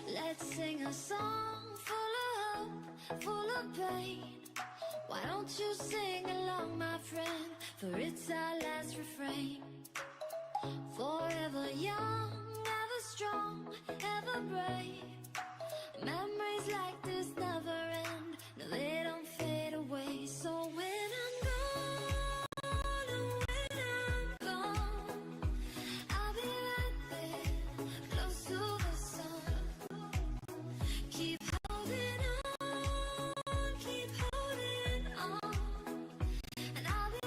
Let's sing a song full of hope, full of pain. Why don't you sing along, my friend? For it's our last refrain. Forever young, ever strong, ever brave. Memories like this never end. No, they don't fade away. So when I'm gone, and when I'm gone, I'll be right there, close to the sun. Keep holding on, keep holding on, and I'll be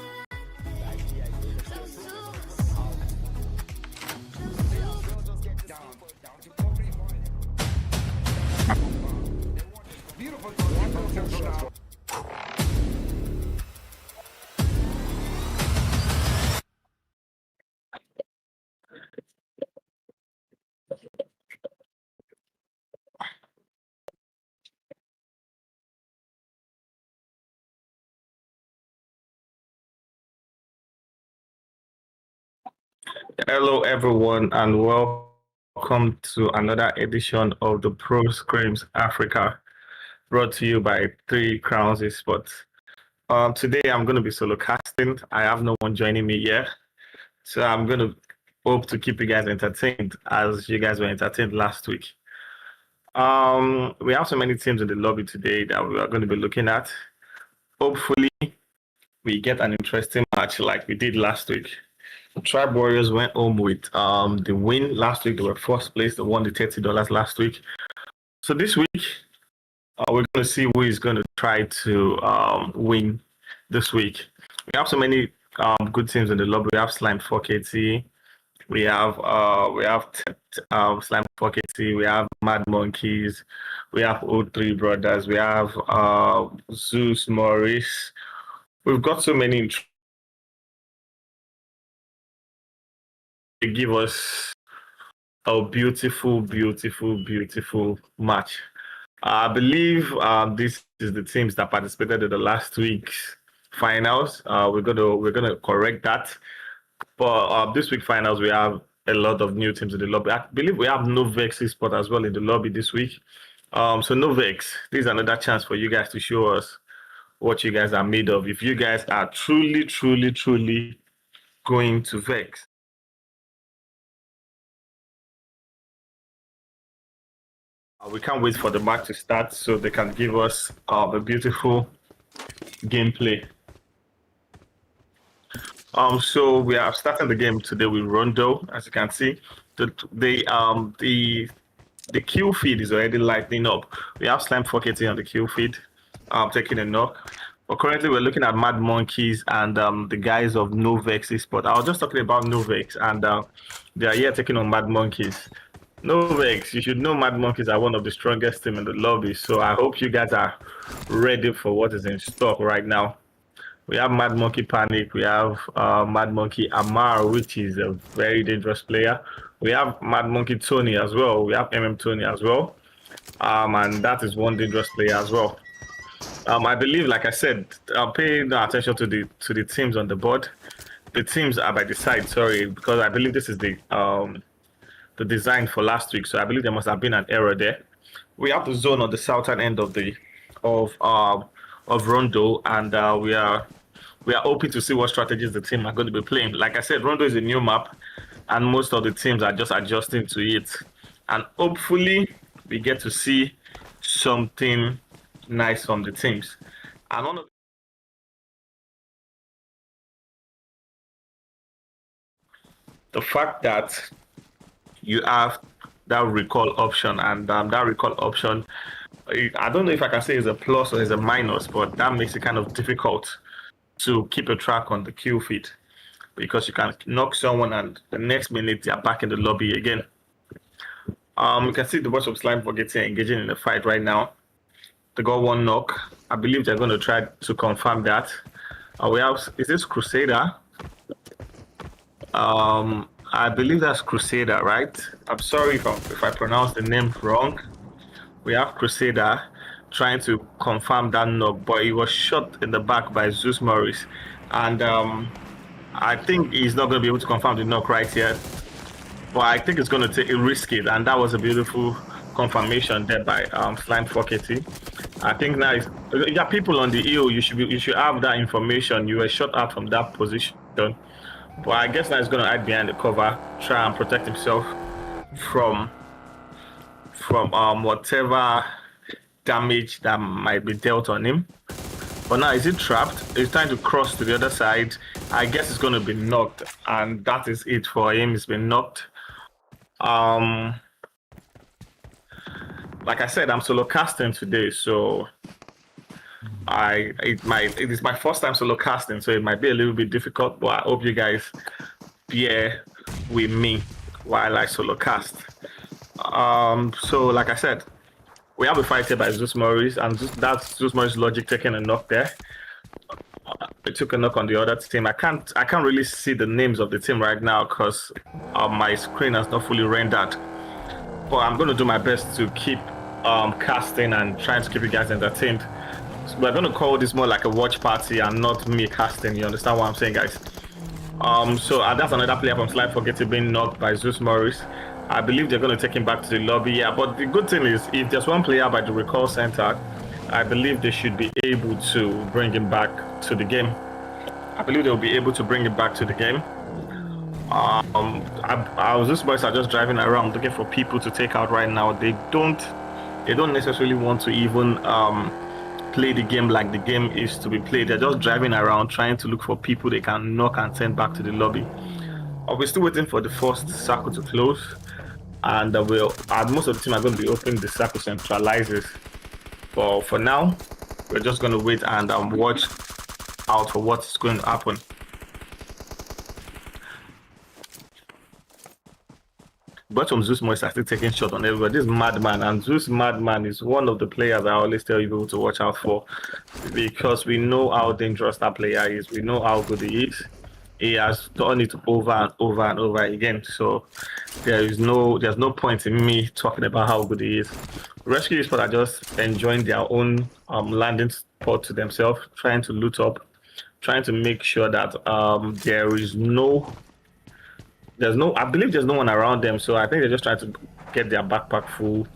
right there, close to the sun. Hello, everyone, and welcome to another edition of the Pro Scrims Africa, brought to you by 3 Crowns Esports. Today, I'm going to be solo casting. I have no one joining me yet, so I'm going to hope to keep you guys entertained as you guys were entertained last week. We have so many teams in the lobby today that we are going to be looking at. Hopefully, we get an interesting match like we did last week. Tribe Warriors went home with the win last week. They were first place. They won the $30 last week. So this week, we're going to see who is going to try to win this week. We have so many good teams in the lobby. We have Slime 4KT. We have Slime 4KT. We have Mad Monkeys. We have O3 Brothers. We have ZEUS Moris. We've got so many. Give us a beautiful, beautiful, beautiful match. I believe this is the teams that participated in the last week's finals. We're gonna correct that. But this week finals, we have a lot of new teams in the lobby. I believe we have Novex Esports as well in the lobby this week. So Novex, this is another chance for you guys to show us what you guys are made of. If you guys are truly, truly, truly going to Vex. We can't wait for the match to start so they can give us a beautiful gameplay. So we are starting the game today with Rondo. As you can see, the kill feed is already lighting up. We have Slime 4KT on the kill feed, taking a knock. But currently we're looking at Mad Monkeys and the guys of Novex Esports. I was just talking about Novex, and they are here taking on Mad Monkeys. Novex, you should know Mad Monkeys are one of the strongest team in the lobby, so I hope you guys are ready for what is in stock right now. We have Mad Monkey Panic, we have Mad Monkey Amar, which is a very dangerous player. We have Mad Monkey Tony as well, we have Tony as well, and that is one dangerous player as well. I believe, like I said, I'll pay no attention to the teams on the board. The teams are by the side, sorry, because I believe this is the design for last week, so I believe there must have been an error there. We have the zone on the southern end of Rondo, and we are hoping to see what strategies the team are going to be playing. Like I said, Rondo is a new map, and most of the teams are just adjusting to it, and hopefully we get to see something nice from the teams. And one of the fact that you have that recall option, and that recall option, I don't know if I can say is a plus or is a minus, but that makes it kind of difficult to keep a track on the kill feed, because you can knock someone and the next minute they are back in the lobby again. You can see the boys of Slime 4KT engaging in a fight right now. They got one knock. I believe they're going to try to confirm that. We have, is this Crusader? I believe that's Crusader, right? I'm sorry if I pronounce the name wrong. We have Crusader trying to confirm that knock, but he was shot in the back by ZEUS Moris. And I think he's not going to be able to confirm the knock right here. But I think it's going to take a risk it, and that was a beautiful confirmation there by Slime 4KT. I think now you got people on the hill. You should have that information. You were shot out from that position. But I guess now he's gonna hide behind the cover, try and protect himself from whatever damage that might be dealt on him. But now is he trapped? He's trying to cross to the other side. I guess it's gonna be knocked, and that is it for him. He's been knocked. Like I said, I'm solo casting today, so it is my first time solo casting, so it might be a little bit difficult, but I hope you guys bear with me while I solo cast. So like I said, we have a fight here by ZEUS MORIS, and that's ZEUS MORIS logic taking a knock there. It took a knock on the other team. I can't really see the names of the team right now because my screen has not fully rendered. But I'm going to do my best to keep casting and trying to keep you guys entertained. So we're going to call this more like a watch party and not me casting. You understand what I'm saying, guys? So that's another player from Slime 4KT being knocked by ZEUS MORIS. I believe they're going to take him back to the lobby. Yeah, but the good thing is, if there's one player by the recall center, I believe they should be able to bring him back to the game. I believe they'll be able to bring him back to the game. ZEUS MORIS are just driving around looking for people to take out right now. They don't necessarily want to even play the game like the game is to be played. They're just driving around trying to look for people they can knock and send back to the lobby. We're still waiting for the first circle to close, and most of the team are going to be opening the circle centralizes. But for now, we're just going to wait and watch out for what's going to happen. But from ZEUS MORIS are still taking shots on everybody. This madman, and ZEUS madman is one of the players I always tell you people to watch out for, because we know how dangerous that player is. We know how good he is. He has done it over and over and over again. So there's no point in me talking about how good he is. Rescue Esports are just enjoying their own landing spot to themselves, trying to loot up, trying to make sure that I believe there's no one around them, so I think they're just trying to get their backpack full,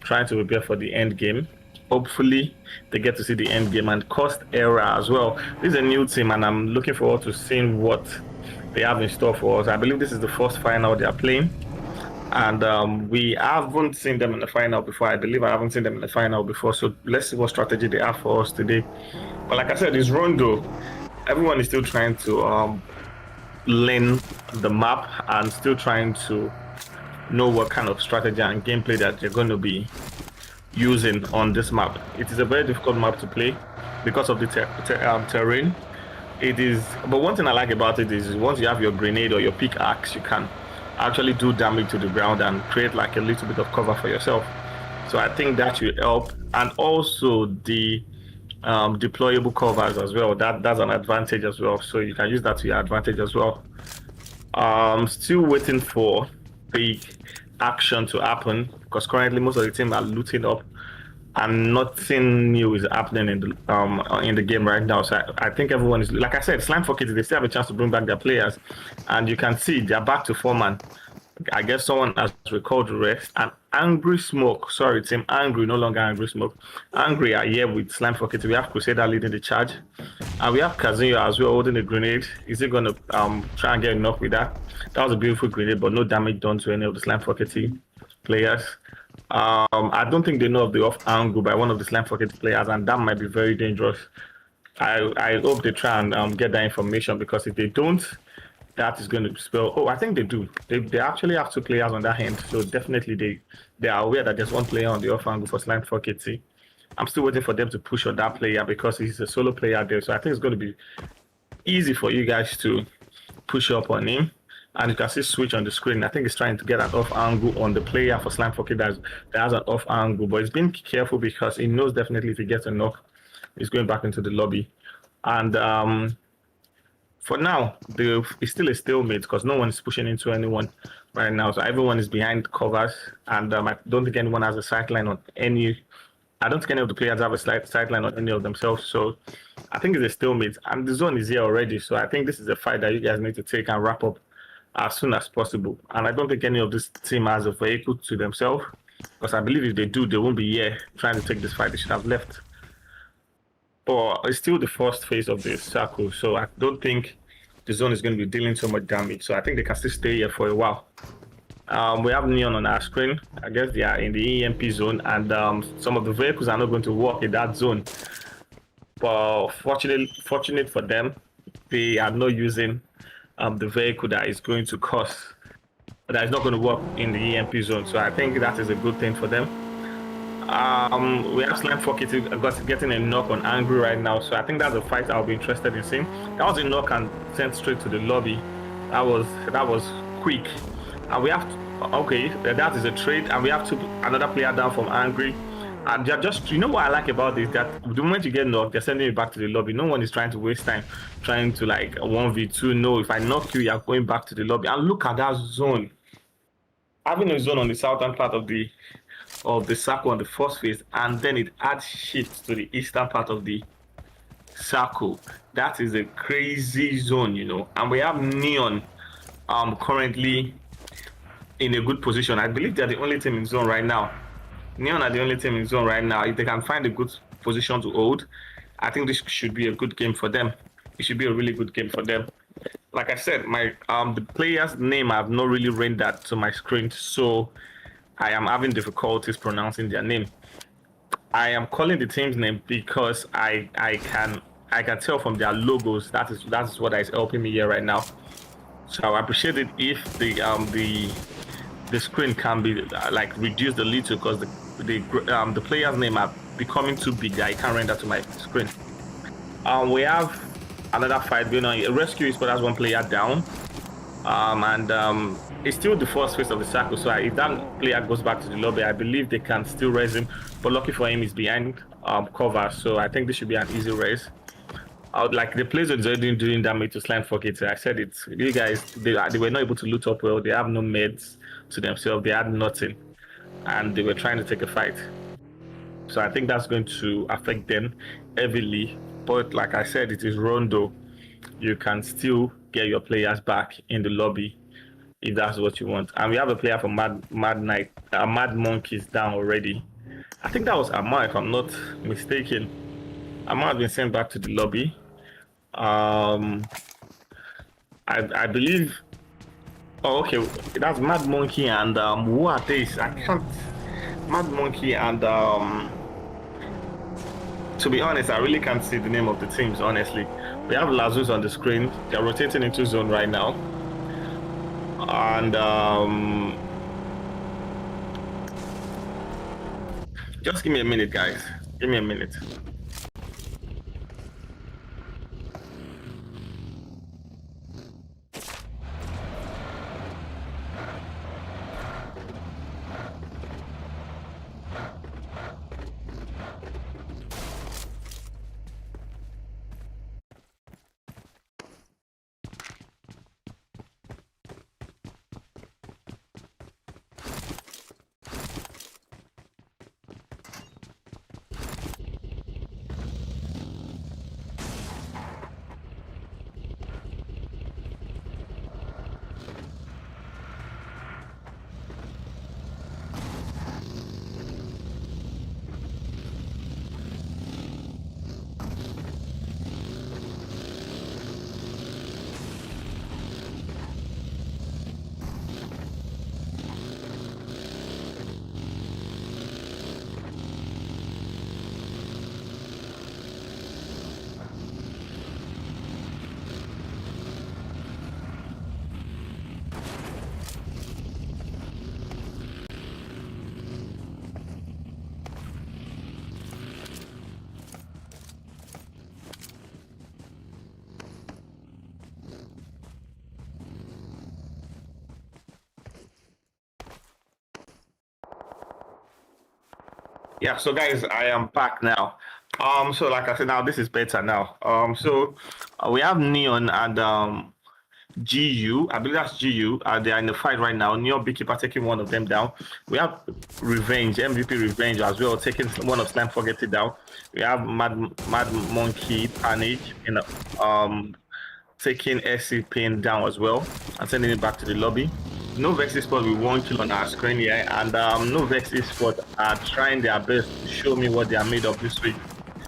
trying to prepare for the end game. Hopefully they get to see the end game and cost error as well. This is a new team, and I'm looking forward to seeing what they have in store for us. I believe this is the first final they are playing, and we haven't seen them in the final before. I believe I haven't seen them in the final before, so let's see what strategy they have for us today. But like I said, it's Rondo. Everyone is still trying to learn the map and still trying to know what kind of strategy and gameplay that they're going to be using on this map. It is a very difficult map to play because of the terrain. It is, but one thing I like about it is once you have your grenade or your pickaxe, you can actually do damage to the ground and create like a little bit of cover for yourself. So I think that will help, and also the deployable covers as well. That's an advantage as well. So you can use that to your advantage as well. Still waiting for the action to happen because currently most of the team are looting up and nothing new is happening in the game right now. So I think everyone is, like I said, Slime 4KT, they still have a chance to bring back their players, and you can see they're back to 4-man. I guess someone has recalled the rest. And Angry Smoke, sorry team, Angry, no longer Angry Smoke. Angry are here with Slime 4KT. We have Crusader leading the charge, and we have Kazuya as well holding a grenade. Is he gonna try and get enough with that? That was a beautiful grenade, but no damage done to any of the Slime 4KT players. I don't think they know of the off angle by one of the Slime 4KT players, and that might be very dangerous. I hope they try and get that information, because if they don't, that is going to spell. Oh, I think they do. They actually have 2 players on that hand, so definitely they are aware that there's 1 player on the off angle for Slime 4KT. I'm still waiting for them to push on that player because he's a solo player there, so I think it's going to be easy for you guys to push up on him. And you can see switch on the screen. I think he's trying to get an off angle on the player for Slime 4KT that has an off angle, but he's being careful because he knows definitely if he gets a knock, he's going back into the lobby. And for now, it's still a stalemate because no one is pushing into anyone right now. So everyone is behind covers, and I don't think anyone has a sightline on any. I don't think any of the players have a sightline on any of themselves. So I think it's a stalemate, and the zone is here already. So I think this is a fight that you guys need to take and wrap up as soon as possible. And I don't think any of this team has a vehicle to themselves, because Because I believe if they do, they won't be here trying to take this fight. They should have left. But it's still the first phase of the circle, so I don't think the zone is going to be dealing so much damage. So I think they can still stay here for a while. We have Neon on our screen. I guess they are in the EMP zone, and some of the vehicles are not going to work in that zone. But fortunate for them, they are not using the vehicle that is going to cause, that is not going to work in the EMP zone. So I think that is a good thing for them. We have Slime Pocket getting a knock on Angry right now, so I think that's a fight I'll be interested in seeing. That was a knock and sent straight to the lobby. That was quick. And we have that is a trade, and we have another player down from Angry. And they're just, you know what I like about this, that the moment you get knocked, they're sending you back to the lobby. No one is trying to waste time trying to like 1v2. No, if I knock you, you're going back to the lobby. And look at that zone. Having a zone on the southern part of the circle on the first phase, and then it adds shift to the eastern part of the circle. That is a crazy zone, you know. And we have Neon currently in a good position. I believe they're the only team in zone right now. Neon are the only team in zone right now. If they can find a good position to hold, I think this should be a good game for them. It should be a really good game for them. Like I said, the player's name I have not really rendered to my screen, so I am having difficulties pronouncing their name. I am calling the team's name because I can tell from their logos that is what is helping me here right now. So I appreciate it if the screen can be like reduced a little, because the player's name are becoming too big that I can't render to my screen. We have another fight going on. Rescue Esports has one player down, and it's still the first phase of the circle. So if that player goes back to the lobby, I believe they can still raise him. But lucky for him, he's behind cover, so I think this should be an easy raise. Like the players are already doing damage to Slime Pocket. I said it. You guys, they were not able to loot up well. They have no meds to themselves. They had nothing, and they were trying to take a fight. So I think that's going to affect them heavily. But like I said, it is Rondo. You can still get your players back in the lobby if that's what you want. And we have a player from Mad Monkeys down already. I think that was Amar, if I'm not mistaken. Amar has been sent back to the lobby. I believe. Oh, okay. That's Mad Monkey and who are these? I can't. Mad Monkey and to be honest, I really can't see the name of the teams. Honestly, we have Lazuz on the screen. They're rotating into zone right now, and just give me a minute, guys. Give me a minute. Yeah, so guys, I am back now. So like I said, now this is better now. We have Neon and GU. I believe that's GU. They are in the fight right now. Neon Beekeeper taking one of them down. We have Revenge, MVP Revenge as well, taking one of Slime Forget It down. We have Mad Monkey Panic in taking SC Pin down as well and sending it back to the lobby. Novex Esports with 1 kill on our screen here, and Novex Esports are trying their best to show me what they are made of this week.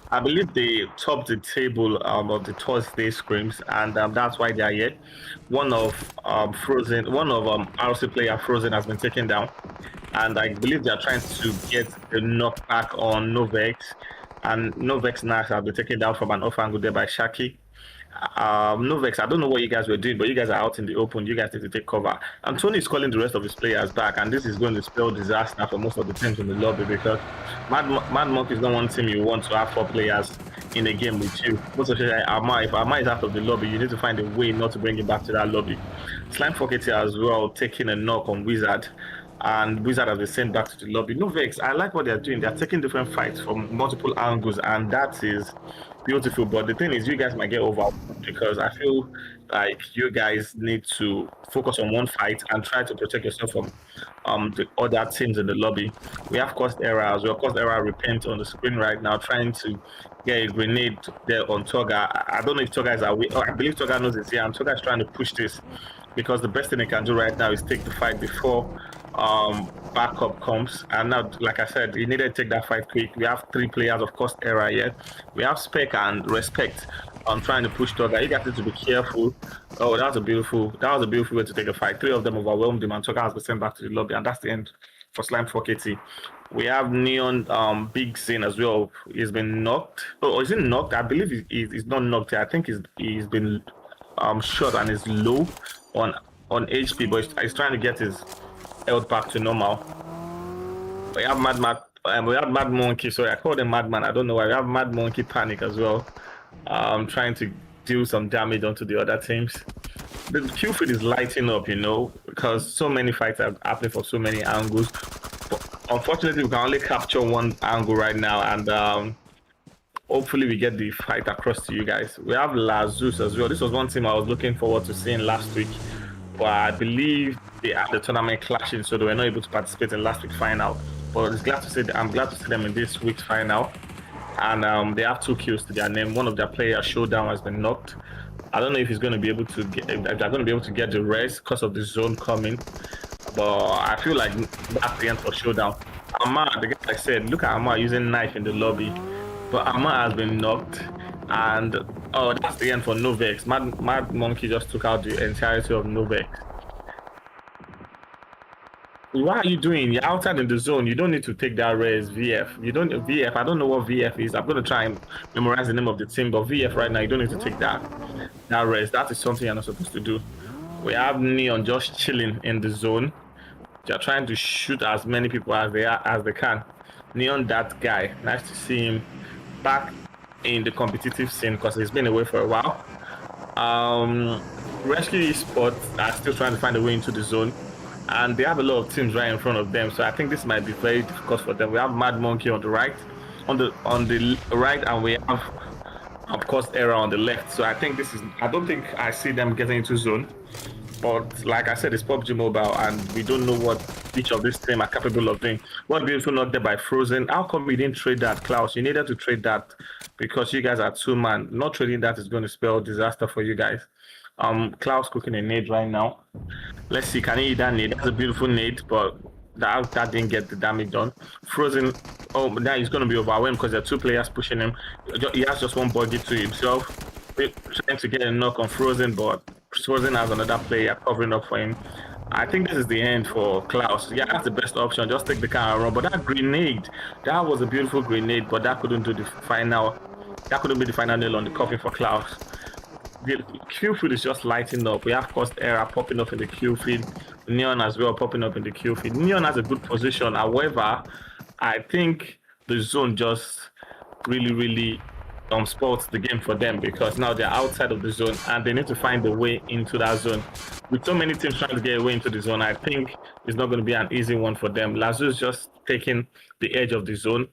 I believe they topped the table of the Thursday scrims, and that's why they are here. One of RC player Frozen has been taken down, and I believe they are trying to get a knockback on Novex, and Novex now has been taken down from an off angle there by Shaki. Novex, I don't know what you guys were doing, but you guys are out in the open. You guys need to take cover. And Tony is calling the rest of his players back, and this is going to spell disaster for most of the teams in the lobby, because Mad Monk is not one team you want to have 4 players in a game with you. Most of you, if Arma is out of the lobby, you need to find a way not to bring him back to that lobby. Slime Pocket here as well, taking a knock on Wizard, and Wizard has been sent back to the lobby. Novex, I like what they're doing. They're taking different fights from multiple angles, and that is beautiful. But the thing is, you guys might get overwhelmed, because I feel like you guys need to focus on one fight and try to protect yourself from the other teams in the lobby. We have Cost Era as well. Cost Era Repent on the screen right now, trying to get a grenade there on Toga. I don't know if Toga is away. I believe Toga knows it's here, and Toga is trying to push this, because the best thing they can do right now is take the fight before backup comes. And now, like I said, you needed to take that fight quick. We have 3 players of Cost Era yet. We have Spec and Respect on trying to push Toga. You guys need to be careful. Oh, that was a beautiful way to take a fight. 3 of them overwhelmed him, and Toga has been sent back to the lobby, and that's the end for Slime 4KT. We have Neon Big Sin as well. He's been knocked. Oh, is he knocked? I believe he's not knocked here. I think he's been shot and is low on HP, but he's trying to get his health back to normal. We have Mad Monkey. Sorry, I called him Madman. I don't know why. We have Mad Monkey Panic as well, trying to deal some damage onto the other teams. The kill feed is lighting up, because so many fights are happening for so many angles. But unfortunately, we can only capture one angle right now, and hopefully we get the fight across to you guys. We have ZEUS as well. This was one team I was looking forward to seeing last week, but I believe they had the tournament clashing, so they were not able to participate in last week's final. But I'm glad to see them in this week's final, and they have 2 kills to their name. One of their players, Showdown, has been knocked. I don't know if he's going to be able to get. If they're going to be able to get the rest because of the zone coming, but I feel like that's the end for Showdown. Arma, the guy I said, look at Arma using knife in the lobby, but Arma has been knocked, and oh, that's the end for Novex. Mad Monkey just took out the entirety of Novex. What are you doing? You're outside in the zone. You don't need to take that res, VF. You don't VF. I don't know what VF is. I'm gonna try and memorize the name of the team, but VF right now, you don't need to take that res. That is something you're not supposed to do. We have Neon just chilling in the zone. They're trying to shoot as many people as they can. Neon, that guy. Nice to see him back in the competitive scene, because he's been away for a while. Rescue Esports are still trying to find a way into the zone, and they have a lot of teams right in front of them, so I think this might be very difficult for them. We have Mad Monkey on the right, on the right, and we have, of course, Era on the left. So I think I don't think I see them getting into zone. But like I said, it's PUBG Mobile, and we don't know what each of these teams are capable of doing. One beautiful knock there by Frozen. How come you didn't trade that, Klaus? You needed to trade that, because you guys are 2-man. Not trading that is going to spell disaster for you guys. Klaus cooking a nade right now. Let's see, can he hit that nade? That's a beautiful nade, but that didn't get the damage done. Frozen, oh, now he's going to be overwhelmed because there are 2 players pushing him. He has just one body to himself. We're trying to get a knock on Frozen, but Frozen has another player covering up for him. I think this is the end for Klaus. Yeah, that's the best option. Just take the car and run. But that grenade, that was a beautiful grenade, but that couldn't do the final. That couldn't be the final nail on the coffin for Klaus. The kill feed is just lighting up. We have Cost Era popping up in the kill feed. Neon as well popping up in the kill feed. Neon has a good position. However, I think the zone just really spoils the game for them, because now they're outside of the zone and they need to find a way into that zone. With so many teams trying to get away into the zone, I think it's not going to be an easy one for them. ZEUS just taking the edge of the zone,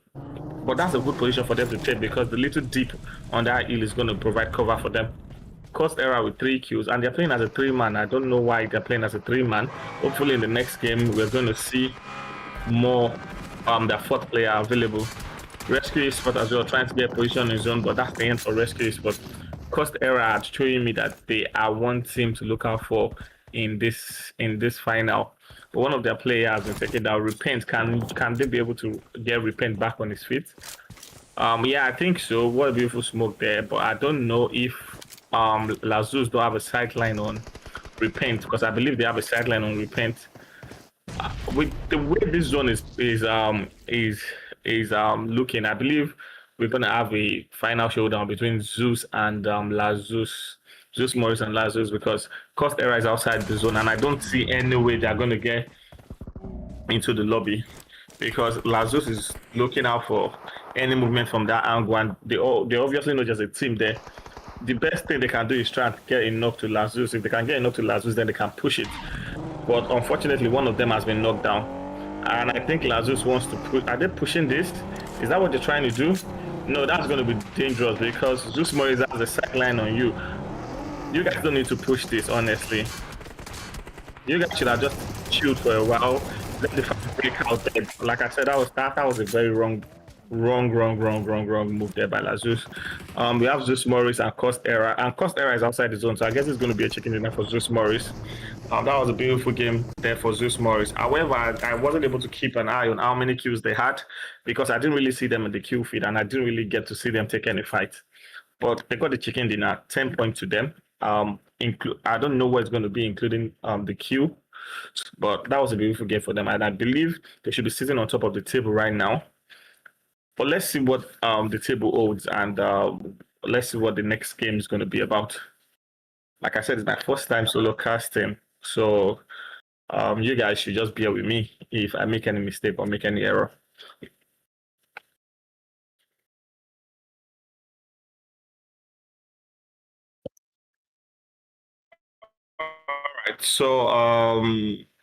but that's a good position for them to take, because the little deep on that hill is going to provide cover for them. Cost Era with 3 kills, and they're playing as a 3-man. I don't know why they're playing as a 3-man. Hopefully in the next game we're going to see more their 4th player available. Rescue Esports as well, trying to get position in zone, but that's the end for Rescue Esports. Cost Era showing me that they are one team to look out for in this final. But one of their players has been taken down. Repent, can they be able to get Repent back on his feet? Yeah, I think so. What a beautiful smoke there, but I don't know if ZEUS don't have a sideline on Repent, because I believe they have a sideline on Repent. With the way this zone is looking, I believe we're gonna have a final showdown between ZEUS and ZEUS Morris and ZEUS, because Cost Era is outside the zone, and I don't see any way they're gonna get into the lobby, because ZEUS is looking out for any movement from that angle, and they obviously know just a team there. The best thing they can do is try and get enough to ZEUS. If they can get enough to ZEUS, then they can push it. But unfortunately, one of them has been knocked down. And I think ZEUS wants to push. Are they pushing this? Is that what they're trying to do? No, that's going to be dangerous, because ZEUS Morris has a sideline on you. You guys don't need to push this, honestly. You guys should have just chilled for a while. Let the fight break out there. Like I said, that was a very wrong move there by ZEUS. We have ZEUS Morris and Cost Era, and Cost Era is outside the zone, so I guess it's going to be a chicken dinner for ZEUS Morris. That was a beautiful game there for ZEUS Morris. However, I wasn't able to keep an eye on how many kills they had, because I didn't really see them in the kill feed, and I didn't really get to see them take any fight. But they got the chicken dinner, 10 points to them. I don't know what it's going to be, including the kill, but that was a beautiful game for them, and I believe they should be sitting on top of the table right now. But let's see what the table holds, and let's see what the next game is going to be about. Like I said, it's my first time solo casting, so you guys should just bear with me if I make any mistake or make any error. All right, so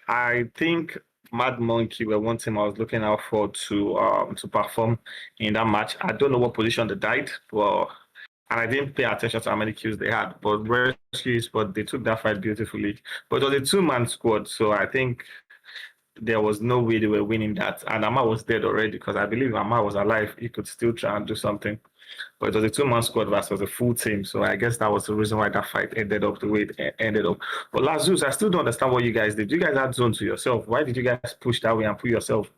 I think Mad Monkey were one team I was looking out for to perform in that match. I don't know what position they died, but and I didn't pay attention to how many kills they had. But rescues, but they took that fight beautifully. But it was a two-man squad, so I think there was no way they were winning that. And Amma was dead already, because I believe Amma was alive. He could still try and do something. But it was a two-man squad versus a full team. So I guess that was the reason why that fight ended up the way it ended up. But ZEUS, I still don't understand what you guys did. You guys had zone to yourself. Why did you guys push that way and put yourself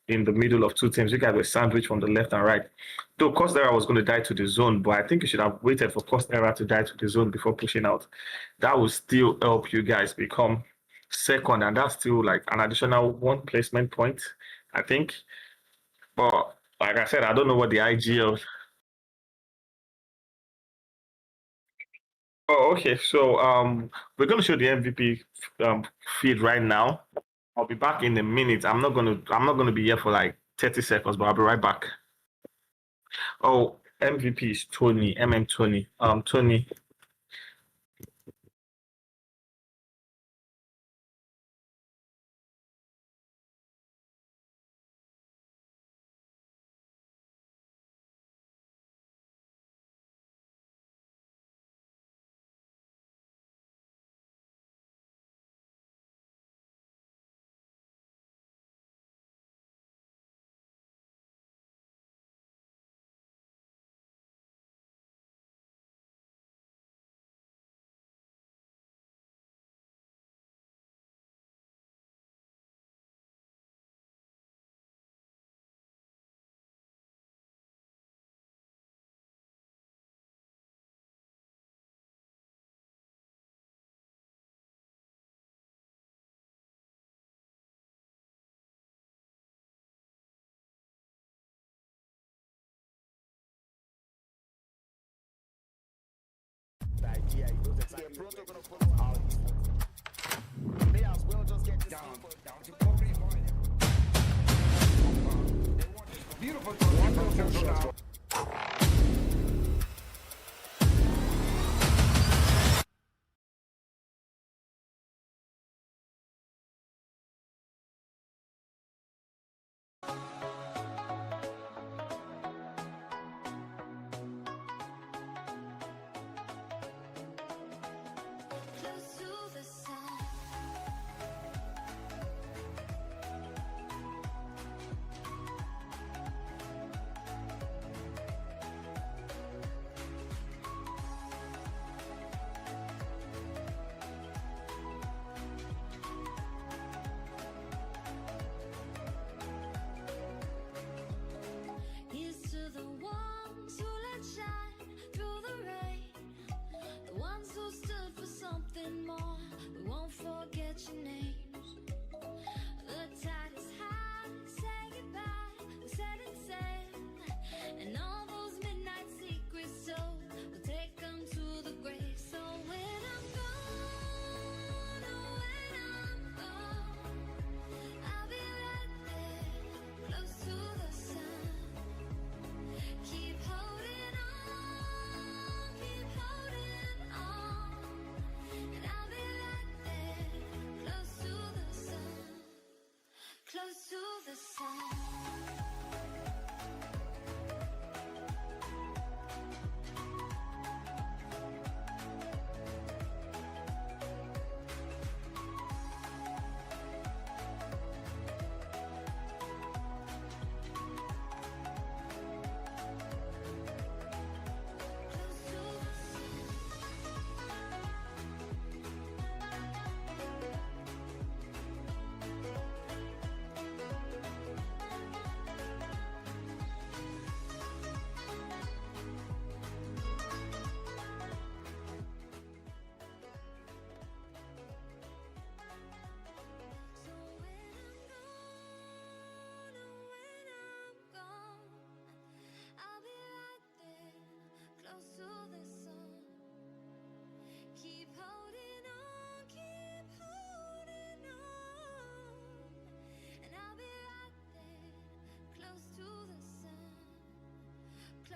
in the middle of two teams? You guys were sandwiched from the left and right. Though Cost Era was going to die to the zone, but I think you should have waited for Cost Era to die to the zone before pushing out. That would still help you guys become second, and that's still like an additional 1 placement point, I think. But like I said, I don't know what the IGL. Oh, okay. So we're gonna show the MVP feed right now. I'll be back in a minute. I'm not gonna be here for like 30 seconds, but I'll be right back. Oh, MVP is Tony, Tony. Tony. Yeah, he knows exactly. Players will just get this beautiful. Close to the sun.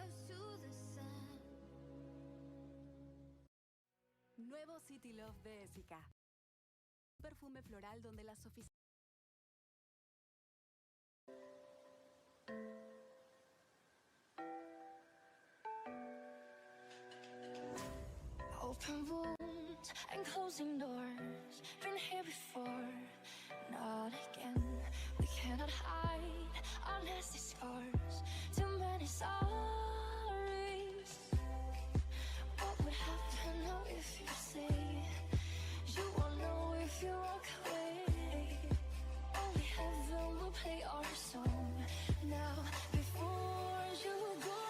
close to the sun. Nuevo City Love de Essica. Perfume floral donde la sofisticación. Open wounds and closing doors. Been here before, not again. We cannot hide our nasty scars. Too many sorries. What would happen now if you say you won't know if you walk away? Only heaven will play our song now before you go.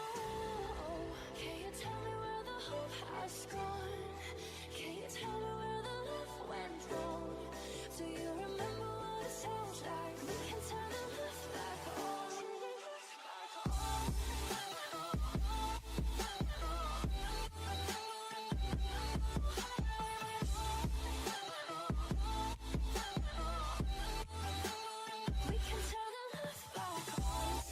Can you tell me where the hope has gone? Can you tell me where the love went wrong? Do you remember what it sounds like? We can turn the left back on. We can turn the left back on.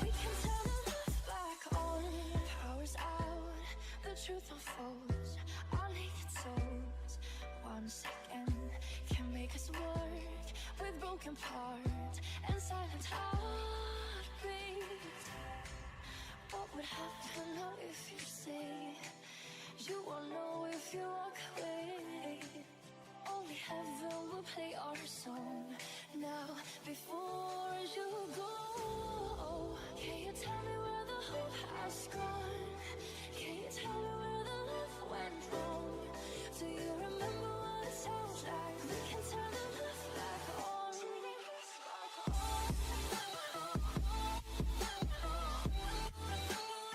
We can turn the left back on. Power's out, the truth unfolds. Our naked souls, once again, can make us work with broken parts and silent heartbeats. What would happen now if you say you won't know if you walk away? Only heaven will play our song now before you go. Can you tell me where the hope has gone? Can you tell me where the love went wrong? Do you remember what it sounds like? We can turn the left back on. We can turn the left back on.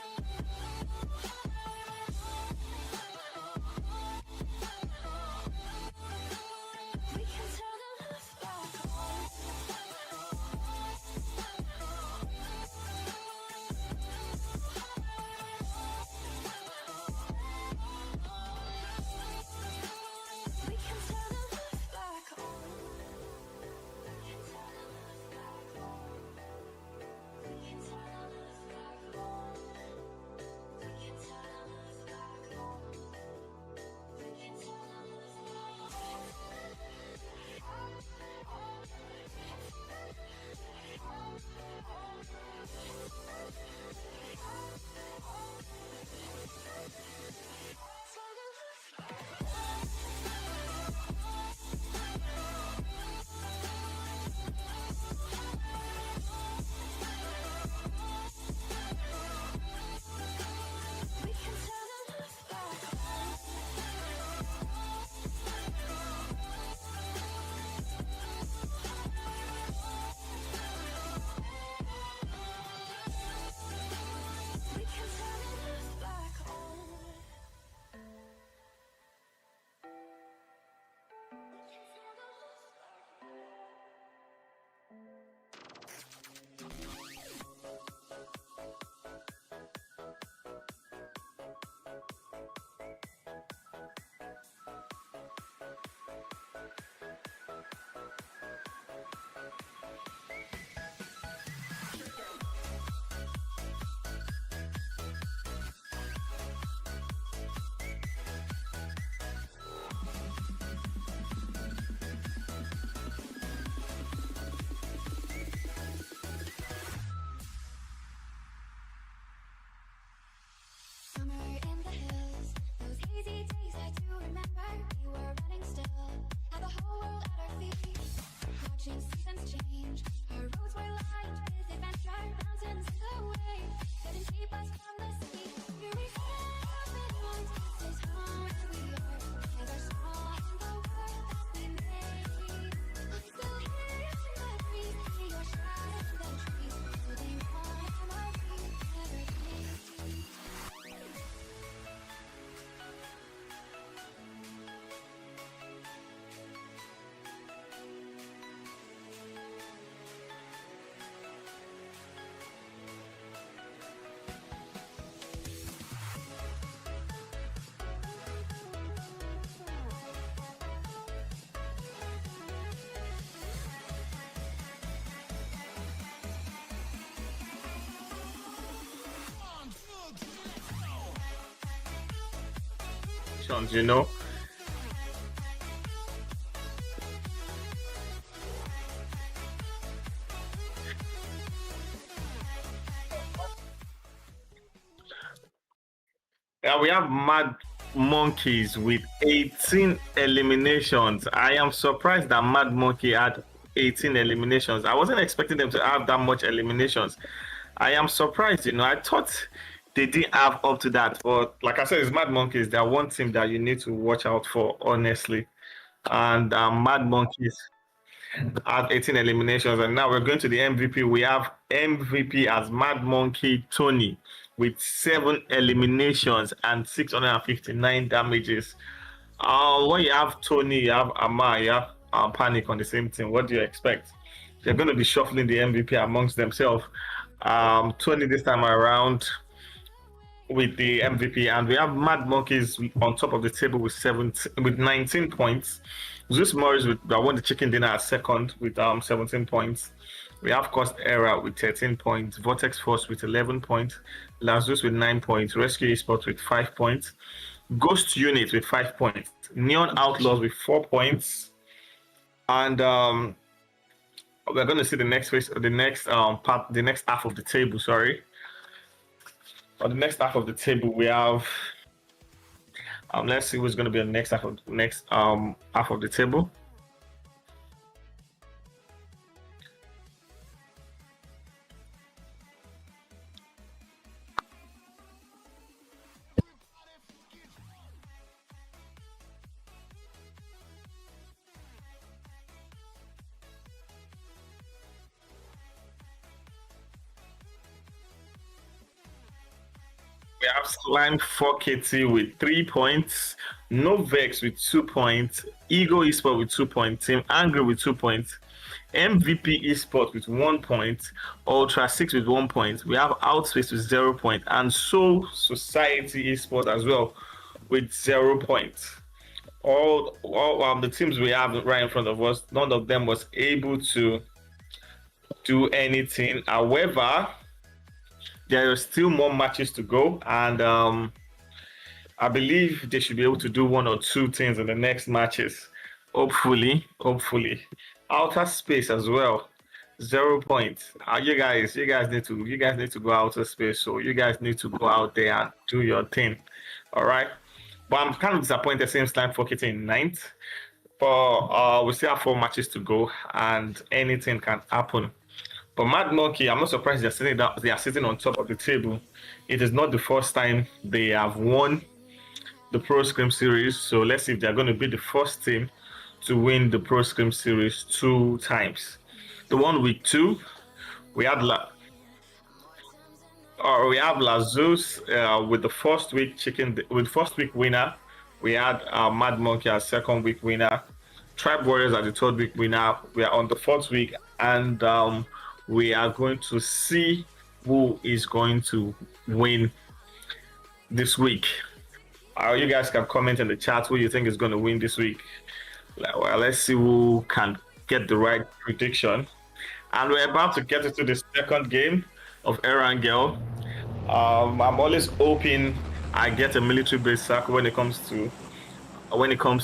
We can turn the left back on. We can turn the left back on. We can turn the left back on. We can turn the left back on. We can turn the left We can turn the left back on. We can turn the left back on. Summer in the hills, those hazy days I do remember. We were running still, had the whole world at our feet. Watching seasons change, our roads were lined with adventure. Mountains in the way, couldn't keep us from the sea. Here we go, open arms, this is home where we are. Together small in the world that we made. I'm still here in the breeze, see your shadow in the trees. Holding on, memories never fade. eliminations, you know. Yeah, we have Mad Monkeys with 18 eliminations. I am surprised that Mad Monkey had 18 eliminations. I wasn't expecting them to have that much eliminations. I am surprised, you know. I thought they didn't have up to that, but like I said, it's Mad Monkeys. They're one team that you need to watch out for, honestly. And Mad Monkeys had 18 eliminations, and now we're going to the MVP. We have MVP as Mad Monkey Tony with 7 eliminations and 659 damages. When you have Tony, you have Amar, you have Panic on the same team, what do you expect? They're going to be shuffling the MVP amongst themselves. Tony this time around with the MVP, and we have Mad Monkeys on top of the table with 19 points. ZEUS Morris with won the chicken dinner at second with 17 points. We have Cost Era with 13 points, Vortex Force with 11 points, Lazarus with 9 points, Rescue Esports with 5 points, Ghost Unit with 5 points, Neon Outlaws with 4 points, and we're going to see the next phase, the next part, the next half of the table. Sorry, on the next half of the table, we have. Let's see who's going to be the next half of half of the table. We have Slime 4KT with 3 points, Novex with 2 points, Ego Esports with 2 points, Team Angry with 2 points, MVP Esports with 1 point, Ultra 6 with 1 point. We have OUTTASPACE with 0 point, and Soul Society Esports as well with 0 points. All the teams we have right in front of us, none of them was able to do anything. However, there are still more matches to go, and I believe they should be able to do 1 or 2 things in the next matches. Hopefully. OUTTASPACE as well, 0 points. You guys need to go OUTTASPACE, so you guys need to go out there and do your thing. All right. But I'm kind of disappointed seeing Slime 4KT in 9th. But we still have 4 matches to go, and anything can happen. But Mad Monkey, I'm not surprised they are sitting on top of the table. It is not the first time they have won the Pro Scrims series. So let's see if they're going to be the first team to win the Pro Scrims series 2 times. The one week 2, we had Lazarus with the first week winner. We had Mad Monkey as second week winner. Tribe Warriors as the 3rd week winner. We are on the 4th week, and we are going to see who is going to win this week. You guys can comment in the chat who you think is going to win this week. Well, let's see who can get the right prediction. And we're about to get into the second game of Erangel. I'm always hoping I get a military-based sack when it comes to Erangel.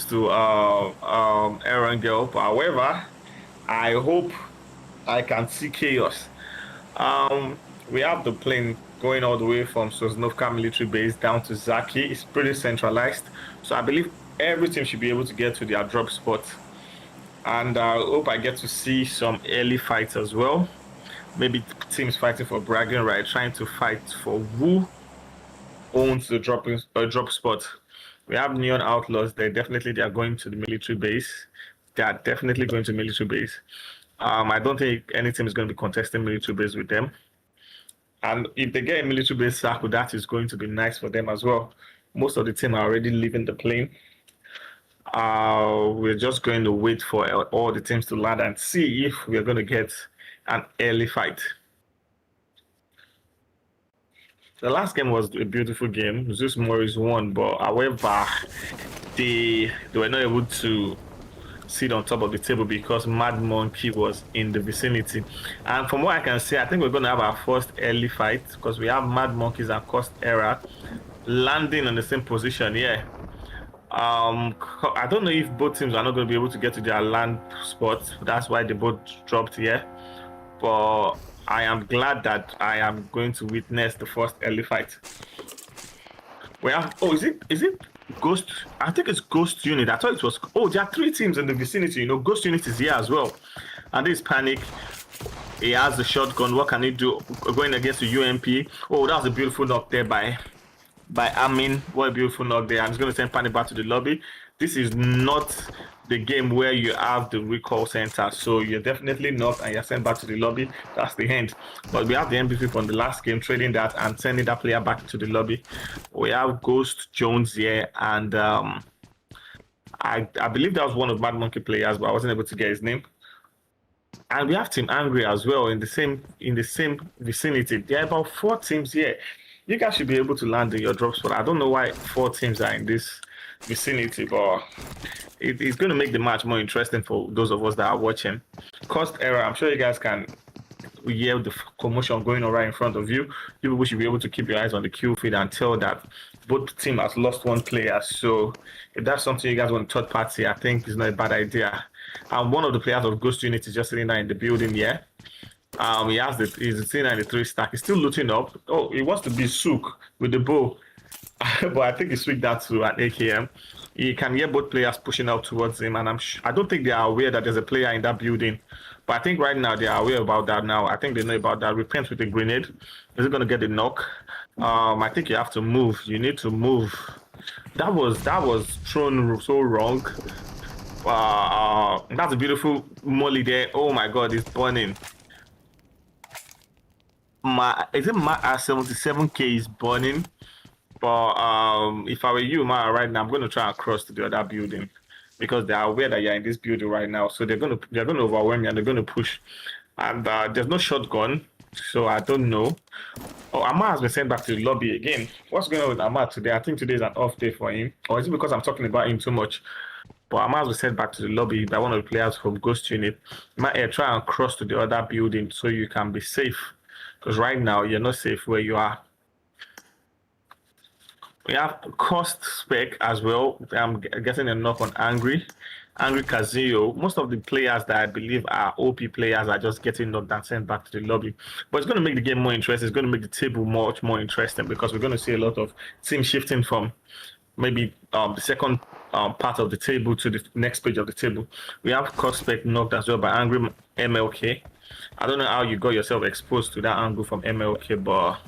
However, I hope I can see chaos. We have the plane going all the way from Sosnovka military base down to Zaki. It's pretty centralized, so I believe every team should be able to get to their drop spot. And I hope I get to see some early fights as well. Maybe teams fighting for bragging right, trying to fight for who owns the drop spot. We have Neon Outlaws. They are going to the military base. They are definitely going to military base. I don't think any team is going to be contesting military base with them. And if they get a military base circle, that is going to be nice for them as well. Most of the team are already leaving the plane. We're just going to wait for all the teams to land and see if we're going to get an early fight. The last game was a beautiful game. ZEUS Morris won, but however, they were not able to sit on top of the table because Mad Monkey was in the vicinity. And from what I can see, I think we're going to have our first early fight because we have Mad Monkeys and Cost Era landing on the same position. Yeah, I don't know if both teams are not going to be able to get to their land spots. That's why they both dropped here. But I am glad that I am going to witness the first early fight. We have, oh, is it Ghost? I think it's Ghost Unit. I thought it was, oh, there are 3 teams in the vicinity. You know, Ghost Unit is here as well. And this Panic. He has the shotgun. What can he do? Going against the UMP. Oh, that was a beautiful knock there by Amin. What a beautiful knock there. I'm just going to send Panic back to the lobby. This is not the game where you have the recall center. So you're definitely knocked and you're sent back to the lobby. That's the end. But we have the MVP from the last game, trading that and sending that player back to the lobby. We have Ghost Jones here. And I believe that was one of Mad Monkey players, but I wasn't able to get his name. And we have Team Angry as well in the same vicinity. There are about 4 teams here. You guys should be able to land in your drop spot. I don't know why 4 teams are in this vicinity, but it's going to make the match more interesting for those of us that are watching. Cost error. I'm sure you guys can hear the commotion going on right in front of you. You should be able to keep your eyes on the kill feed and tell that both teams has lost 1 player. So if that's something you guys want third party, I think it's not a bad idea. And one of the players of Ghost Unit is just sitting there in the building here. He's sitting in the 3 stack. He's still looting up. Oh, he wants to be Sook with the bow. But I think he switched that to an AKM. You can hear both players pushing out towards him, and I don't think they are aware that there's a player in that building. But I think right now they are aware about that now. I think they know about that. Repent with a grenade. Is it going to get the knock? I think you have to move. You need to move. That was thrown so wrong. That's a beautiful molly there. Oh my god, it's burning. My 77k is burning. But if I were you, right now I'm going to try and cross to the other building because they are aware that you're in this building right now. So they're going to overwhelm you and they're going to push. And there's no shotgun, so I don't know. Oh, Amar has been sent back to the lobby again. What's going on with Amar today? I think today is an off day for him. Or is it because I'm talking about him too much? But Amar was sent back to the lobby by one of the players from Ghost Unit. Try and cross to the other building so you can be safe. Because right now, you're not safe where you are. We have Cost Spec as well. I'm getting a knock on Angry Kazuyo. Most of the players that I believe are OP players are just getting knocked and sent back to the lobby. But it's going to make the game more interesting. It's going to make the table much more interesting because we're going to see a lot of team shifting from maybe the second part of the table to the next page of the table. We have Cost Spec knocked as well by Angry MLK. I don't know how you got yourself exposed to that angle from MLK, but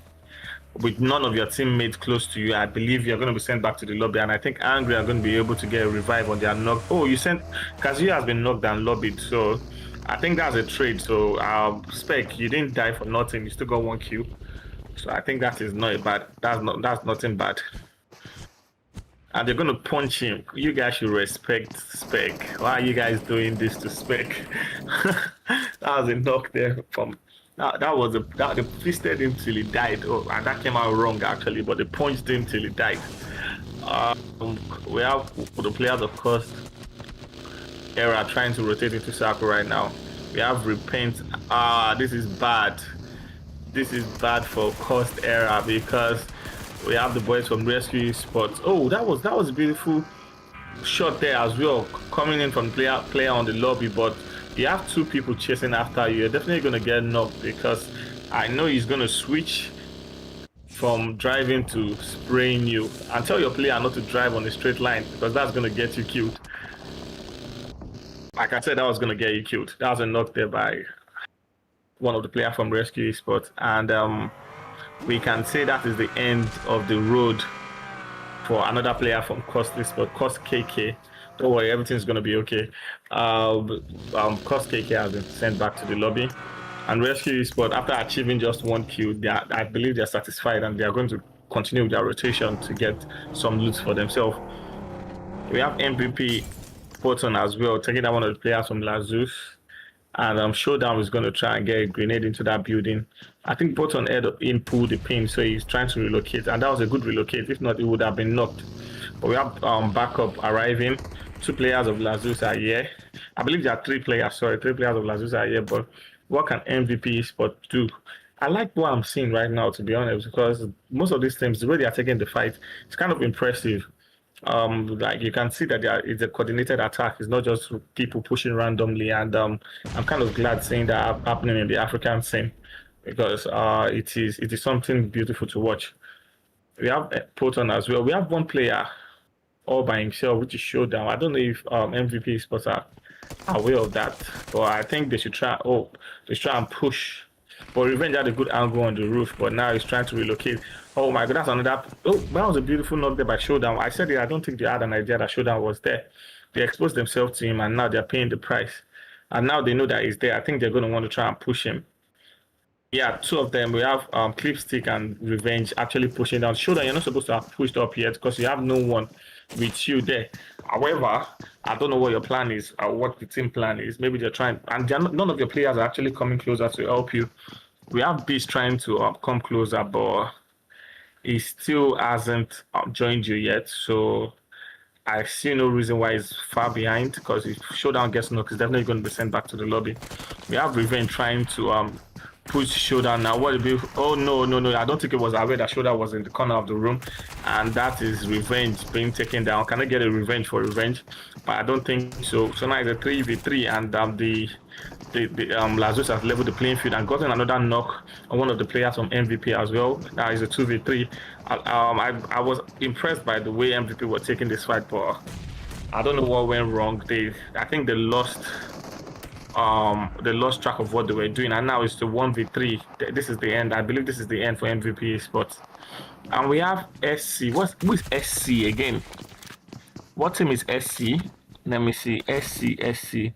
with none of your teammates close to you, I believe you're going to be sent back to the lobby. And I think Angry are going to be able to get a revive on their knock. Oh, Kazuya has been knocked and lobbied. So I think that's a trade. So Spec, you didn't die for nothing. You still got 1 kill. So I think that is not bad. That's nothing bad. And they're going to punch him. You guys should respect Spec. Why are you guys doing this to Spec? That was a knock there from... They fisted him till he died. Oh, and that came out wrong actually, but they punched him till he died. We have the players, of course, Era trying to rotate into circle right now. We have Repent. This is bad. This is bad for Cost Era because we have the boys from Rescue Esports. Oh, that was a beautiful shot there as well, coming in from player on the lobby, but you have 2 people chasing after you. You're definitely going to get knocked because I know he's going to switch from driving to spraying you. And tell your player not to drive on a straight line because that's going to get you killed. Like I said, that was going to get you killed. That was a knock there by one of the players from Rescue Esports. And we can say that is the end of the road for another player from Cost Esports, Cost KK. Don't worry, everything's going to be okay. Cost KK has been sent back to the lobby. And Rescue Esports, after achieving just 1 kill, I believe they're satisfied and they are going to continue with their rotation to get some loot for themselves. We have MVP Photon as well, taking out one of the players from ZEUS. And Showdown is going to try and get a grenade into that building. I think Photon had in pull the pin, so he's trying to relocate. And that was a good relocate. If not, he would have been knocked. But we have backup arriving. 2 players of ZEUS are here. I believe there are 3 players. Sorry, 3 players of ZEUS are here. But what can MVP Sport do? I like what I'm seeing right now, to be honest, because most of these teams, the way they are taking the fight, it's kind of impressive. Like you can see that it's a coordinated attack. It's not just people pushing randomly, and I'm kind of glad seeing that happening in the African scene because it is something beautiful to watch. We have Proton as well. We have one player all by himself, which is Showdown. I don't know if MVP spots are aware of that, but I think they should try. Oh, they should try and push. But Revenge had a good angle on the roof, but now he's trying to relocate. Oh my god, that's another. Oh, that was a beautiful knock there by Showdown. I said it. I don't think they had an idea that Showdown was there. They exposed themselves to him, and now they're paying the price. And now they know that he's there. I think they're going to want to try and push him. Yeah, two of them. We have Clipstick and Revenge actually pushing down. Showdown, you're not supposed to have pushed up yet because you have no one with you there. However, I don't know what your plan is or what the team plan is. Maybe they're trying, and none of your players are actually coming closer to help you. We have Beast trying to come closer, but he still hasn't joined you yet. So I see no reason why he's far behind because if Showdown gets knocked, he's definitely going to be sent back to the lobby. We have Revenge trying to push Showdown now. What be? Oh no! I don't think it was aware that Showdown was in the corner of the room, and that is Revenge being taken down. Can I get a revenge for Revenge? But I don't think so. So now it's a 3v3, and the ZEUS has leveled the playing field and gotten another knock on one of the players from MVP as well. Now it's a 2v3. I was impressed by the way MVP were taking this fight, but I don't know what went wrong. I think they lost track of what they were doing, and now it's the 1v3. This is the end. I believe this is the end for MVP Esports. And we have SC. Who is SC again? What team is SC? Let me see. SC.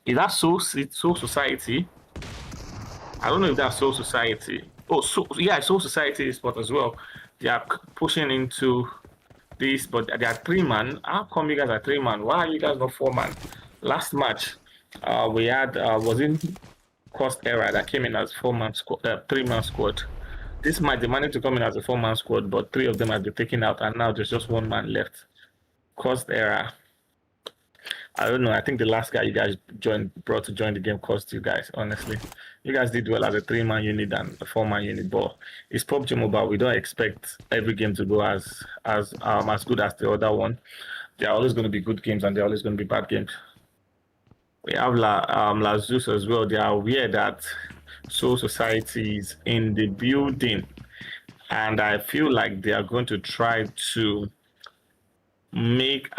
Is that Soul Society? I don't know if that's Soul Society. Oh, yeah, Soul Society Esports as well. They are pushing into this, but they are 3-man. How come you guys are 3-man? Why are you guys not 4-man? Last match, we had was in Cost Era that came in as 4-man squad, 3-man squad. This match they managed to come in as a 4-man squad, but 3 of them have been taken out, and now there's just 1 man left. Cost Era. I don't know. I think the last guy you guys brought to join the game cost you guys. Honestly, you guys did well as a 3-man unit than a 4-man unit. But it's PUBG Mobile. We don't expect every game to go as good as the other one. There are always going to be good games, and there are always going to be bad games. We have ZEUS as well. They are aware that Soul Society is in the building, and I feel like they are going to try to make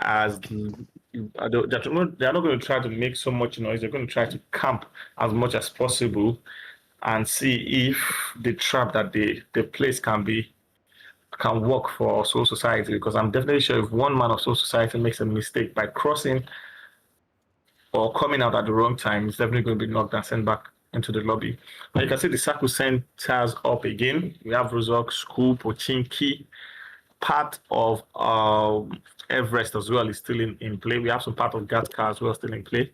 they're not going to try to make so much noise. They're going to try to camp as much as possible and see if the trap that they place can work for Soul Society, because I'm definitely sure if one man of Soul Society makes a mistake by crossing or coming out at the wrong time, it's definitely going to be knocked and sent back into the lobby. Now you can see the circle centers up again. We have Rozok, School, Pochinki, part of Everest as well is still in play. We have some part of Gatka as well still in play.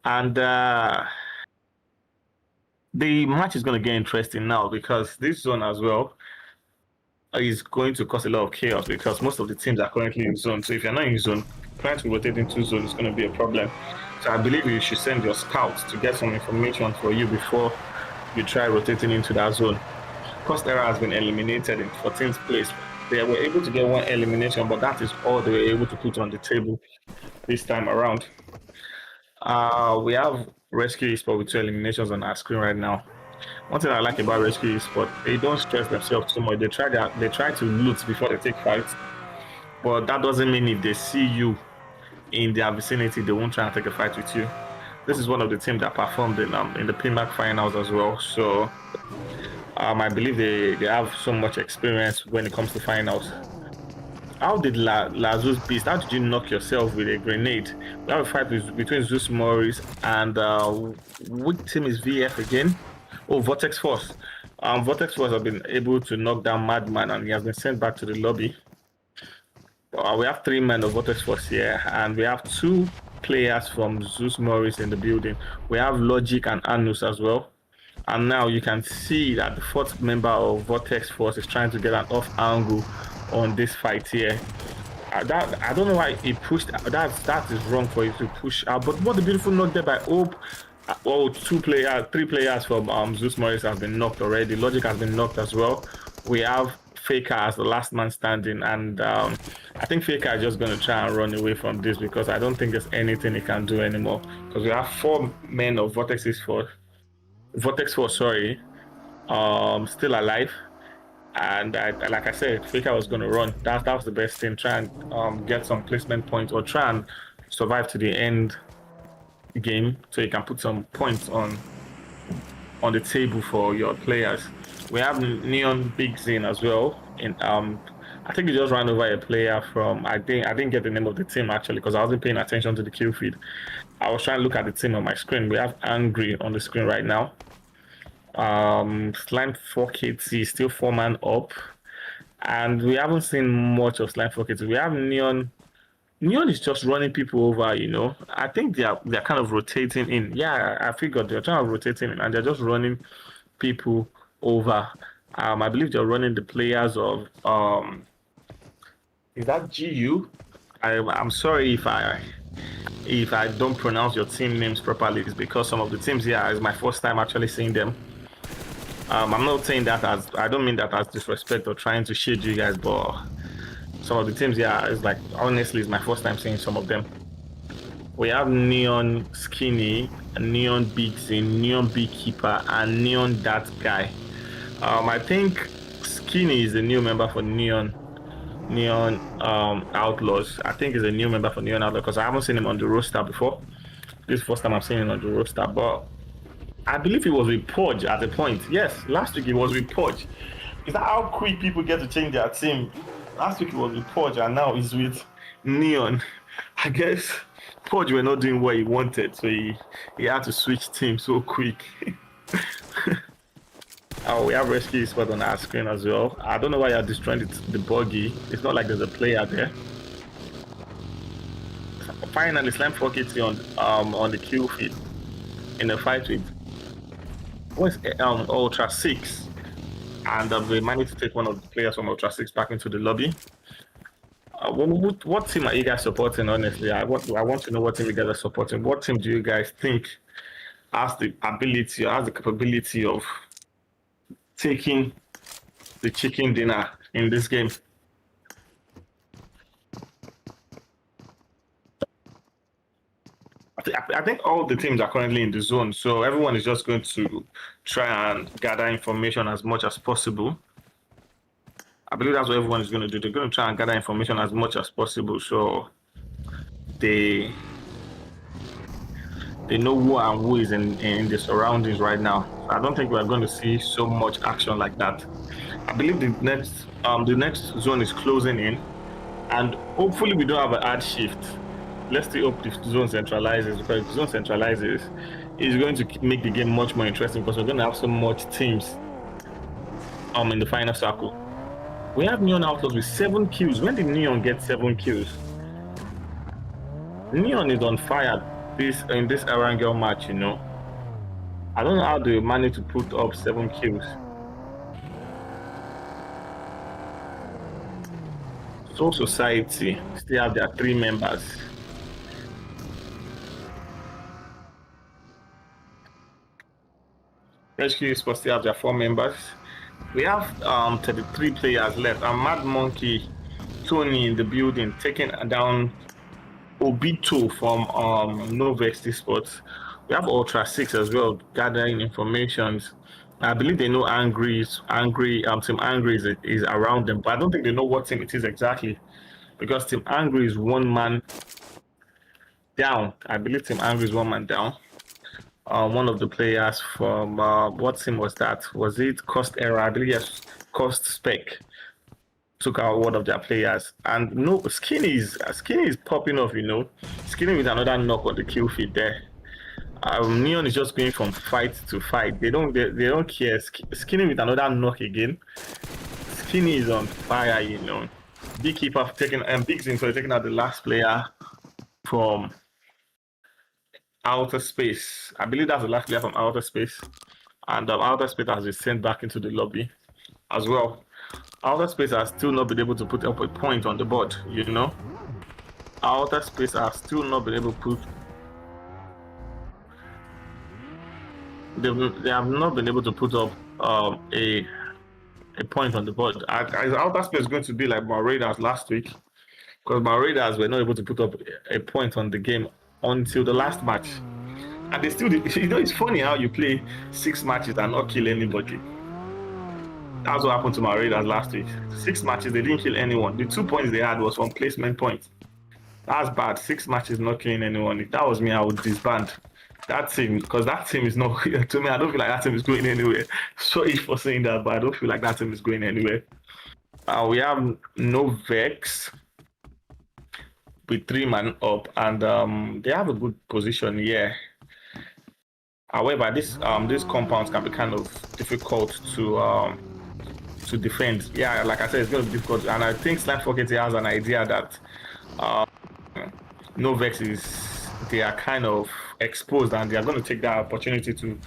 And the match is going to get interesting now because this zone as well is going to cause a lot of chaos because most of the teams are currently in zone. So if you're not in zone, trying to rotate into zone is going to be a problem. So I believe you should send your scouts to get some information for you before you try rotating into that zone. Cost Era has been eliminated in 14th place. They were able to get 1 elimination, but that is all they were able to put on the table this time around. We have Rescue Esports with 2 eliminations on our screen right now. One thing I like about Rescue Esports, they don't stress themselves too much. They try to loot before they take fights, but that doesn't mean if they see you in their vicinity, they won't try and take a fight with you. This is one of the teams that performed in the PMAC finals as well. So I believe they have so much experience when it comes to finals. How did ZEUS Beast? How did you knock yourself with a grenade? We have a fight between ZEUS Morris and which team is VF again? Oh, VORTEX Force. VORTEX Force have been able to knock down Madman, and he has been sent back to the lobby. We have 3 men of VORTEX Force here, and we have 2 players from ZEUS Morris in the building. We have Logic and Anus as well. And now you can see that the 4th member of VORTEX Force is trying to get an off angle on this fight here. I don't know why he pushed. That is wrong for you to push out. But what a beautiful knock there by Hope. 3 players from ZEUS Morris have been knocked already. Logic has been knocked as well. We have Faker as the last man standing, and I think Faker is just going to try and run away from this because I don't think there's anything he can do anymore. Because we have 4 men of Vortex 4, sorry, still alive, and like I said, Faker was going to run. That was the best thing. Try and get some placement points or try and survive to the end game so you can put some points on the table for your players. We have Neon Big Zin as well. In I think he just ran over a player from I didn't get the name of the team actually because I wasn't paying attention to the kill feed. I was trying to look at the team on my screen. We have Angry on the screen right now. Slime 4KT still 4-man up, and we haven't seen much of Slime 4KT. We have Neon. Neon is just running people over, you know. I think they're kind of rotating in. Yeah, I figured they're trying to rotate in, and they're just running people over. I believe they're running the players of is that GU? I'm sorry if I don't pronounce your team names properly. It's because some of the teams here is my first time actually seeing them. I'm not saying that as I don't mean that as disrespect or trying to shade you guys, but some of the teams here is like honestly it's my first time seeing some of them. We have Neon Skinny, Neon Big Zin, Neon Beekeeper, and Neon That Guy. I think Skinny is a new member for Neon Outlaws. I think he's a new member for Neon Outlaws because I haven't seen him on the roster before. This is the first time I've seen him on the roster, but I believe he was with Podge at a point. Yes, last week he was with Podge. Is that how quick people get to change their team? Last week he was with Podge and now he's with Neon. I guess Podge were not doing what he wanted, so he had to switch teams so quick. Oh, we have Rescue Esports on our screen as well. I don't know why you're destroying the buggy. It's not like there's a player there. Finally, Slime 4KT on the kill feed in the fight with Ultra 6, and they managed to take one of the players from Ultra 6 back into the lobby. What team are you guys supporting? Honestly, I want to know what team you guys are supporting. What team do you guys think has the ability or has the capability of taking the chicken dinner in this game? I think all the teams are currently in the zone, so everyone is just going to try and gather information as much as possible. I believe that's what everyone is going to do. They're going to try and gather information as much as possible, so they know who and who is in the surroundings right now. I don't think we're going to see so much action like that. I believe the next zone is closing in, and hopefully we don't have an hard shift. Let's still hope the zone centralizes, because if the zone centralizes, it's going to make the game much more interesting because we're going to have so much teams in the final circle. We have Neon Outlaws with 7 kills. When did Neon get 7 kills? Neon is on fire in this Erangel match, you know. I don't know how they managed to put up 7 kills. Soul Society still have their 3 members. Rescue Esports still have their 4 members. We have 33 players left. And Mad Monkey, Tony in the building, taking down Obito from Novex Esports. We have Ultra 6 as well, gathering information. I believe they know Team Angry is around them, but I don't think they know what team it is exactly, because Team Angry is 1 man down. I believe Team Angry is 1 man down. One of the players from what team was that? Was it Cost Era? I believe yes, Cost Spec took out one of their players. And no, Skinny is popping off, you know. Skinny with another knock on the kill feed there. Neon is just going from fight to fight. They don't care. Skinny with another knock again. Skinny is on fire, you know. Beekeeper taking Big Zin for taking out the last player from OUTTASPACE. I believe that's the last player from OUTTASPACE, and OUTTASPACE has been sent back into the lobby as well. OUTTASPACE has still not been able to put up a point on the board, you know. OUTTASPACE has still not been able to put. They have not been able to put up a a point on the board. OUTTASPACE is going to be like my Raiders last week, because my Raiders were not able to put up a point on the game until the last match. And they still did. You know, it's funny how you play 6 matches and not kill anybody. That's what happened to my Raiders last week. 6 matches, they didn't kill anyone. The 2 points they had was from placement points. That's bad. 6 matches not killing anyone. If that was me, I would disband that team, because that team is not, to me, I don't feel like that team is going anywhere. Sorry for saying that, but I don't feel like that team is going anywhere. We have no Vex with 3 man up, and they have a good position here. However, this compounds can be kind of difficult to defend. Yeah, like I said, it's going to be difficult, and I think Slime Pocket has an idea that Novex they are kind of exposed, and they are going to take that opportunity to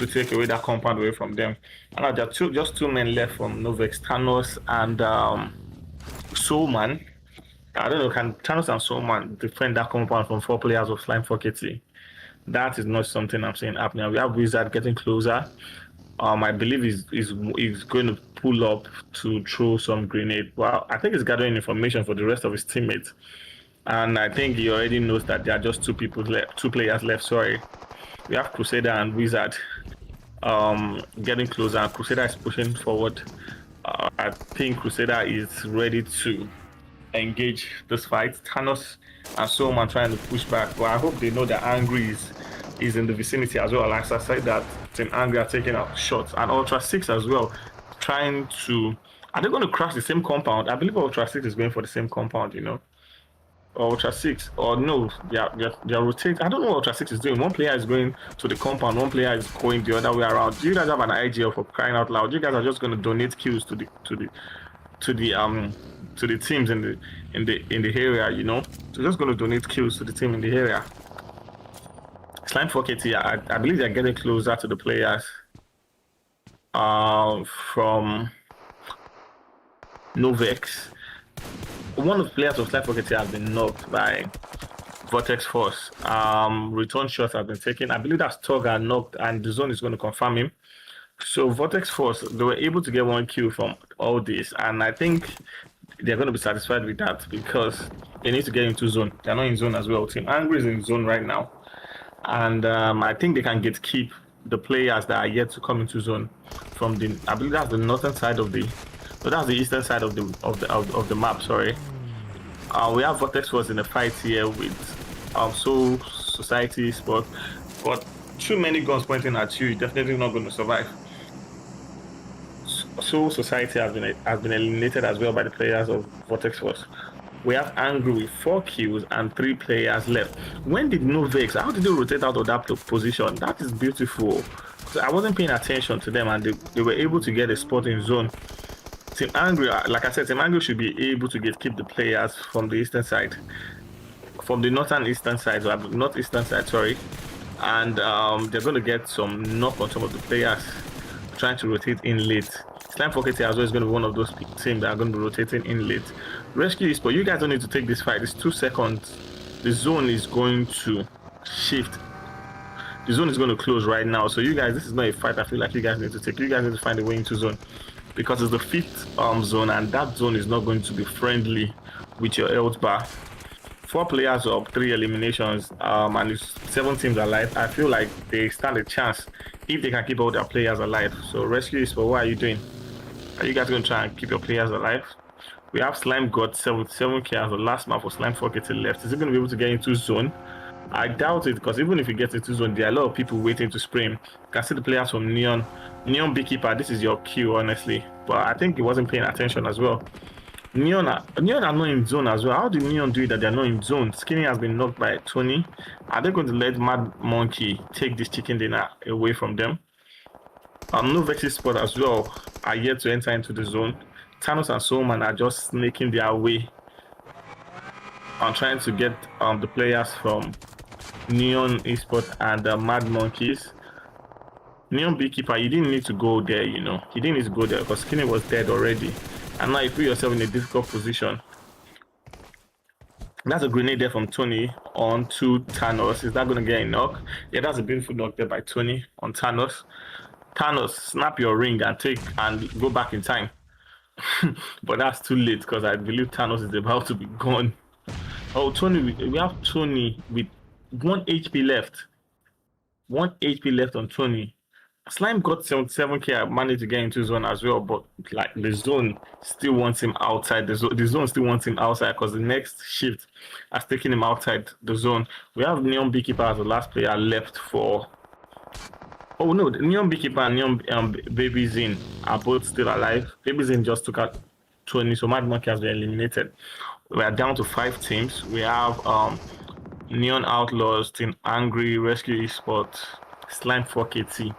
take away that compound away from them. And now there are just 2 men left from Novex, Thanos and Soulman. I don't know, can Thanos and Soulman defend that compound from 4 players of Slime Pocket? That is not something I'm saying happening. We have Wizard getting closer. I believe he's going to pull up to throw some grenade. Well, I think he's gathering information for the rest of his teammates, and I think he already knows that there are just 2 players left. Sorry, we have Crusader and Wizard getting closer, and Crusader is pushing forward. I think Crusader is ready to engage this fight. Thanos and Soulman trying to push back, but I hope they know that Angry is in the vicinity as well. Like I said, that Team Angry are taking out shots, and Ultra 6 as well, trying to. Are they going to crash the same compound? I believe Ultra 6 is going for the same compound, you know. Ultra 6, or no, they're rotating. I don't know what Ultra 6 is doing. One player is going to the compound, one player is going the other way around. Do you guys have an idea for crying out loud? You guys are just going to donate kills to the teams in the area, you know. So just going to donate kills to the team in the area. Slime Pocket here, I believe they're getting closer to the players from Novex. One of the players of Slime Pocket here has been knocked by VORTEX Force. Return shots have been taken. I believe that's Toga knocked, and the zone is going to confirm him. So VORTEX Force, they were able to get 1 kill from all this, and I think they're going to be satisfied with that, because they need to get into zone. They're not in zone as well. Team Angry is in zone right now, and I think they can keep the players that are yet to come into zone from the. I believe that's the northern side of the. So that's the eastern side of the map. Sorry. We have VORTEX Force in a fight here with Soul Society Sport, but too many guns pointing at you, you're definitely not going to survive. Soul Society has been eliminated as well by the players of VORTEX Force. We have Angry with 4 kills and 3 players left. When did Novex? How did they rotate out of that position? That is beautiful. So I wasn't paying attention to them, and they were able to get a spot in zone. Team Angry, like I said, Team Angry should be able to keep the players from the eastern side, from the northeastern side, or northeastern side, sorry. And they're going to get some knock on some of the players trying to rotate in late. Slime Pocket as well is going to be one of those teams that are going to be rotating in late. Rescue Esports, you guys don't need to take this fight. It's 2 seconds. The zone is going to shift. The zone is going to close right now. So you guys, this is not a fight I feel like you guys need to take. You guys need to find a way into zone, because it's the 5th zone, and that zone is not going to be friendly with your health bar. 4 players up, 3 eliminations, and it's 7 teams alive. I feel like they stand a chance if they can keep all their players alive. So Rescue Esports, what are you doing? Are you guys going to try and keep your players alive? We have Slime got 7 kills. The last map for Slime Pocket left. Is he going to be able to get into zone? I doubt it, because even if he gets into zone, there are a lot of people waiting to spray him. You can see the players from Neon Beekeeper. This is your cue, honestly, but I think he wasn't paying attention as well. Neon are not in zone as well. How did Neon do it that they're not in zone? Skinny has been knocked by Tony. Are they going to let Mad Monkey take this chicken dinner away from them? Novex Esports as well are yet to enter into the zone. Thanos and Soulman are just snaking their way on trying to get the players from Neon Esports and Mad Monkeys. Neon Beekeeper, you didn't need to go there, you know. You didn't need to go there because Skinny was dead already. And now you put yourself in a difficult position. That's a grenade there from Tony onto Thanos. Is that going to get a knock? Yeah, that's a beautiful knock there by Tony on Thanos. Thanos, snap your ring and go back in time. but that's too late because I believe Thanos is about to be gone. Oh, Tony, we have Tony with 1 HP left. 1 HP left on Tony. Slime got 77k. I managed to get into zone as well, but like the zone still wants him outside. The zone still wants him outside because the next shift has taken him outside the zone. We have Neon Beekeeper as the last player left for. Oh no, the Neon Beekeeper and Neon Baby Zin are both still alive. Baby Zin just took out 20, so Mad Monkey has been eliminated. We are down to 5 teams. We have Neon Outlaws, Team Angry, Rescue Esports, Slime 4KT,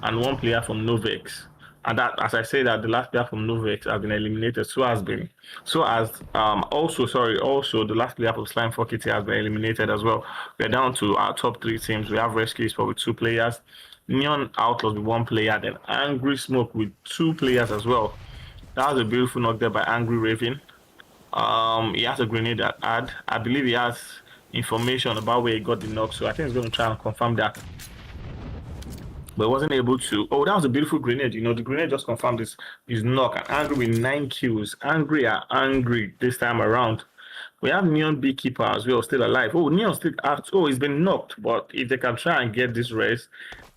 and 1 player from Novex. And that, as I say, that the last player from Novex has been eliminated. Also the last player from Slime 4KT has been eliminated as well. We're down to our top 3 teams. We have Rescue Esports with 2 players, Neon Outlaws with 1 player, then Angry Smoke with 2 players as well. That was a beautiful knock there by Angry Raven. He has a grenade at add. I believe he has information about where he got the knock, so I think he's going to try and confirm that. But wasn't able to. Oh, that was a beautiful grenade. You know, the grenade just confirmed his knock. And Angry with 9 kills. Angry are angry this time around. We have Neon Beekeeper as well, still alive. Oh, Neon still acts. Oh, he's been knocked. But if they can try and get this race,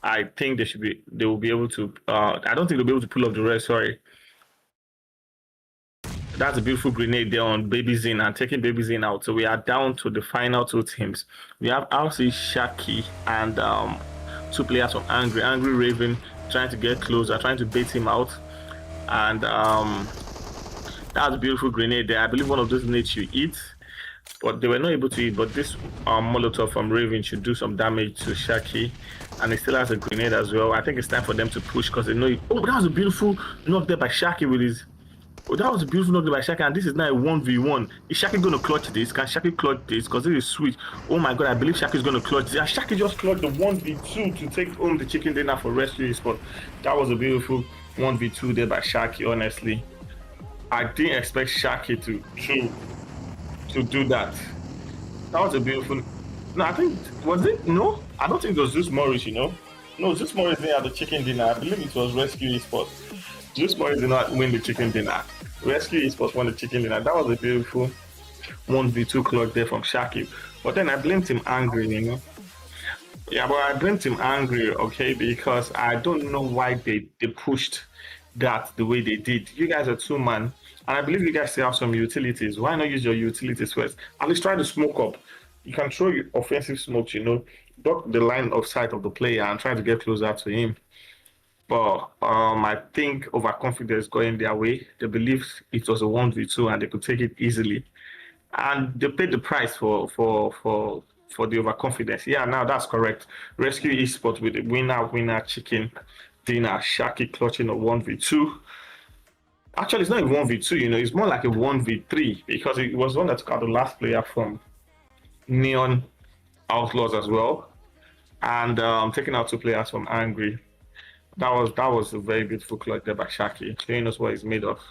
I think they will be able to. I don't think they'll be able to pull up the race. Sorry. That's a beautiful grenade there on Baby Zin and taking Baby Zin out. So we are down to the final 2 teams. We have RC Shaki and 2 players from Angry Raven trying to get closer, trying to bait him out. And that's a beautiful grenade there. I believe one of those grenades should eat, but they were not able to eat. But this Molotov from Raven should do some damage to Shaki, and he still has a grenade as well. I think it's time for them to push because they know. Oh, that was a beautiful knock there by Shaki with his. Oh, that was a beautiful knock by Shaki, and this is now a 1v1. Is Shaki going to clutch this? Can Shaki clutch this? Because this is switch. Oh my god, I believe Shaki is going to clutch this. And Shaki just clutched the 1v2 to take home the chicken dinner for Rescue Esports. That was a beautiful 1v2 there by Shaki, honestly. I didn't expect Shaki to do that. That was a beautiful. No, I think, was it? No? I don't think it was ZEUS Morris, you know? No, ZEUS Morris didn't have the chicken dinner. I believe it was Rescue Esports. ZEUS Morris did not win the chicken dinner. Rescue Esports won the chicken dinner. That was a beautiful 1v2 clock there from Shaki. But then I blamed him Angry, you know. Yeah, but I blamed him Angry, okay, because I don't know why they pushed that the way they did. You guys are 2-man, and I believe you guys still have some utilities. Why not use your utilities first? At least try to smoke up. You can throw your offensive smokes, you know, block the line of sight of the player and try to get closer to him. But I think overconfidence going their way. They believed it was a 1v2 and they could take it easily, and they paid the price for the overconfidence. Yeah, now that's correct. Rescue Esports with the winner chicken dinner. Shaki clutching a 1v2. Actually, it's not a 1v2. You know, it's more like a 1v3 because it was one that took out the last player from Neon Outlaws as well, and taking out 2 players from Angry. That was a very beautiful clutch there by Shaki, showing us what he's made of.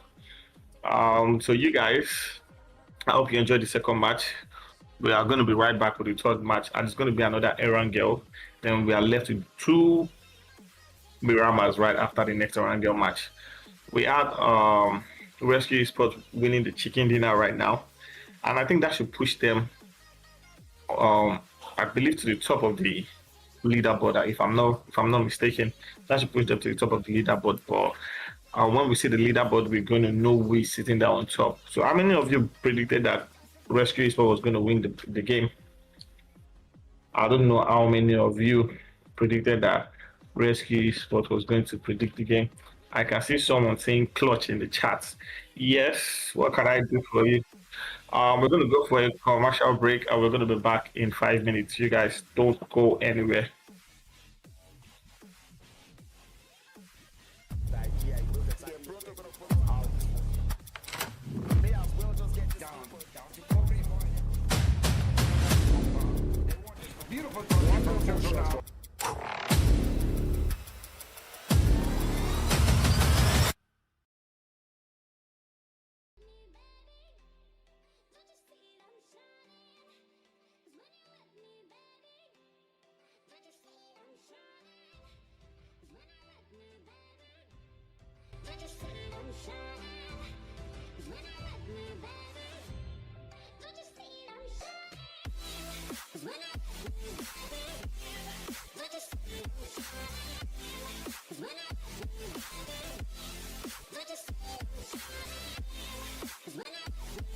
So you guys, I hope you enjoyed the second match. We are going to be right back with the 3rd match, and it's going to be another Erangel. Then we are left with 2 Miramas right after the next Erangel match. We had Rescue Esports winning the chicken dinner right now, and I think that should push them, I believe, to the top of the leaderboard. If I'm not mistaken, that should push them to the top of the leaderboard. But when we see the leaderboard, we're going to know who is sitting there on top. So how many of you predicted that Rescue Esports was going to win the game? I don't know how many of you predicted that Rescue Esports was going to predict the game. I can see someone saying clutch in the chats. Yes, what can I do for you? We're going to go for a commercial break, and we're going to be back in 5 minutes. You guys don't go anywhere. Like, yeah, you will get like, may as well just get this down. Beautiful. me, baby, don't you see I'm shining? 'Cause when I'm with you, baby, don't you see I'm shining? 'Cause when I'm with you, baby, don't you see I'm shining? 'Cause when I'm with you, baby,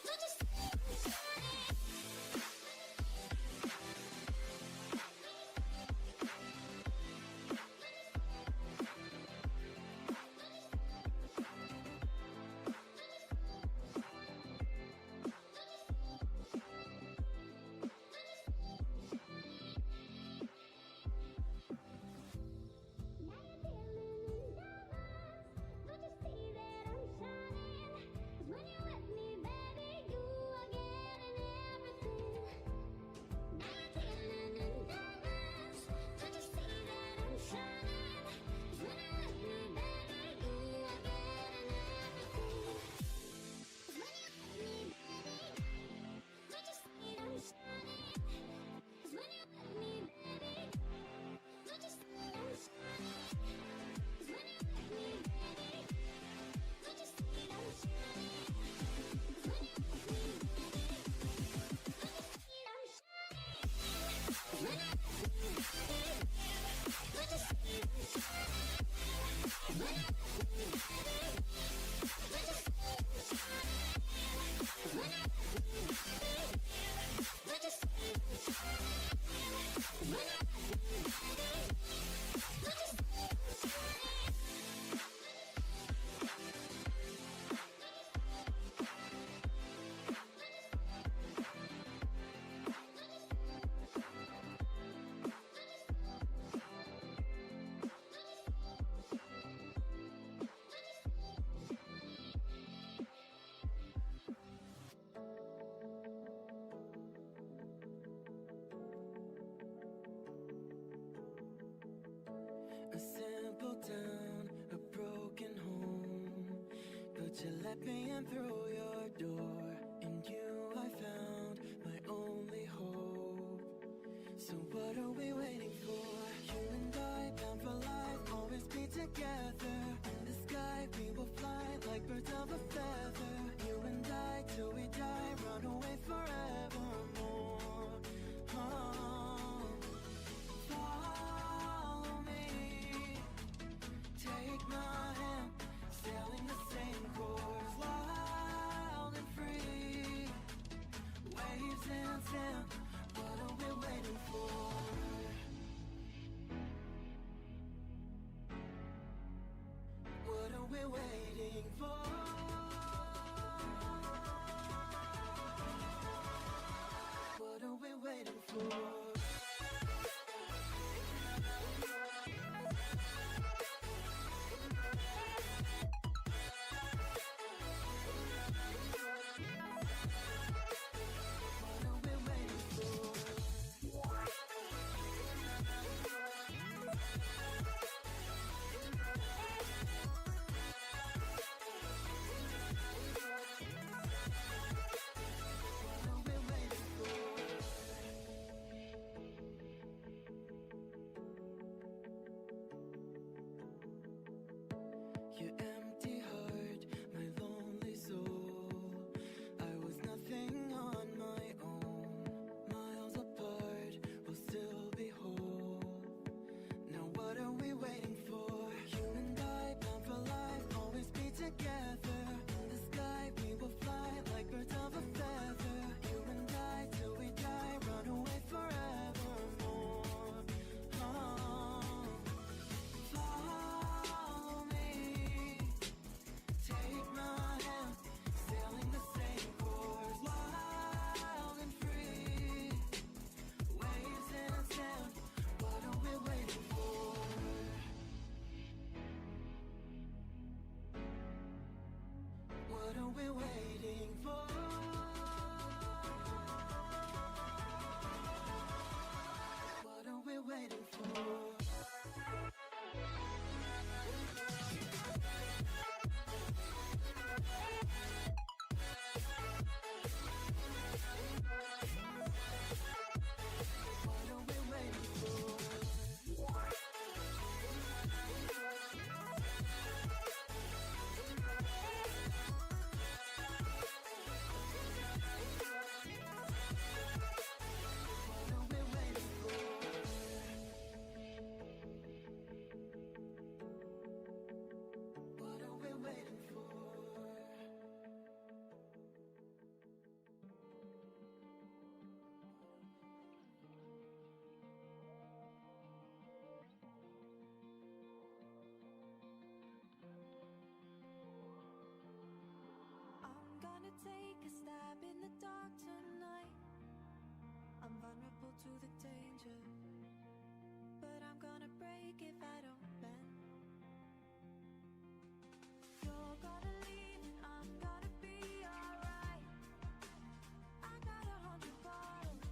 don't you see I'm shining? 'Cause when I'm with you, baby, don't you see I'm shining? A simple town, a broken home, but you let me in through your door. In you I found my only hope. So what are we waiting for? You and I, bound for life, always be together. In the sky we will fly like birds of a feather. You and I, till we die, run away forevermore. Oh. Follow me, take my hand, sailing the same course, wild and free. Waves and sand, what are we waiting for? What are we waiting for? What are we waiting for? Your empty heart, my lonely soul. I was nothing on my own. Miles apart, we'll still be whole. Now what are we waiting for? You and I, bound for life, always be together. In the sky we will fly like birds of a feather. You and I, till we die, run away forevermore. Oh. Follow me, take a stab in the dark tonight. I'm vulnerable to the danger, but I'm gonna break if I don't bend. You're gonna leave and I'm gonna be alright. I got 100 bottles,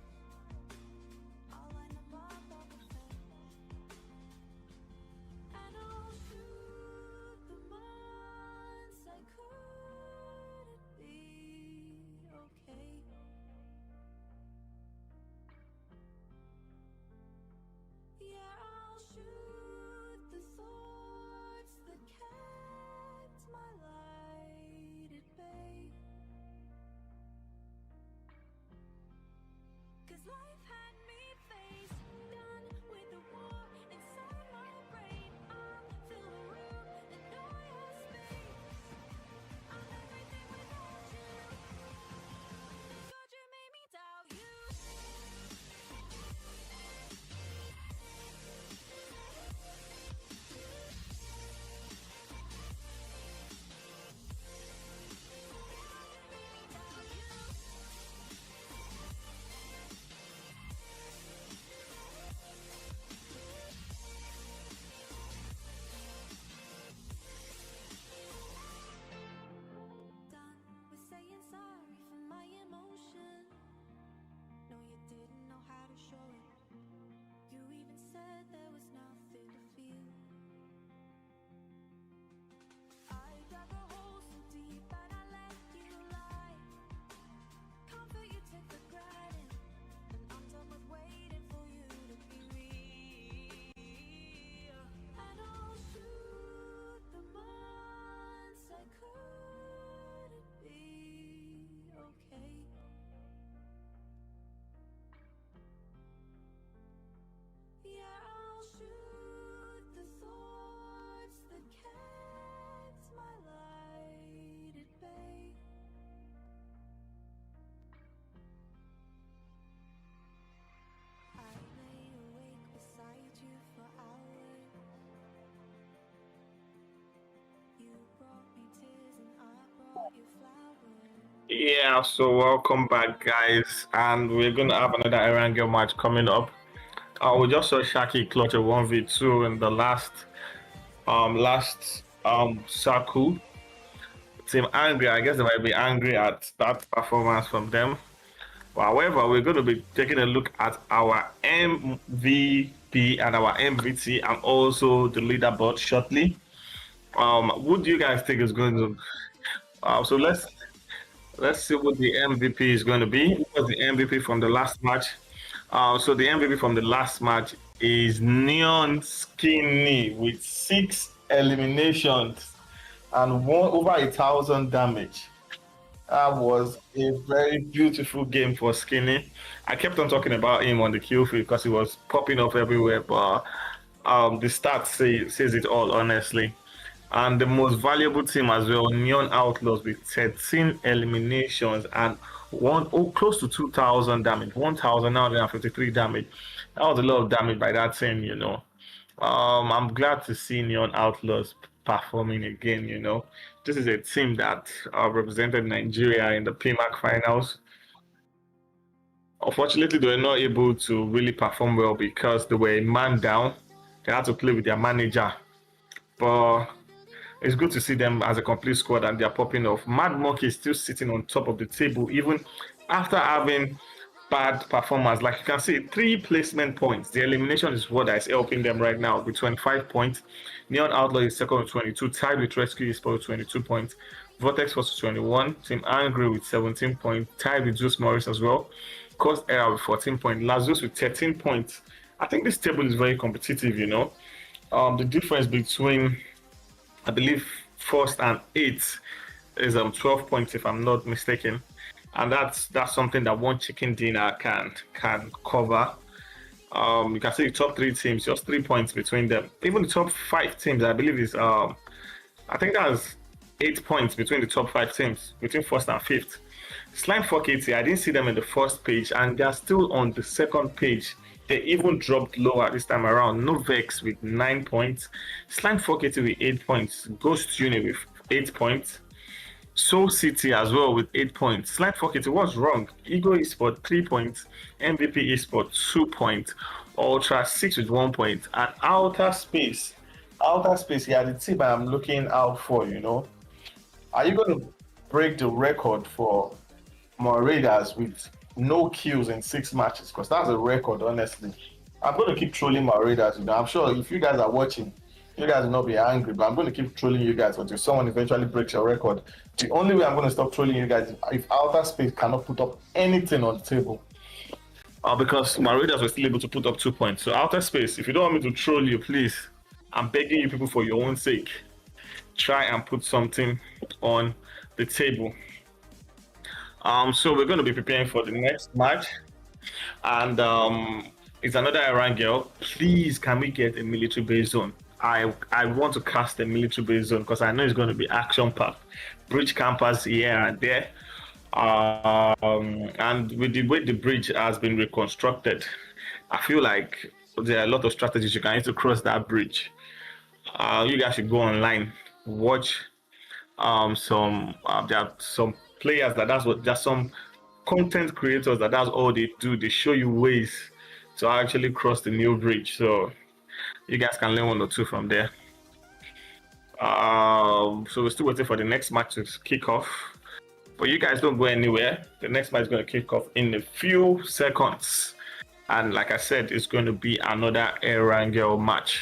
I'll line them up on the fence, and I'll shoot the months I couldn't be okay. Yeah, I'll shoot the thoughts that kept my light at bay. 'Cause life had me face done with the war inside my brain. I'll fill the room and know your space. I'm everything without you. Thank God you made me doubt you. Done with saying sorry for my emotion. No, you didn't know how to show it. You even said there was nothing to feel. I dug a hole so deep and I let you lie. Comfort you took for granted, and I'm done with waiting for you to be real. And I'll shoot the months I couldn't be okay. Yeah, I'll shoot the thoughts that kept my light at bay. I lay awake beside you for hours. You brought me tears and I brought you flowers. Yeah, so welcome back, guys, and we're gonna have another Erangel match coming up. We just saw Shaki clutch a 1v2 in the last circle. Team angry, I guess they might be angry at that performance from them. However, we're going to be taking a look at our MVP and our MVT and also the leaderboard shortly. What do you guys think is going to? So let's see what the MVP is going to be. What was the MVP from the last match? So the MVP from the last match is Neon Skinny with 6 eliminations and over 1,000 damage. That was a very beautiful game for Skinny. I kept on talking about him on the kill feed because he was popping up everywhere, but the stats says it all, honestly. And the most valuable team as well, Neon Outlaws, with 13 eliminations and close to 2,000 damage, 1,953 damage. That was a lot of damage by that team, you know. I'm glad to see Neon Outlaws performing again, you know. This is a team that represented Nigeria in the PMAC finals. Unfortunately, they were not able to really perform well because they were a man down. They had to play with their manager. But it's good to see them as a complete squad and they're popping off. Mad Monkey is still sitting on top of the table even after having bad performance. Like you can see, 3 placement points. The elimination is what is helping them right now with 25 points. Neon Outlaw is second with 22, tied with Rescue Esports with 22 points. VORTEX was 21, Team Angry with 17 points, tied with ZEUS MORIS as well. Coast Era with 14 points, Lazarus with 13 points. I think this table is very competitive, you know. The difference between, I believe, 1st and 8th is 12 points if I'm not mistaken, and that's something that one chicken dinner can cover. You can see the top 3 teams, just 3 points between them. Even the top 5 teams, I believe, is I think that's 8 points between the top 5 teams, between 1st and 5th. Slime 4KT, I didn't see them in the first page, and they're still on the second page. They even dropped lower this time around. Novex with 9 points, Slime 4KT with 8 points, Ghost Uni with 8 points, Soul City as well with 8 points. Slime Pocket, what's wrong? Ego Esports 3 points. MVP Esports 2 points. Ultra 6 with 1 point. And Outer Space. Outer Space, yeah, the team I'm looking out for, you know. Are you going to break the record for Raiders with no kills in 6 matches? Because that's a record, honestly. I'm going to keep trolling my Raiders, you know. I'm sure if you guys are watching, you guys will not be angry, but I'm going to keep trolling you guys until someone eventually breaks your record. The only way I'm going to stop trolling you guys is if Outer Space cannot put up anything on the table. Because my Raiders were still able to put up 2 points. So Outer Space, if you don't want me to troll you, please, I'm begging you people for your own sake, try and put something on the table. So we're going to be preparing for the next match. And it's another Iran girl. Please, can we get a military base zone? I want to cast a military base zone because I know it's going to be action-packed. Bridge campers here and there. And with the way the bridge has been reconstructed, I feel like there are a lot of strategies you can use to cross that bridge. You guys should go online, watch there are some players there's some content creators that's all they do. They show you ways to actually cross the new bridge. So you guys can learn 1 or 2 from there. So we're still waiting for the next match to kick off. But you guys don't go anywhere. The next match is going to kick off in a few seconds. And like I said, it's going to be another Erangel match.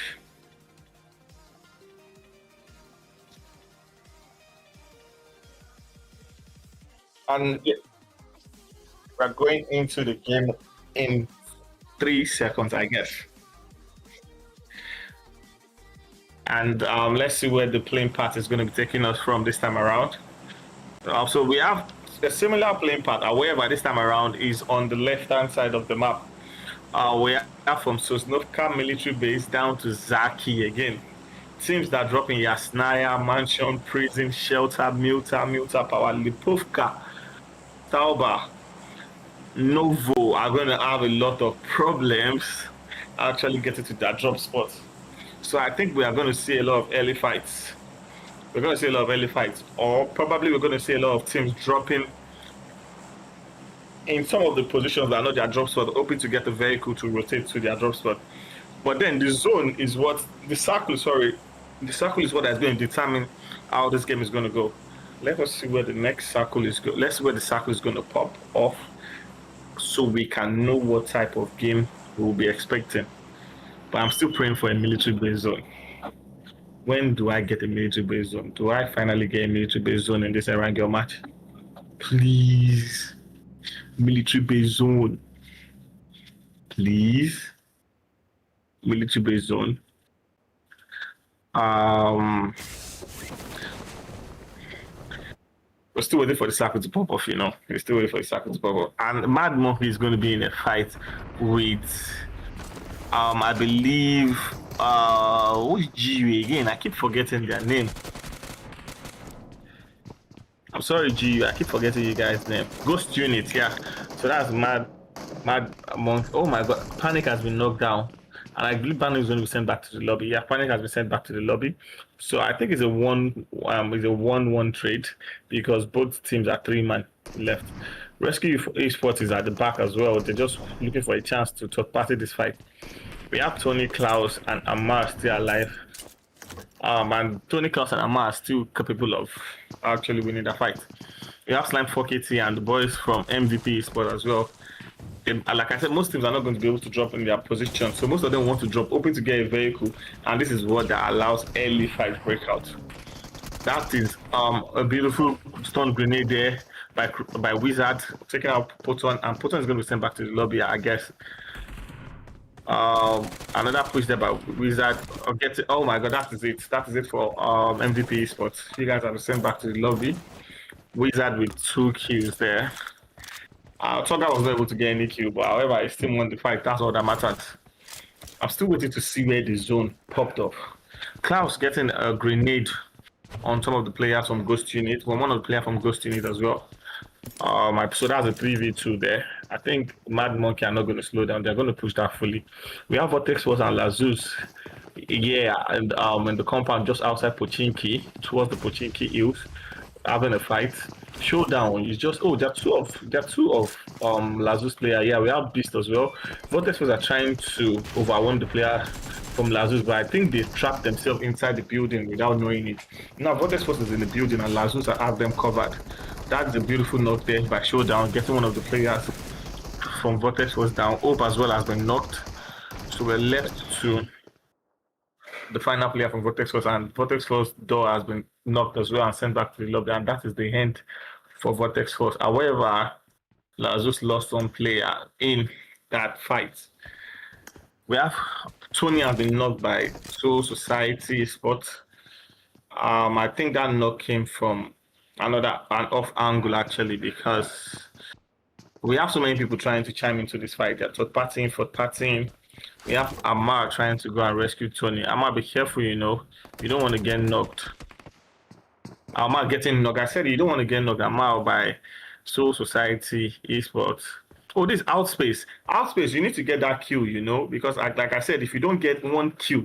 And yeah, we're going into the game in 3 seconds, I guess. And let's see where the playing path is going to be taking us from this time around. So we have a similar playing path, however, this time around is on the left-hand side of the map. We have from Sosnovka military base down to Zaki again. Teams that drop in Yasnaya, Mansion, Prison, Shelter, Milta Power, Lipovka, Tauba, Novo are going to have a lot of problems actually getting to that drop spot. So I think we are going to see a lot of early fights. We're going to see a lot of early fights, or probably we're going to see a lot of teams dropping in some of the positions that are not their drop spot, hoping to get the vehicle to rotate to their drop spot. But then the zone is what the circle is what has been determining how this game is going to go. Let us see where the next circle is going. Let's see where the circle is going to pop off, so we can know what type of game we'll be expecting. But I'm still praying for a military base zone. When do I get a military base zone? Do I finally get a military base zone in this Erangel match? Please. Military base zone. Please. Military base zone. We're still waiting for the circle to pop off, you know. We're still waiting for the circle to pop off. And Mad Monkey is going to be in a fight with, I believe, who's GU again? I keep forgetting their name. I'm sorry, GU. I keep forgetting you guys' name. Ghost Unit, yeah. So that's Mad Monk. Oh my God, Panic has been knocked down, and I believe Panic is going to be sent back to the lobby. Yeah, Panic has been sent back to the lobby. So I think it's a 1-1 trade because both teams are 3-man left. Rescue Esports is at the back as well. They're just looking for a chance to third party this fight. We have Tony, Klaus, and Amar still alive. And Tony, Klaus, and Amar are still capable of actually winning the fight. We have Slime 4KT and the boys from MVP Esports as well. Like I said, most teams are not going to be able to drop in their position, so most of them want to drop, hoping to get a vehicle, and this is what that allows early fight breakout. That is a beautiful stun grenade there by Wizard, taking out Poton, and Poton is going to be sent back to the lobby, I guess. Another push there by Wizard. Oh my God, that is it. That is it for MVP Esports. You guys have been sent back to the lobby. Wizard with 2 kills there. Toga was not able to get any kill, but however, I still won the fight. That's all that matters. I'm still waiting to see where the zone popped up. Klaus getting a grenade on some of the players from Ghost Unit. One of the players from Ghost Unit as well. So that's a 3v2 there. I think Mad Monkey are not going to slow down. They're going to push that fully. We have VORTEX and ZEUS. Yeah, and in the compound just outside Pochinki, towards the Pochinki Hills. having a fight. Showdown is just there are two of Lazus player. Yeah, we have Beast as well. Vortex are trying to overwhelm the player from Lazus, but I think they trapped themselves inside the building without knowing it. Now Vortex is in the building and Lazus have them covered. That's a beautiful knock there by Showdown, getting one of the players from Vortex was down. Hope as well has been knocked. So we're left to the final player from Vortex Force, and Vortex Force door has been knocked as well and sent back to the lobby, and that is the end for Vortex Force. However, Lazus lost one player in that fight. We have Tony has been knocked by Soul Society Esports. I think that knock came from an off angle actually, because we have so many people trying to chime into this fight. They're third partying. We have Amar trying to go and rescue Tony. Amar, be careful, you know. You don't want to get knocked. Amar getting knocked. I said you don't want to get knocked. Amar by Soul Society Esports. Oh, this OUTTASPACE. OUTTASPACE, you need to get that kill, you know, because like I said, if you don't get one kill,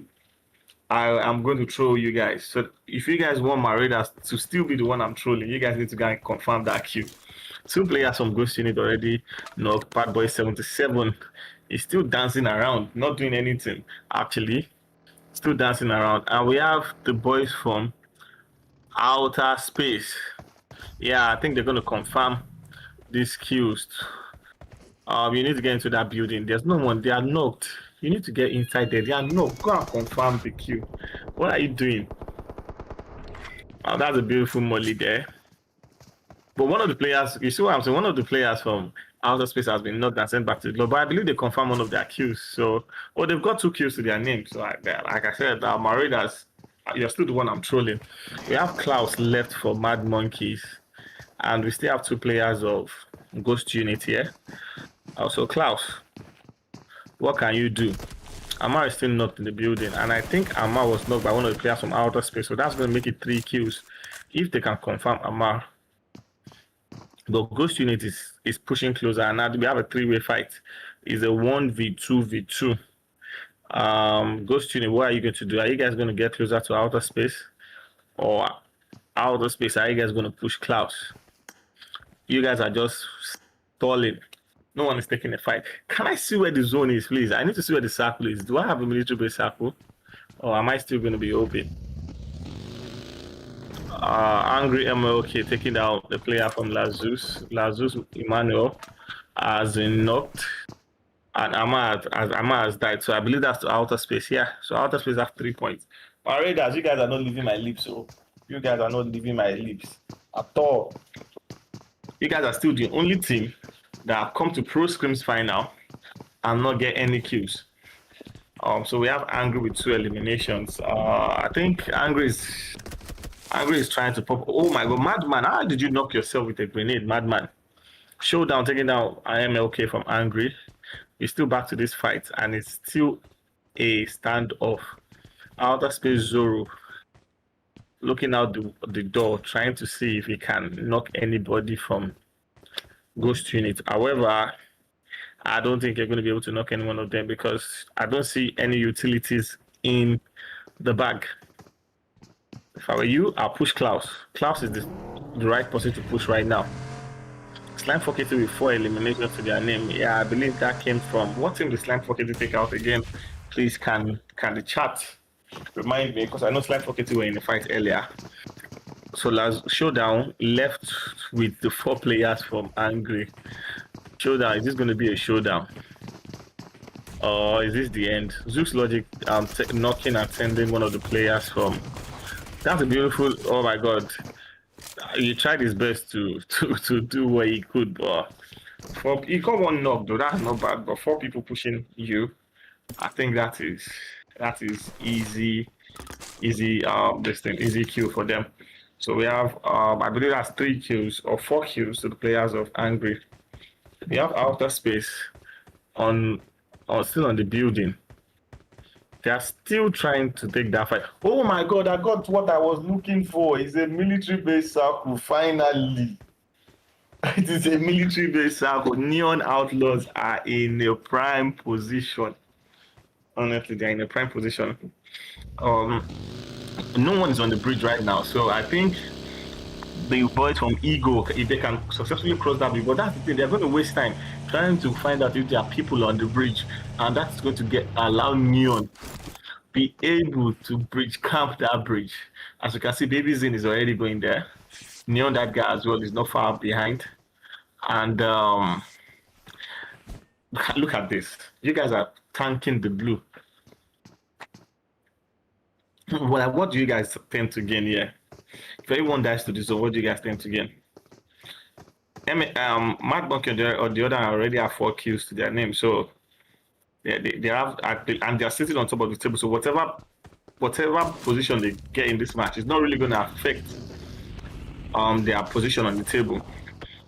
I'm going to troll you guys. So if you guys want my radars to still be the one I'm trolling, you guys need to go and confirm that kill. 2 players from Ghost Unit already knocked. Bad Boy 77 is still dancing around, not doing anything, actually. Still dancing around. And we have the boys from OUTTASPACE. Yeah, I think they're going to confirm these kills. You need to get into that building. There's no one. They are knocked. You need to get inside there. They are knocked. Go and confirm the kill. What are you doing? Oh, that's a beautiful molly there. But one of the players, you see what I'm saying? One of the players from OUTTASPACE has been knocked and sent back to the club. But I believe they confirmed one of their kills. So, they've got 2 kills to their name. So, like I said, my radars, you're still the one I'm trolling. We have Klaus left for Mad Monkeys. And we still have 2 players of Ghost Unit here. Also, Klaus, what can you do? Amar is still knocked in the building. And I think Amar was knocked by one of the players from OUTTASPACE. So, that's going to make it 3 kills. If they can confirm Amar. But Ghost Unit is pushing closer, and now we have a 3-way fight. It's a 1v2v2. Ghost Unit, what are you going to do? Are you guys going to get closer to OUTTASPACE? Or OUTTASPACE, are you guys going to push Klaus? You guys are just stalling. No one is taking a fight. Can I see where the zone is, please? I need to see where the circle is. Do I have a military base circle? Or am I still going to be open? Angry MLK taking down the player from Lazus. Lazus Emmanuel has been knocked, and Amar has died. So I believe that's the OUTTASPACE. Yeah, so OUTTASPACE have 3 points. My radars, you guys are not leaving my lips. So you guys are not leaving my lips at all. You guys are still the only team that have come to Pro Scrims final and not get any kills. So we have Angry with 2 eliminations. I think Angry is trying to pop. Oh my god, Madman, how did you knock yourself with a grenade, Madman? Showdown taking down IMLK from Angry. We're still back to this fight, and it's still a standoff. OUTTASPACE Zoro looking out the door, trying to see if he can knock anybody from Ghost Unit. However, I don't think you're going to be able to knock any one of them because I don't see any utilities in the bag. If I were you, I'll push Klaus. Klaus is the right person to push right now. Slime Fockety with 4 eliminations to their name. Yeah, I believe that came from... What team did Slime Fockety take out again? Please, can the chat remind me? Because I know Slime Fockety were in the fight earlier. So last Showdown left with the 4 players from Angry. Showdown, is this going to be a showdown? Or is this the end? ZEUS Logic knocking and sending one of the players from... That's a beautiful... Oh my god. He tried his best to do what he could, but he got 1 knock though. That's not bad. But 4 people pushing you, I think that is easy easy kill for them. So we have I believe that's 3 kills or 4 kills to the players of Angry. We have OUTTASPACE still on the building. They are still trying to take that fight. Oh my god, I got what I was looking for. It's a military base circle, finally. It is a military base circle. Neon Outlaws are in a prime position. Honestly, they're in a prime position. No one is on the bridge right now. So I think the boys from Ego, if they can successfully cross that bridge. But that's the thing, they're going to waste time trying to find out if there are people on the bridge, and that's going to allow Neon be able to camp that bridge. As you can see, Baby Zin is already going there. Neon, that guy as well, is not far behind. And look at this. You guys are tanking the blue. Well, what do you guys tend to gain here? If everyone dies to this, so what do you guys tend to gain? Mad Monkey or the other already have 4 kills to their name, so they have, and they're sitting on top of the table. So whatever position they get in this match is not really going to affect their position on the table.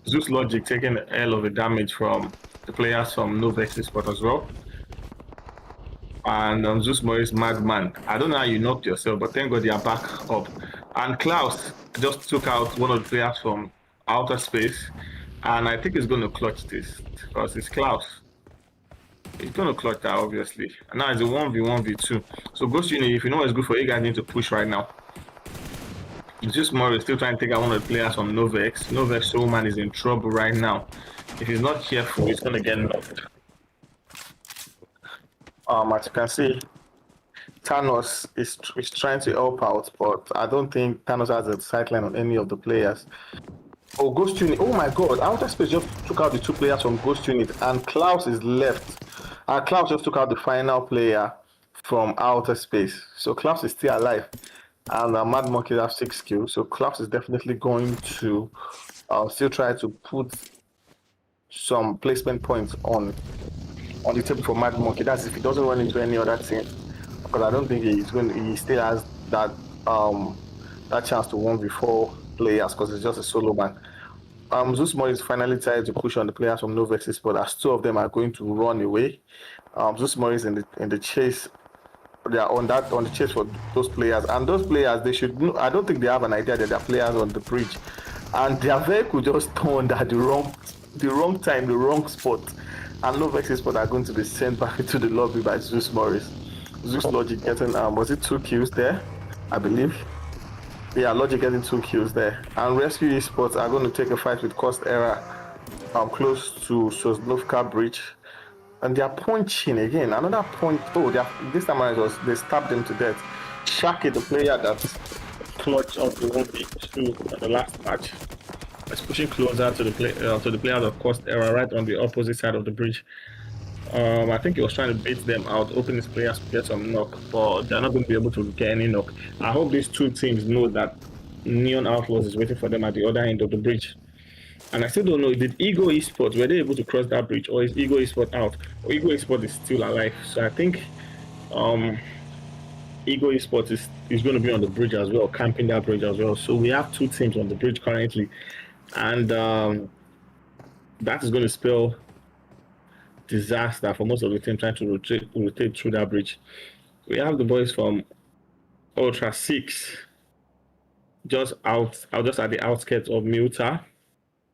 ZEUS Logic taking a hell of a damage from the players from Novex Esports as well. And ZEUS Moris Madman. I don't know how you knocked yourself, but thank God you are back up. And Klaus just took out one of the players from OUTTASPACE, and I think he's going to clutch this because it's Klaus. He's going to clutch that, obviously. And now it's a 1v1v2. So Ghost Unit, if you know what's good for you guys, need to push right now. ZEUS Moris still trying to take out one of the players from Novex. Novex Soulman is in trouble right now. If he's not careful, he's going to get knocked. As you can see, Thanos is trying to help out, but I don't think Thanos has a sideline on any of the players. Oh, Ghost Unit. Oh my God. OUTTASPACE just took out the 2 players from Ghost Unit, and Klaus is left. Klaus just took out the final player from OUTTASPACE. So Klaus is still alive. And Mad Monkey have 6 kills. So Klaus is definitely going to still try to put some placement points on the table for Mad Monkey. That's if he doesn't run into any other team. Because I don't think he still has that chance to 1v4 players, because it's just a solo man. ZEUS Moris finally tried to push on the players from Novex Esports, as 2 of them are going to run away. ZEUS Moris in the chase. They are on the chase for those players, and those players, they should know, I don't think they have an idea that there are players on the bridge, and their vehicle just turned at the wrong time, the wrong spot, and Novex Esports are going to be sent back into the lobby by ZEUS Moris. ZEUS Logic getting was it 2 kills there, I believe. Yeah, Logic getting 2 kills there, and Rescue Esports are going to take a fight with Cost Era close to Sosnovka Bridge. And they are punching again. Another point. Oh, this time around they stabbed them to death. Shaki, the player that clutched up the 1v2 the last match, is pushing closer to the players of Cost Era right on the opposite side of the bridge. I think he was trying to bait them out, hoping his players to get some knock, but they're not going to be able to get any knock. I hope these 2 teams know that Neon Outlaws is waiting for them at the other end of the bridge. And I still don't know, did Ego Esports, were they able to cross that bridge, or is Ego Esports out? Or Ego Esports is still alive. So I think Ego Esports is going to be on the bridge as well, camping that bridge as well. So we have 2 teams on the bridge currently. And that is going to spell disaster for most of the team trying to rotate through that bridge. We have the boys from Ultra 6 just at the outskirts of Muta.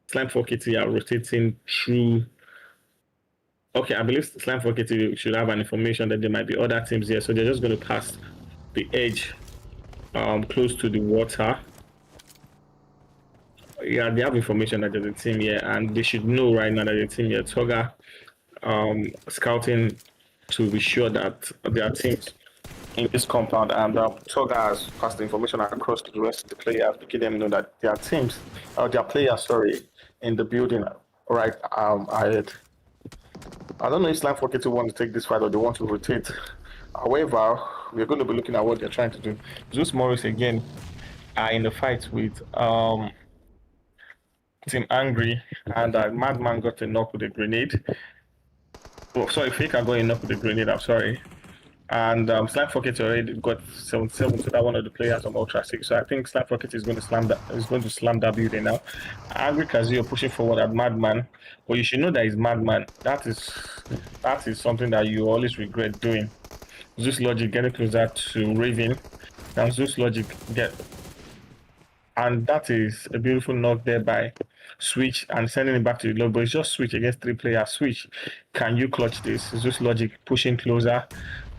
Slime 4KT are rotating through. Okay, I believe Slime 4KT should have an information that there might be other teams here, so they're just going to pass the edge close to the water. Yeah, they have information that there's a team here, and they should know right now that there's a team here. Toga scouting to be sure that there are teams in this compound, and Toga has passed the information across to the rest of the players, making them know that there are teams, or there are players, sorry, in the building right ahead. I don't know if Slime 4KT want to take this fight or they want to rotate. However, we're going to be looking at what they're trying to do. ZEUS Moris again are in the fight with Team Angry, and Madman got a knock with a grenade. Oh, sorry, Faker got a knock with a grenade, I'm sorry. And Slime 4KT already got 7-7 to that one of the players on Ultra 6. So I think Slime 4KT is going to slam that building now. Angry Kazuyo pushing forward at Madman. But you should know that he's Madman. That is something that you always regret doing. ZEUS Logic getting closer to Raven. Now ZEUS Logic and that is a beautiful knock there by Switch and sending it back to the low, but it's just Switch against 3 players. Switch, can you clutch this? ZEUS Logic pushing closer,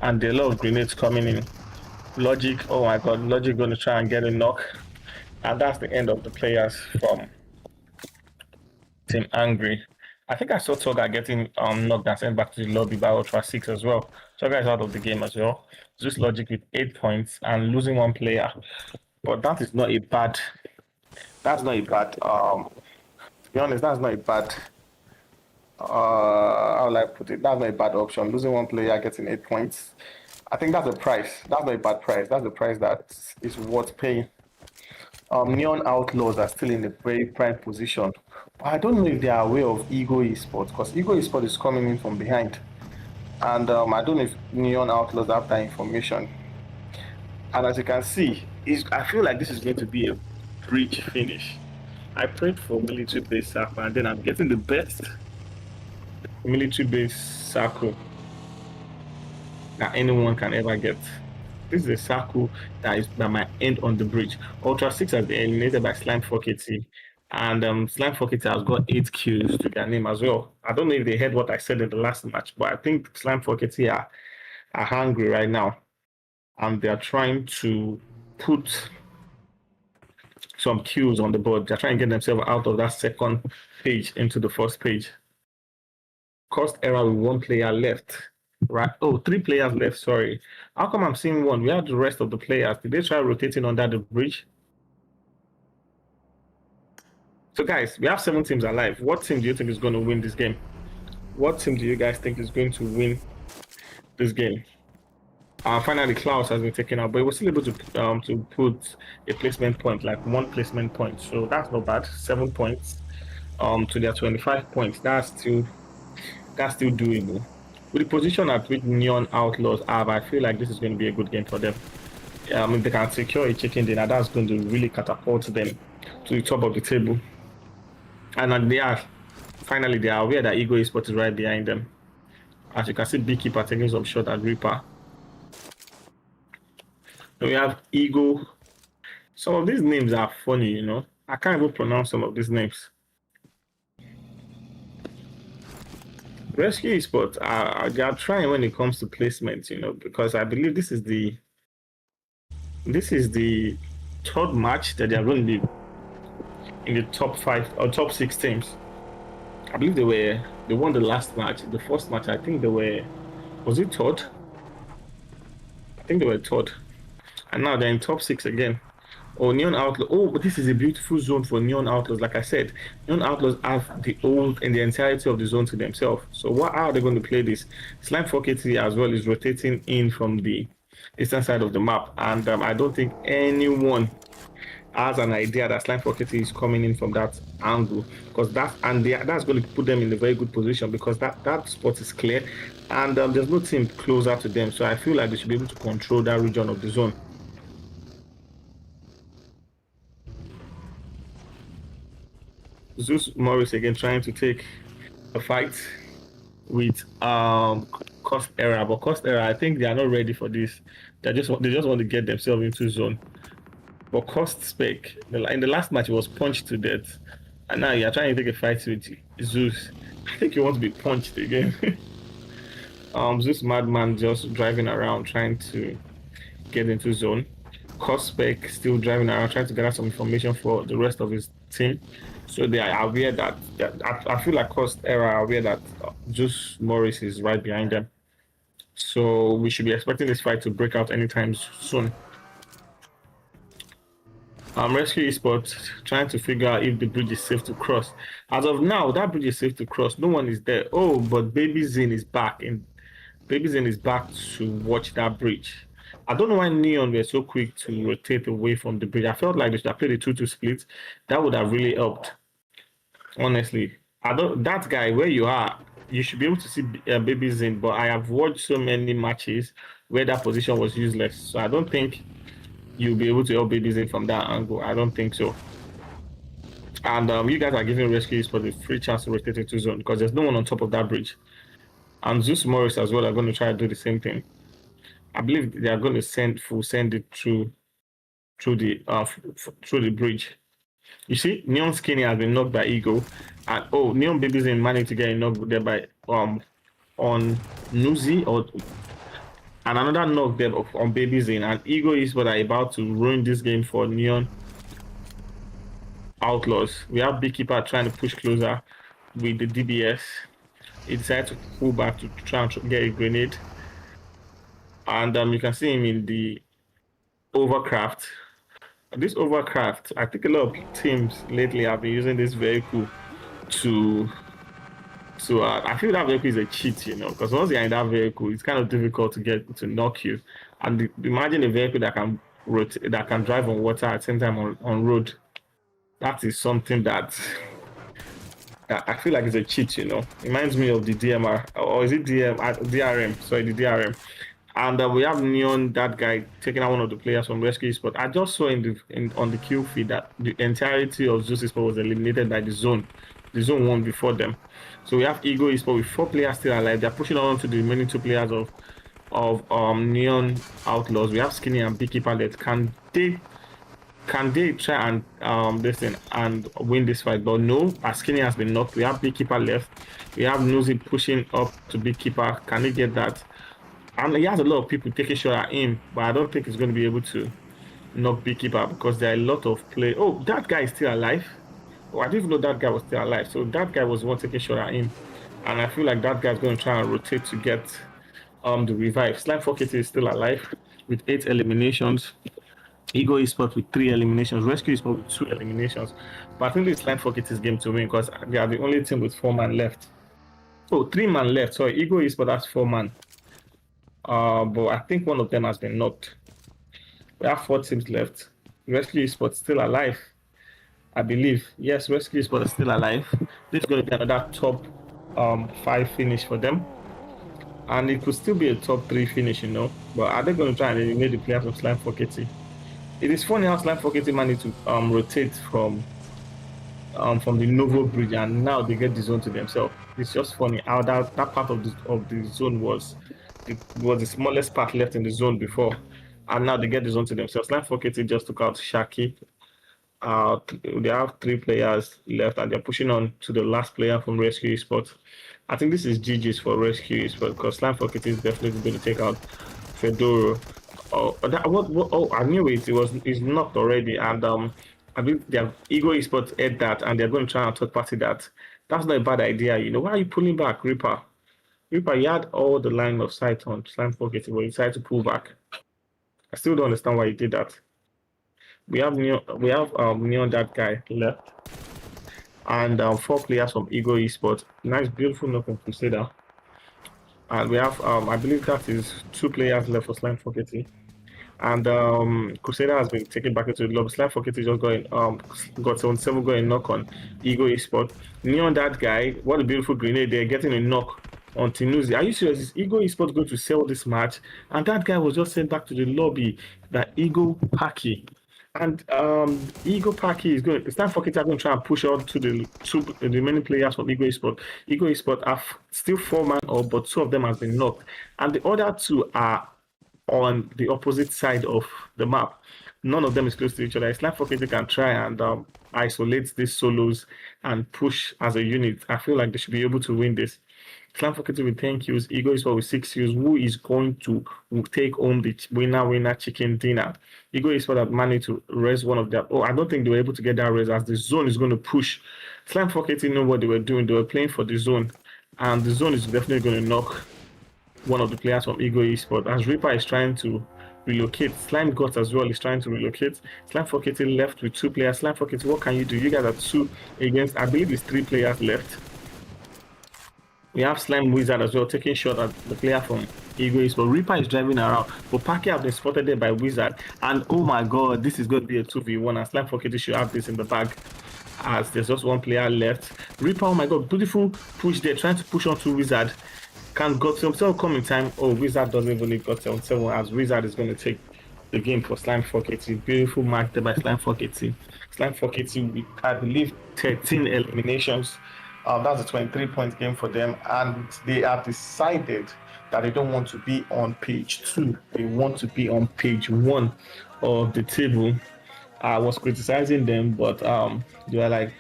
and there are a lot of grenades coming in. Logic, oh my God, Logic going to try and get a knock. And that's the end of the players from Team Angry. I think I saw Toga getting knocked and sent back to the lobby by Ultra 6 as well. Toga is out of the game as well. Zeus Logic with 8 points and losing one player. But that is not a bad. That's not a bad. To be honest, that's not a bad. How will I put it? That's not a bad option. Losing one player, getting 8 points. I think that's a price. That's not a bad price. That's a price that is worth paying. Neon Outlaws are still in a very prime position. I don't know if they are aware of Ego Esports, because Ego Esports is coming in from behind. And I don't know if Neon Outlaws have that information. And as you can see, I feel like this is going to be a bridge finish. I prayed for military base circle, and then I'm getting the best military base circle that anyone can ever get. This is a circle that might end on the bridge. Ultra 6 has been eliminated by Slime 4KT, and Slime 4KT has got 8 kills to their name as well. I don't know if they heard what I said in the last match, but I think Slime 4KT are hungry right now, and they are trying to put some kills on the board. They're trying to get themselves out of that second page into the first page. Cost error with 1 player left. Right. Oh, 3 players left. Sorry. How come I'm seeing 1? We have the rest of the players. Did they try rotating under the bridge? So, guys, we have 7 teams alive. What team do you think is going to win this game? What team do you guys think is going to win this game? Finally, Klaus has been taken out, but he was still able to put a placement point, like 1 placement point. So that's not bad. 7 points to their 25 points. That's still doable. With the position at which Neon Outlaws have, I feel like this is going to be a good game for them. If they can secure a chicken dinner, that's going to really catapult them to the top of the table. And they are aware that Ego Esports is right behind them. As you can see, Beekeeper taking some shot at Reaper. Then we have Ego. Some of these names are funny, you know. I can't even pronounce some of these names. Rescue Esports they are trying when it comes to placement, you know, because I believe this is the 3rd match that they are going to be in the top 5 or top 6 teams. I believe they won the last match. The first match, I think was it 3rd? I think they were 3rd. And now they're in top 6 again. Oh, Neon Outlaws. Oh, but this is a beautiful zone for Neon Outlaws. Like I said, Neon Outlaws have the entirety of the zone to themselves. So how are they going to play this? Slime 4KT as well is rotating in from the eastern side of the map. And I don't think anyone has an idea that Slime 4KT is coming in from that angle. Because that's going to put them in a very good position, because that spot is clear. And there's no team closer to them. So I feel like they should be able to control that region of the zone. ZEUS MORIS again trying to take a fight with Cost Error, but Cost Error, I think they are not ready for this. They just want to get themselves into zone. But Cost Spec, in the last match, he was punched to death, and now you're trying to take a fight with ZEUS. I think you want to be punched again. ZEUS Madman just driving around trying to get into zone. Cost Spec still driving around trying to gather some information for the rest of his team. So they are aware that I feel like Cost Error are aware that ZEUS MORIS is right behind them. So we should be expecting this fight to break out anytime soon. Rescue Esports trying to figure out if the bridge is safe to cross. As of now, that bridge is safe to cross. No one is there. Oh, but Baby Zin is back, and Baby Zin is back to watch that bridge. I don't know why Neon were so quick to rotate away from the bridge. I felt like they should have played a 2-2 split. That would have really helped. Honestly, that guy where you are, you should be able to see Baby Zin, but I have watched so many matches where that position was useless. So I don't think you'll be able to help Baby Zin from that angle. I don't think so. And you guys are giving Rescues for the free chance to rotate into zone, because there's no one on top of that bridge. And ZEUS MORIS as well are going to try to do the same thing. I believe they are going to send it through the bridge. You see, Neon Skinny has been knocked by Ego, and Neon Baby's in managed to get knocked there by on Nuzi, and another knock there on Baby's in, and Ego is what are about to ruin this game for Neon Outlaws. We have Beekeeper trying to push closer with the DBS. He decided to pull back to try and get a grenade. And you can see him in the overcraft. This overcraft, I think a lot of teams lately have been using this vehicle to I feel that vehicle is a cheat, you know, because once you're in that vehicle, it's kind of difficult to get to knock you. And imagine a vehicle that can rotate, that can drive on water at the same time on road. That is something that I feel like it's a cheat, you know. It reminds me of the DMR, or is it DRM? Sorry, the DRM. And we have Neon, that guy, taking out one of the players from Rescue Sport. I just saw on the kill feed that the entirety of ZEUS Sport was eliminated by the zone. The zone won before them. So we have Ego Esport with 4 players still alive. They're pushing on to the remaining 2 players of Neon Outlaws. We have Skinny and Beekeeper left. Can they try and this thing and win this fight? But no, as Skinny has been knocked. We have Beekeeper left. We have Nosy pushing up to Beekeeper. Can they get that? And he has a lot of people taking shot at him, but I don't think he's going to be able to knock Beekeeper because there are a lot of play. Oh, that guy is still alive. Oh, I didn't even know that guy was still alive. So that guy was the one taking shot at him. And I feel like that guy's going to try and rotate to get the revive. Slime 4KT is still alive with 8 eliminations. Ego Esports with 3 eliminations. Rescue Esports with 2 eliminations. But I think it's Slime 4KT's game to win because they are the only team with 4 man left. Oh, 3 man left. Sorry, Ego Esports has 4 man. But I think one of them has been knocked. We have 4 teams left. Rescue Esports still alive, I believe. Yes, Rescue Esports is still alive. This is going to be another top 5 finish for them. And it could still be a top 3 finish, you know. But are they going to try and eliminate the players of Slime 4KT? It is funny how Slime 4KT managed to rotate from the Novo Bridge, and now they get the zone to themselves. It's just funny how that part of the zone was the smallest part left in the zone before, and now they get the zone to themselves. Slime 4KT just took out Shaki. They have 3 players left, and they're pushing on to the last player from Rescue Esports. I think this is GG's for Rescue Esports because Slime 4KT is definitely going to take out Fedoro. Oh, I knew it. It's knocked already, and I believe their Ego Esports ate that, and they're going to try and third party that. That's not a bad idea, you know. Why are you pulling back, Reaper? Reaper, you had all the line of sight on Slime 4KT, but you decided to pull back. I still don't understand why you did that. We have Neon, that guy left, and 4 players from Ego Esports. Nice, beautiful knock on Crusader. And we have, I believe that is 2 players left for Slime 4KT. And Crusader has been taken back into the lobby. Slime 4KT just got 77 going knock on Ego Esports. Neon, that guy, what a beautiful grenade. They're getting a knock on Tinuzi. Are you serious? Is Ego Esports going to sell this match? And that guy was just sent back to the lobby. That Ego Paki. And Ego Paki is going. It's time for Kita going to try and push on to the remaining players from Ego Esports. Ego Esports are still 4 man up, but 2 of them has been knocked, and the other 2 are on the opposite side of the map. None of them is close to each other. It's like they can try and isolate these solos and push as a unit. I feel like they should be able to win this. Slam Focket with 10 kills, Ego Esports with 6 kills. Who is going to take home the winner chicken dinner? Ego Esports have managed to raise one of their. Oh, I don't think they were able to get that raise as the zone is going to push. Slam Focket know what they were doing. They were playing for the zone, and the zone is definitely going to knock one of the players from Ego Esports. As Reaper is trying to relocate, Slime Guts as well is trying to relocate. Slime Focket left with 2 players. Slime Focket, what can you do? You guys are 2 against, I believe it's 3 players left. We have Slime Wizard as well taking shot at the player from Ego Esports. Reaper is driving around, but Paki have been spotted there by Wizard. And oh my god, this is going to be a 2v1, and Slime Focket should have this in the bag as there's just 1 player left. Reaper, oh my god, beautiful push there, trying to push on to Wizard. Can got himself come in time. Oh, Wizard doesn't even leave got 7 as Wizard is going to take the game for Slime Focket. Beautiful mark there by Slime Focket. Slime Focket with, I believe, 13 eliminations. That's a 23-point game for them, and they have decided that they don't want to be on page 2. They want to be on page 1 of the table. I was criticizing them, but they were like,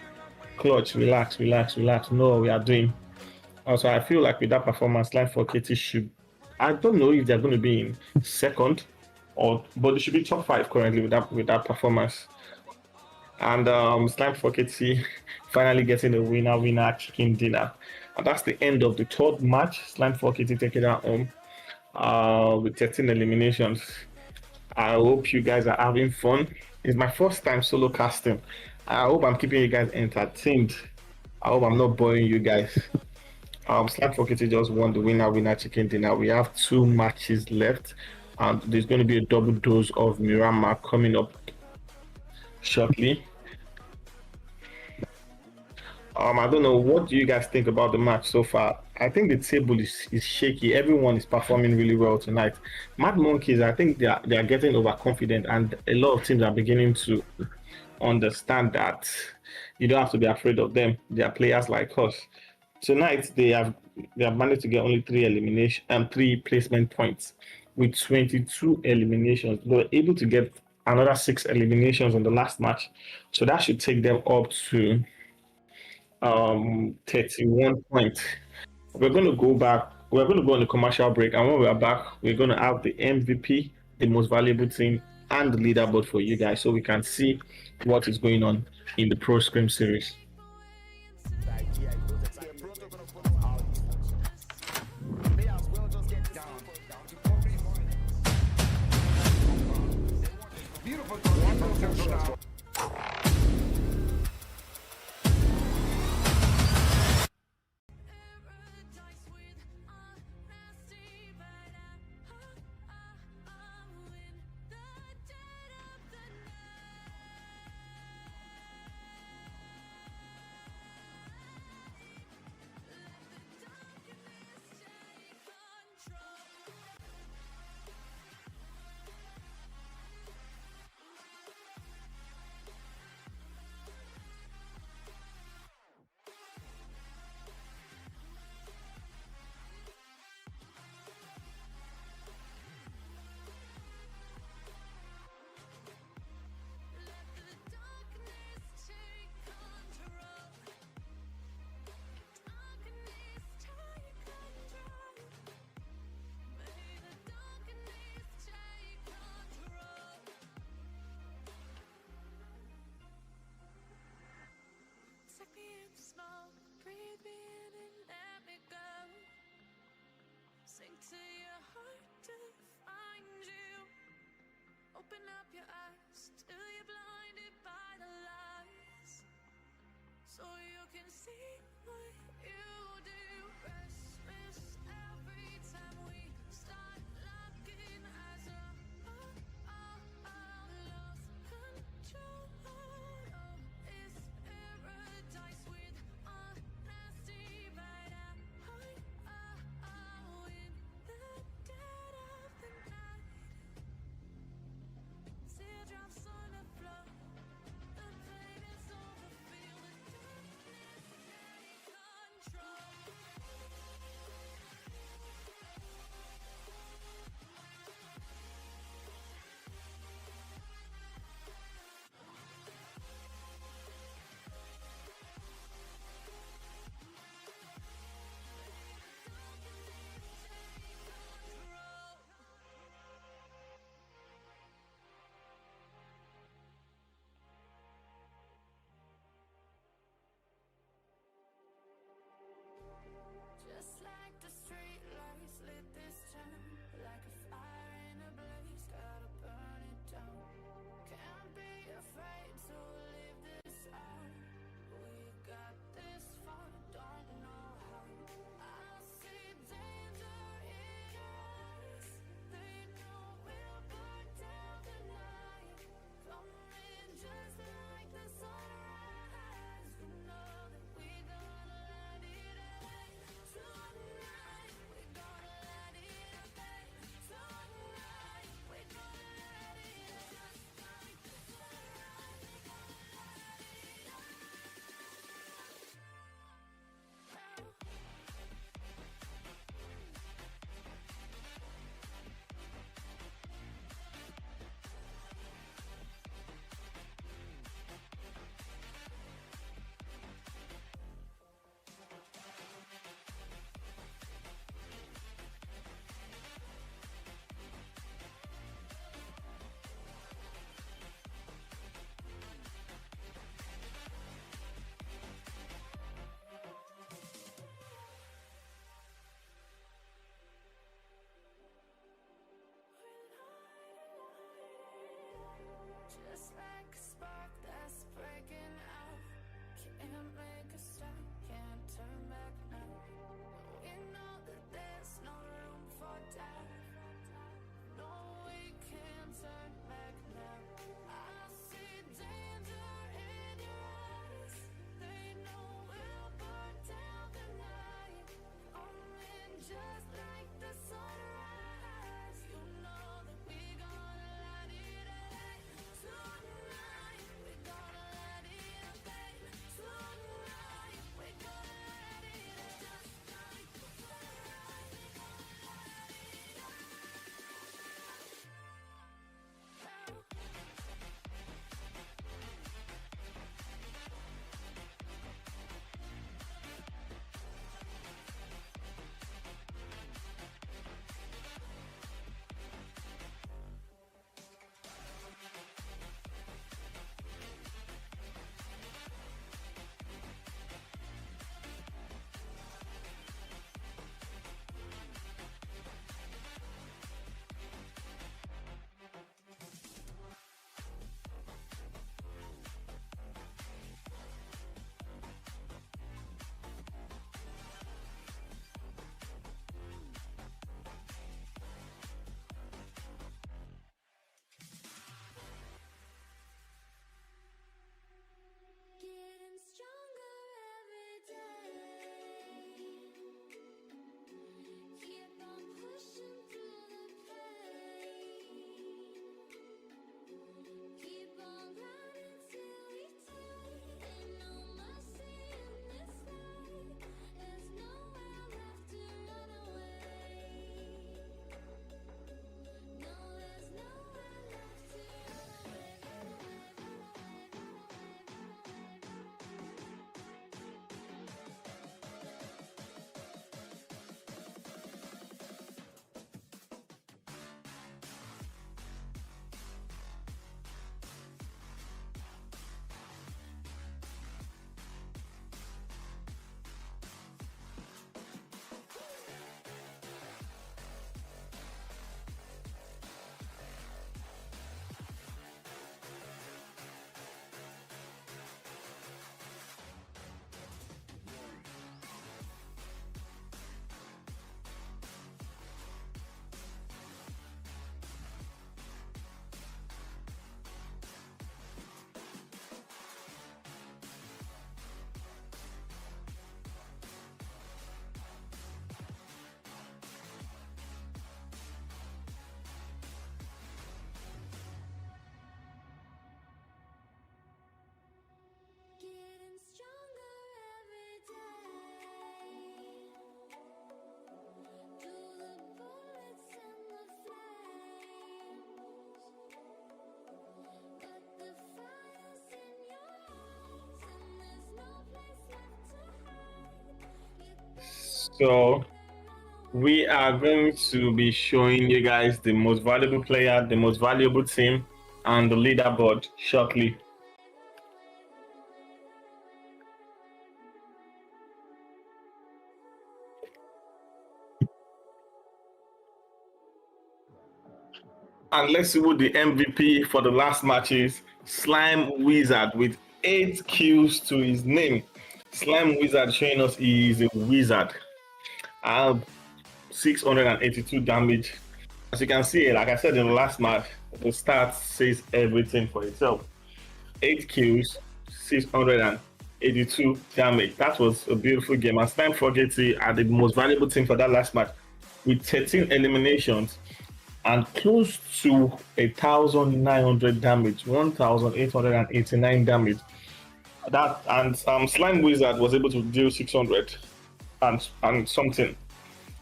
Clutch, relax. No, we are doing. Also, I feel like with that performance, Slime Focket should. I don't know if they're going to be in second, but they should be top 5 currently with that performance. And Slime Fockety finally getting a winner chicken dinner. And that's the end of the third match. Slime Fockety taking it home with 13 eliminations. I hope you guys are having fun. It's my first time solo casting. I hope I'm keeping you guys entertained. I hope I'm not boring you guys. Slime Fockety just won the winner chicken dinner. We have 2 matches left, and there's going to be a double dose of Miramar coming up shortly. I don't know. What do you guys think about the match so far? I think the table is shaky. Everyone is performing really well tonight. Mad Monkeys, I think they are getting overconfident, and a lot of teams are beginning to understand that you don't have to be afraid of them. They are players like us. Tonight they have managed to get only 3 placement points with 22 eliminations. They were able to get another 6 eliminations on the last match, so that should take them up to 31 points. We're going to go back. We're going to go on the commercial break, and when we're back, we're going to have the MVP, the most valuable team, and the leaderboard for you guys, so we can see what is going on in the Pro Scrim series. Like, yeah, VORTEX, bro, they're gonna follow our instructions. May as well just get down. Beautiful. Paradise with honesty, but I'm in the dead of the Suck me in smoke, breathe me in and let me go. Sink to your heart to find you. Open up your eyes till you're blinded by the lies, so you can see what you do. Restless every time we start looking as a lost control. Is paradise with honesty, but I'm in the dead of the night. Teardrops on the floor, the pain is over. Feel the darkness take control. So we are going to be showing you guys the most valuable player, the most valuable team, and the leaderboard shortly. And let's see who the MVP for the last match is. Slime Wizard with 8 kills to his name. Slime Wizard showing us he is a wizard. 682 damage. As you can see, like I said in the last match, the stats says everything for itself. 8 kills, 682 damage. That was a beautiful game. And Slime Forgetty are the most valuable team for that last match with 13 eliminations and close to 1,900 damage, 1,889 damage. That and Slime Wizard was able to deal 600 and something.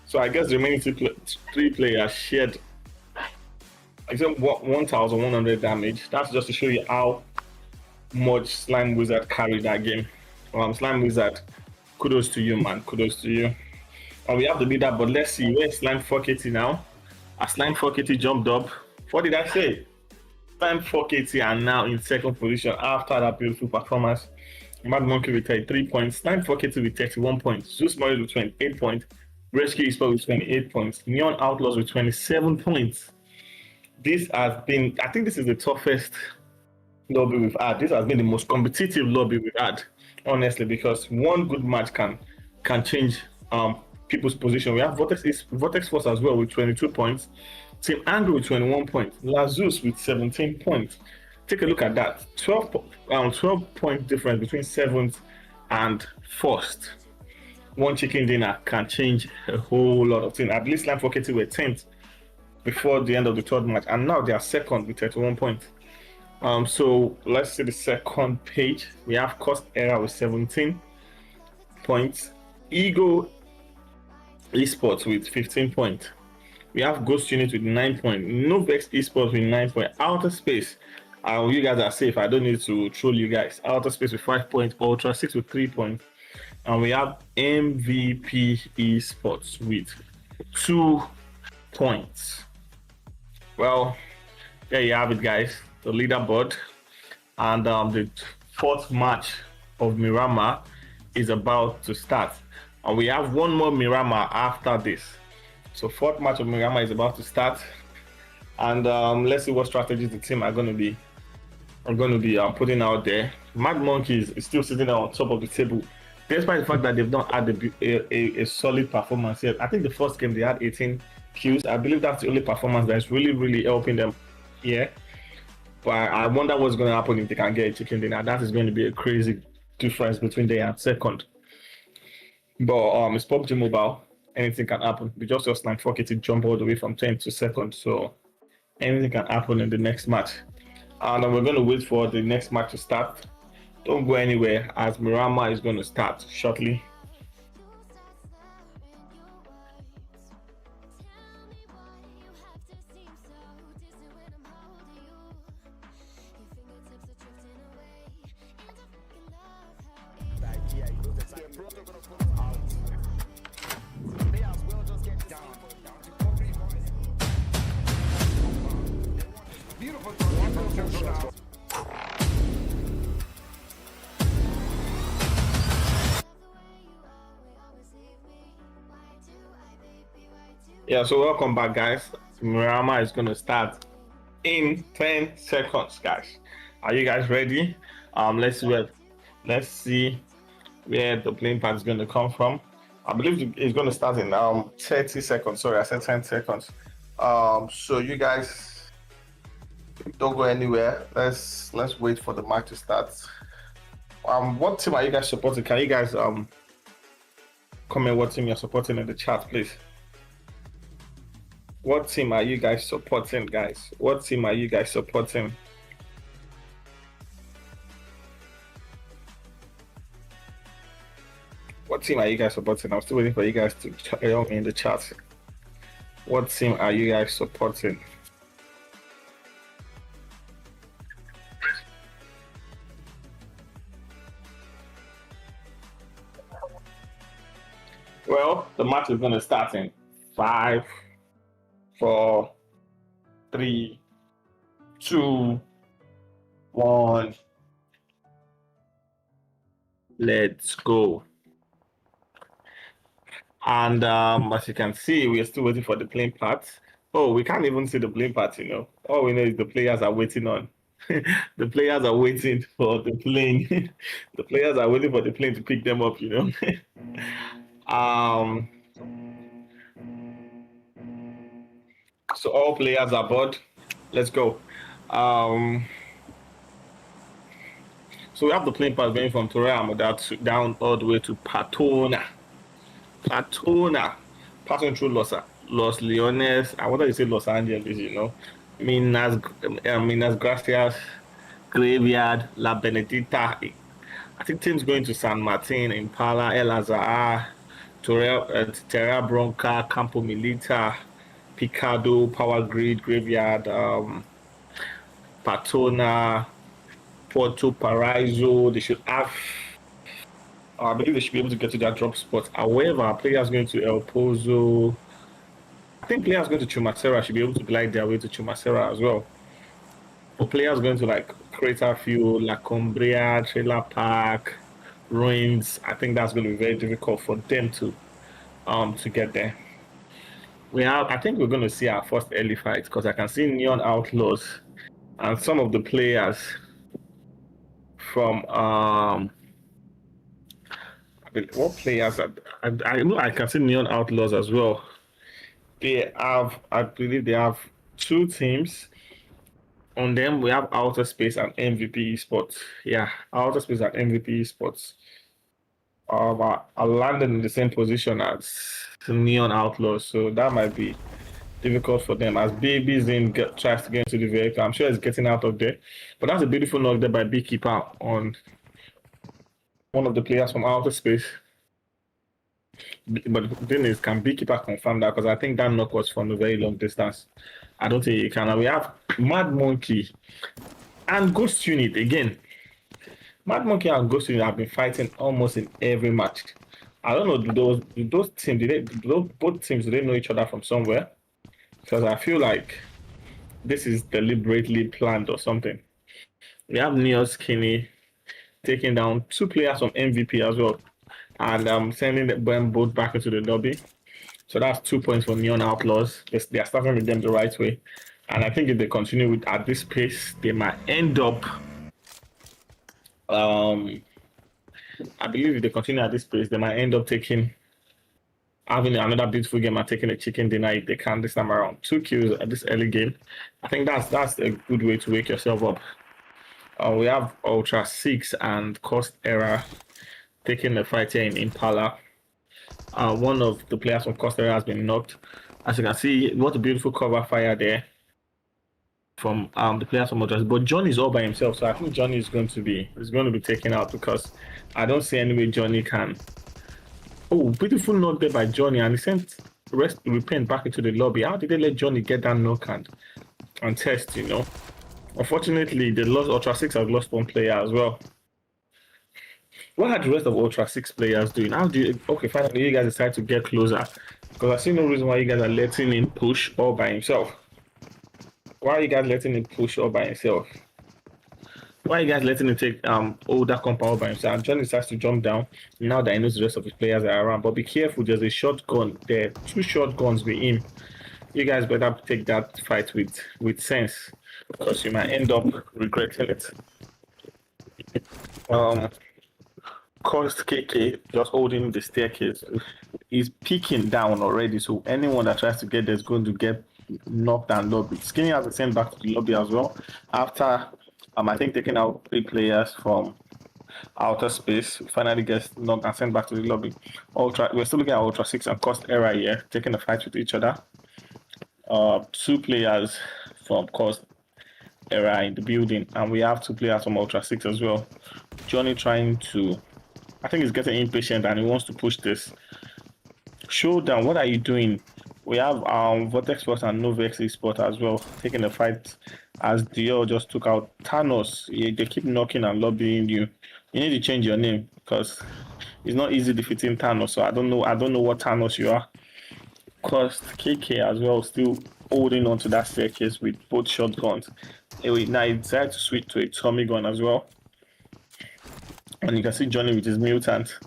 So I guess the remaining three players shared 1,100 damage. That's just to show you how much Slime Wizard carried that game. Slime Wizard, kudos to you, man. Kudos to you. And we have the leader, but let's see where's Slime Forgetty now. As Slime Forgetty jumped up. What did I say? Slime Forgetty are now in second position after that beautiful performance. Mad Monkey with 33 points, Slime Forgetty with 31 points, ZEUS MORIS with 28 points, Rescue Esports with 28 points, Neon Outlaws with 27 points. This has been, I think this is the toughest lobby we've had. This has been the most competitive lobby we've had, honestly, because one good match can change people's position. We have VORTEX Force as well with 22 points, Team Angry with 21 points, ZEUS with 17 points. Take a look at that. 12 point difference between 7th and 1st. One chicken dinner can change a whole lot of things. At least Slime Forgetty were 10th before the end of the third match, and now they are second with 31 points. So let's see the second page. We have Cost Era with 17 points, Ego Esports with 15 points. We have Ghost Unit with 9 points, Novex Esports with 9 points, OUTTASPACE. You guys are safe. I don't need to troll you guys. OUTTASPACE with 5 points, Ultra 6 with 3 points. And we have MVP Esports with 2 points. Well, there you have it, guys. The leaderboard. And the fourth match of Miramar is about to start. And we have one more Miramar after this. So fourth match of Miramar is about to start. And let's see what strategies the team are going to be putting out there. Mad Monkeys is still sitting on top of the table, despite the fact that they've not had a solid performance yet. I think the first game they had 18 kills. I believe that's the only performance that's really helping them here. But I wonder what's going to happen if they can get a chicken dinner. That is going to be a crazy difference between they and second. But it's PUBG Mobile. Anything can happen. We just Slime Forgetty jump all the way from 10th to second. So anything can happen in the next match. And we're going to wait for the next match to start. Don't go anywhere as Miramar is going to start shortly. Yeah, so welcome back, guys. Miramar is going to start in 10 seconds, guys. Are you guys ready? Let's see where the playing part is going to come from. I believe it's going to start in 30 seconds. Sorry, I said 10 seconds. So you guys don't go anywhere. Let's wait for the match to start. What team are you guys supporting? Can you guys comment what team you're supporting in the chat, please? What team are you guys supporting, guys? What team are you guys supporting? What team are you guys supporting? I'm still waiting for you guys to tell me in the chat. What team are you guys supporting? Well, the match is going to start in 5, 4, 3, 2, 1. Let's go. And as you can see, we are still waiting for the playing part. Oh, we can't even see the playing part, you know. All we know is the players are waiting on. The players are waiting for the plane. The players are waiting for the plane to pick them up, you know. um, so all players are aboard. Let's go. Um, so we have the plane part going from Torreamo down all the way to Patona, passing through Los Leones. I wanted to say Los Angeles, you know. Minas Gracias, Graveyard, La Benedita. I think teams going to San Martin, Impala, El Azahar, Terra Bronca, Campo Milita, Picado, Power Grid, Graveyard, Patona, Porto Paraiso. They should have. I believe they should be able to get to their drop spot. However, players going to El Pozo. I think players going to Chumacera should be able to glide their way to Chumacera as well. For players going to like Crater Fuel, La Cumbria, Trailer Park, Ruins, I think that's going to be very difficult for them to get there. I think we're going to see our first early fight because I can see Neon Outlaws and some of the players from what players I can see Neon Outlaws as well. I believe they have 2 teams. On them, we have OUTTASPACE and MVP Esports. Yeah, OUTTASPACE and MVP Esports are landing in the same position as Neon Outlaws, so that might be difficult for them as Baby Zin tries to get into the vehicle. I'm sure he's getting out of there, but that's a beautiful knock there by Beekeeper on one of the players from OUTTASPACE. But the thing is, can Beekeeper confirm that? Because I think that knock was from a very long distance. I don't think he can. And we have Mad Monkey and Ghost Unit again. Mad Monkey and Ghost Unit have been fighting almost in every match. I don't know, do those teams, both teams, do they know each other from somewhere? Because I feel like this is deliberately planned or something. We have Neo Skinny taking down 2 players from MVP as well, and sending them both back into the lobby. So that's 2 points for Neon Outlaws. They are starting with them the right way, and I think if they continue at this pace, they might end up. I believe if they continue at this pace, they might end up having another beautiful game and taking a chicken dinner if they can this time around. 2 kills at this early game. I think that's a good way to wake yourself up. We have Ultra 6 and Cost Era taking the fight here in Impala. One of the players from Cost Era has been knocked. As you can see, what a beautiful cover fire there from the players from Ultra. But Johnny is all by himself, so I think Johnny is going to be taken out because I don't see any way Johnny can. Oh, beautiful knock there by Johnny, and he sent Repent back into the lobby. How did they let Johnny get that knock and test, you know? Unfortunately, they lost. Ultra 6 has lost 1 player as well. What are the rest of Ultra 6 players doing? Okay, finally you guys decide to get closer. Because I see no reason why you guys are letting him push all by himself. Why are you guys letting him push all by himself? Why are you guys letting him take older comp all by himself? And Johnny decides to jump down now that he knows the rest of his players are around. But be careful, there's a shotgun there. 2 shotguns with him. You guys better take that fight with sense, because you might end up regretting it. Cost KK just holding the staircase. He's peeking down already, so anyone that tries to get there is going to get knocked and lobby. Skinny has to send back to the lobby as well after I think taking out 3 players from OUTTASPACE. Finally gets knocked and sent back to the lobby. We're still looking at Ultra 6 and Cost Era here, taking a fight with each other. 2 players from Cost Era in the building, and we have 2 players from Ultra 6 as well. Johnny trying to, I think he's getting impatient and he wants to push this. Showdown, what are you doing? We have VORTEX Sports and Novex Esports as well taking the fight as Dior just took out Thanos. They keep knocking and lobbying you. You need to change your name because it's not easy defeating Thanos. So I don't know. I don't know what Thanos you are. Because KK as well still holding on to that staircase with both shotguns. Anyway, now he decided to switch to a Tommy gun as well. And you can see Johnny with his mutant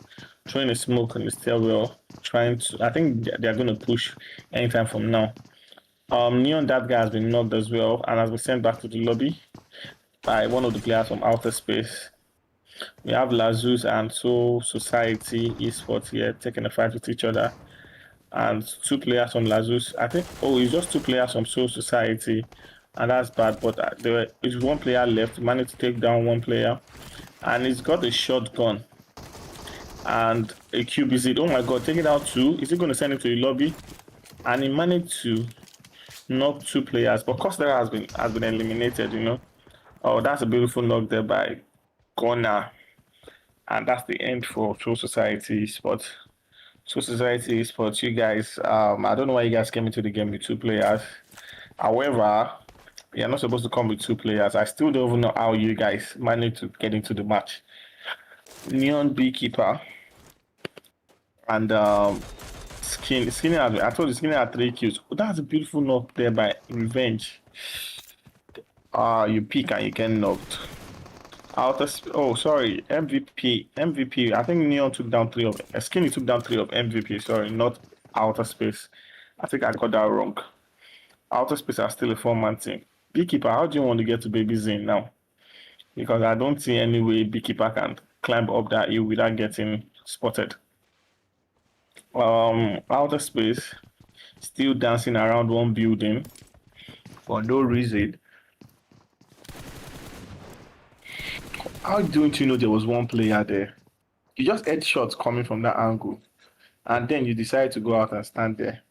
throwing a smoke on the stairwell, trying to. I think they're going to push anytime from now. Neon, that guy has been knocked as well and has been sent back to the lobby by one of the players from OUTTASPACE. We have ZEUS and Soul Society Esports here taking a fight with each other. And 2 players from ZEUS. I think, it's just 2 players from Soul Society. And that's bad, but there is 1 player left. Managed to take down 1 player. And he's got a shotgun. And a QBZ. Oh my god, taking out 2. Is he going to send it to the lobby? And he managed to knock 2 players, but Costa has been eliminated, you know. Oh, that's a beautiful knock there by Gunnar. And that's the end for Soul Society Esports. Soul Society Esports, you guys, I don't know why you guys came into the game with 2 players. However, you're not supposed to come with 2 players. I still don't even know how you guys managed to get into the match. Neon Beekeeper and Skinny had, I told you Skinny had 3 kills. Oh, that's a beautiful knock there by Revenge. You peek and you get knocked. MVP. I think Neon took down 3 of Skinny took down 3 of MVP. Sorry, not OUTTASPACE. I think I got that wrong. OUTTASPACE are still a 4-man team. Beekeeper, how do you want to get to Baby Zane now? Because I don't see any way Beekeeper can climb up that hill without getting spotted. OUTTASPACE still dancing around 1 building for no reason. How don't you know there was 1 player there? You just had shots coming from that angle, and then you decide to go out and stand there.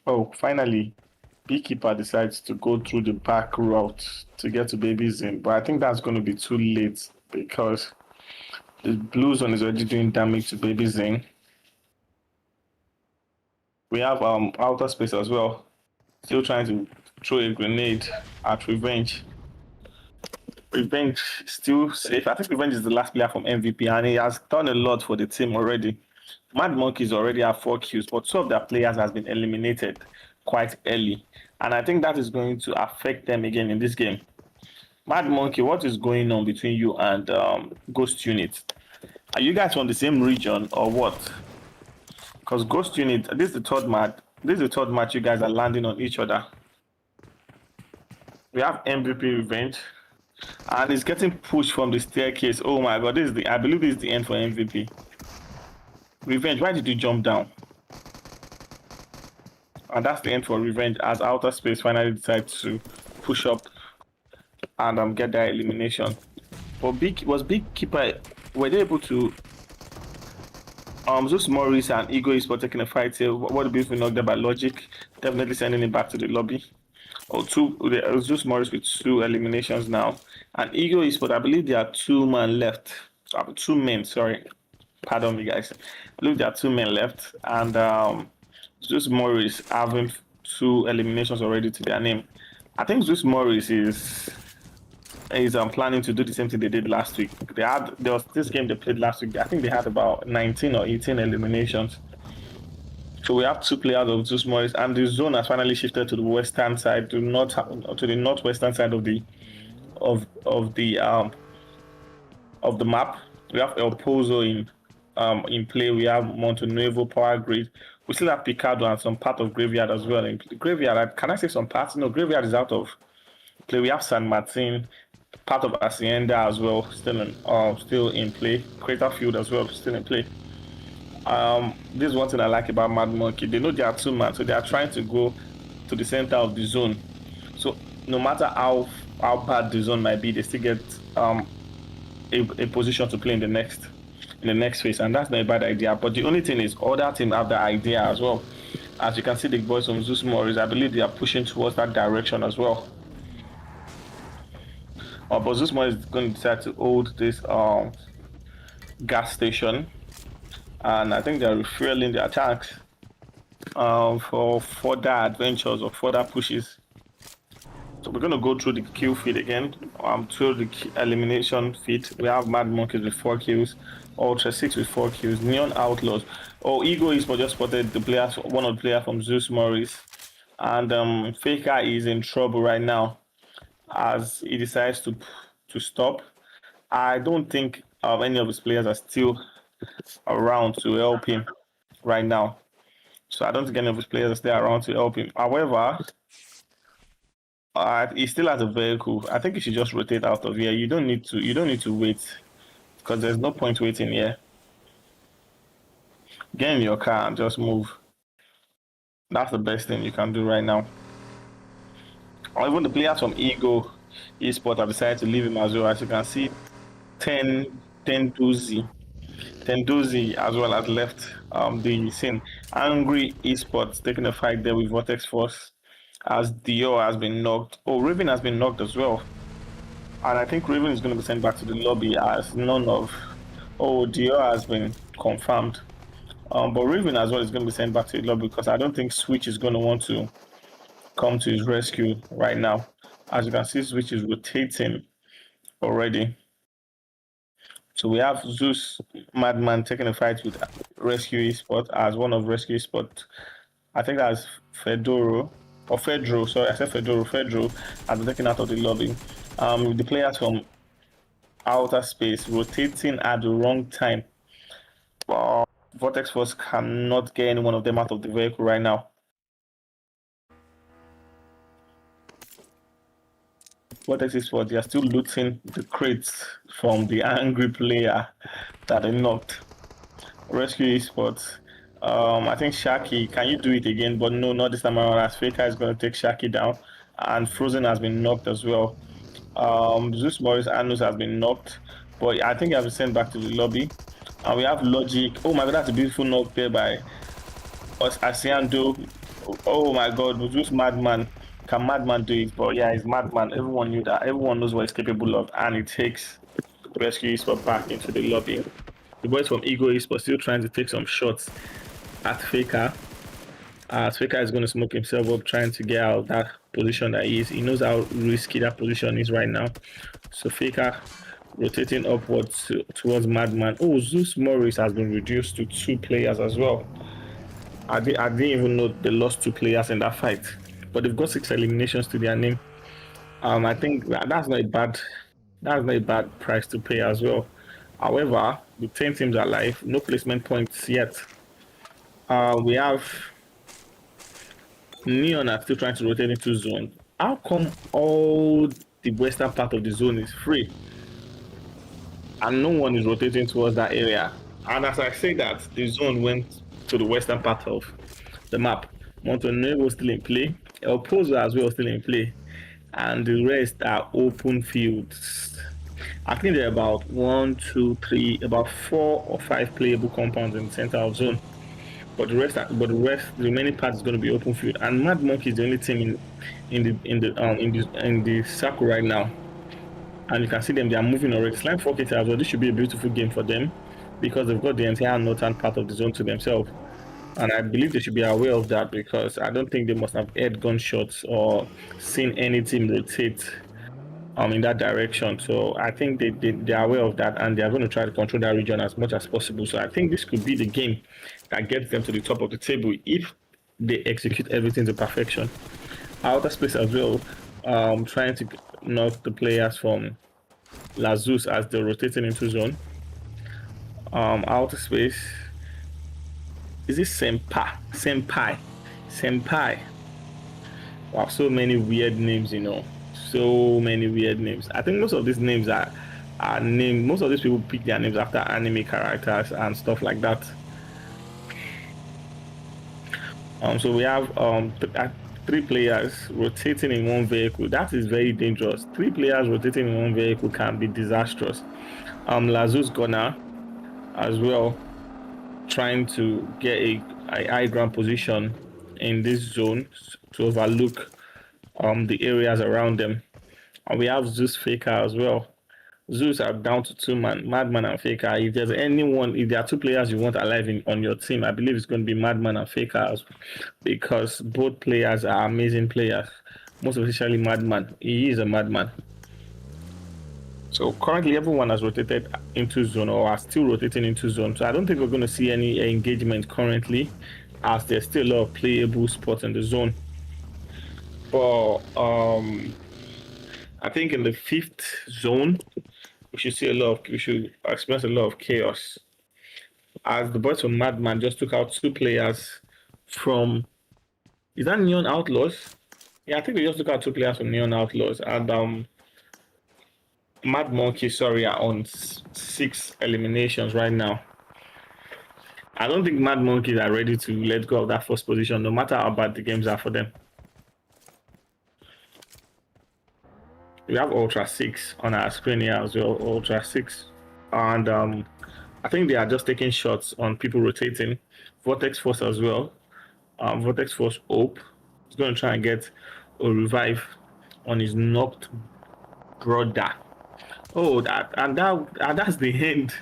Oh, finally, Beekeeper decides to go through the back route to get to Baby Zane, but I think that's going to be too late because the blue zone is already doing damage to Baby Zane. We have OUTTASPACE as well, still trying to throw a grenade at Revenge. Revenge still safe. I think Revenge is the last player from MVP, and he has done a lot for the team already. Mad Monkeys already have 4 kills, but 2 of their players has been eliminated quite early, and I think that is going to affect them again in this game. Mad Monkey, what is going on between you and Ghost Unit? Are you guys from the same region or what? Because Ghost Unit, this is the 3rd match. This is the 3rd match you guys are landing on each other. We have MVP Revenge. And he's getting pushed from the staircase. Oh my god, I believe this is the end for MVP. Revenge, why did you jump down? And that's the end for Revenge as OUTTASPACE finally decides to push up and get their elimination. But Beekeeper, were they able to ZEUS Morris and Ego Esports taking a fight here? What a beautiful knock there by Logic, definitely sending him back to the lobby. ZEUS Morris with 2 eliminations now. And Ego Esports, I believe there are 2 men left. 2 men, sorry. Pardon me, guys. I believe there are 2 men left. And ZEUS Morris having 2 eliminations already to their name. I think ZEUS Morris is planning to do the same thing they did last week. There was this game they played last week. I think they had about 19 or 18 eliminations. So we have 2 players of ZEUS Morris, and the zone has finally shifted to the western side, to the northwestern side of the map. We have El Pozo in play. We have Montenuevo, Power Grid. We still have Picardo and some part of Graveyard as well. In Graveyard, can I say some parts? No, Graveyard is out of play. We have San Martin, part of Hacienda as well, still in play. Crater Field as well, still in play. This is one thing I like about Mad Monkey. They know they are 2-man, so they are trying to go to the center of the zone. So no matter how bad the zone might be, they still get a position to play in the next phase, and that's not a bad idea. But the only thing is, other teams have the idea as well. As you can see, the boys from ZEUS Morris, I believe they are pushing towards that direction as well. But ZEUS Morris is going to decide to hold this gas station. And I think they're refueling their tanks for further adventures or further pushes. So we're gonna go through the kill feed again. Through the elimination feed, we have Mad Monkeys with 4 kills, Ultra 6 with 4 kills, Neon Outlaws. Oh, Ego Esports just spotted the players, one of the players from ZEUS MORIS, and Faker is in trouble right now as he decides to stop. I don't think any of his players are still around to help him right now. So I don't think any of his players are still around to help him. However, he still has a vehicle. I think you should just rotate out of here. You don't need to. You don't need to wait because there's no point waiting here. Get in your car and just move. That's the best thing you can do right now. Or even the players from Ego Esports have decided to leave him as well. As you can see, 10 Dozy as well has left the scene. Angry Esports taking a fight there with VORTEX Force as Dior has been knocked. Oh, Raven has been knocked as well. And I think Raven is going to be sent back to the lobby as none of... Oh, Dior has been confirmed. But Raven as well is going to be sent back to the lobby because I don't think Switch is going to want to come to his rescue right now. As you can see, Switch is rotating already. So we have ZEUS Madman taking a fight with Rescue Esports as one of Rescue Esports. I think that's Fedoro. Or Fedro, sorry, I said Fedoro. Fedro has been taken out of the lobby. The players from OUTTASPACE rotating at the wrong time. VORTEX Force cannot get any one of them out of the vehicle right now. VORTEX Esports, they are still looting the crates from the angry player that they knocked. Rescue Esports. I think Shaki, can you do it again? But no, not this time around, as Faker is going to take Shaki down. And Frozen has been knocked as well. ZEUS MORIS Anus has been knocked. But I think he has been sent back to the lobby. And we have Logic. Oh my god, that's a beautiful knock there by Asiando. Oh my god, ZEUS Madman. Can Madman do it? But yeah, he's Madman. Everyone knew that. Everyone knows what he's capable of. And it takes Rescue Esports back into the lobby. The boys from Ego Esports still trying to take some shots at Faker. Faker is going to smoke himself up trying to get out of that position that he is. He knows how risky that position is right now. So Faker rotating upwards towards Madman. Oh, ZEUS MORIS has been reduced to 2 players as well. I didn't even know they lost 2 players in that fight. But they've got 6 eliminations to their name. I think that's not a bad price to pay as well. However, with 10 teams alive, no placement points yet. We have Neon are still trying to rotate into zone. How come all the western part of the zone is free and no one is rotating towards that area? And as I say that, the zone went to the western part of the map. Montenegro still in play, El Pozo as well still in play, and the rest are open fields. I think there are about 1, 2, 3, about 4 or 5 playable compounds in the center of zone. But the remaining part is going to be open field. And Mad Monkey is the only team in the circle right now. And you can see them; they are moving already. Slime 4K as well. This should be a beautiful game for them because they've got the entire northern part of the zone to themselves. And I believe they should be aware of that because I don't think they must have heard gunshots or seen any team rotate in that direction. So I think they are aware of that and they are going to try to control that region as much as possible. So I think this could be the game that gets them to the top of the table if they execute everything to perfection. OUTTASPACE as well, trying to knock the players from ZEUS as they're rotating into zone. OUTTASPACE. Is this Senpai? Wow, so many weird names, you know. So many weird names. I think most of these names are named. Most of these people pick their names after anime characters and stuff like that. So we have 3 players rotating in one vehicle. That is very dangerous. 3 players rotating in one vehicle can be disastrous. ZEUS Gunner as well, trying to get a high ground position in this zone to overlook the areas around them. And we have ZEUS Faker as well. ZEUS are down to 2 man, Madman and Faker. If there's anyone, if there are 2 players you want alive on your team, I believe it's going to be Madman and Faker because both players are amazing players. most especially Madman. He is a madman. So currently everyone has rotated into zone or are still rotating into zone. So I don't think we're going to see any engagement currently, as there's still a lot of playable spots in the zone. But I think in the 5th zone, we should experience a lot of chaos. As the boys from Madman just took out 2 players from, is that Neon Outlaws? Yeah, I think they just took out 2 players from Neon Outlaws, and Mad Monkey, sorry, are on 6 eliminations right now. I don't think Mad Monkeys are ready to let go of that first position, no matter how bad the games are for them. We have Ultra 6 on our screen here as well, Ultra 6. And I think they are just taking shots on people rotating. Vortex Force as well. Vortex Force Hope is going to try and get a revive on his knocked brother. Oh, that's the end.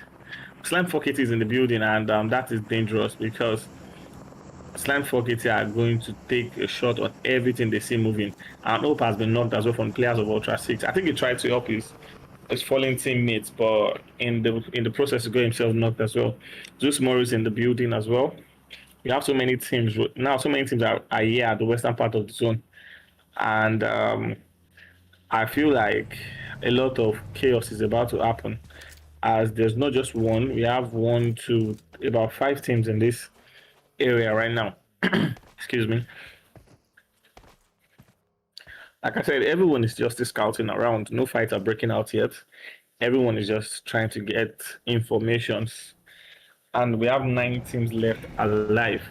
Slime 4KT is in the building, and that is dangerous because Slime 4KT are going to take a shot on everything they see moving. And Hope has been knocked as well from the players of Ultra 6. I think he tried to help his fallen teammates, but in the process, he got himself knocked as well. ZEUS MORIS in the building as well. We have so many teams now. So many teams are here at the western part of the zone, and I feel like a lot of chaos is about to happen, as there's not just one. We have 1, 2, about 5 teams in this area right now. Excuse me. Like I said, everyone is just scouting around. No fights are breaking out yet. Everyone is just trying to get informations. And we have 9 teams left alive.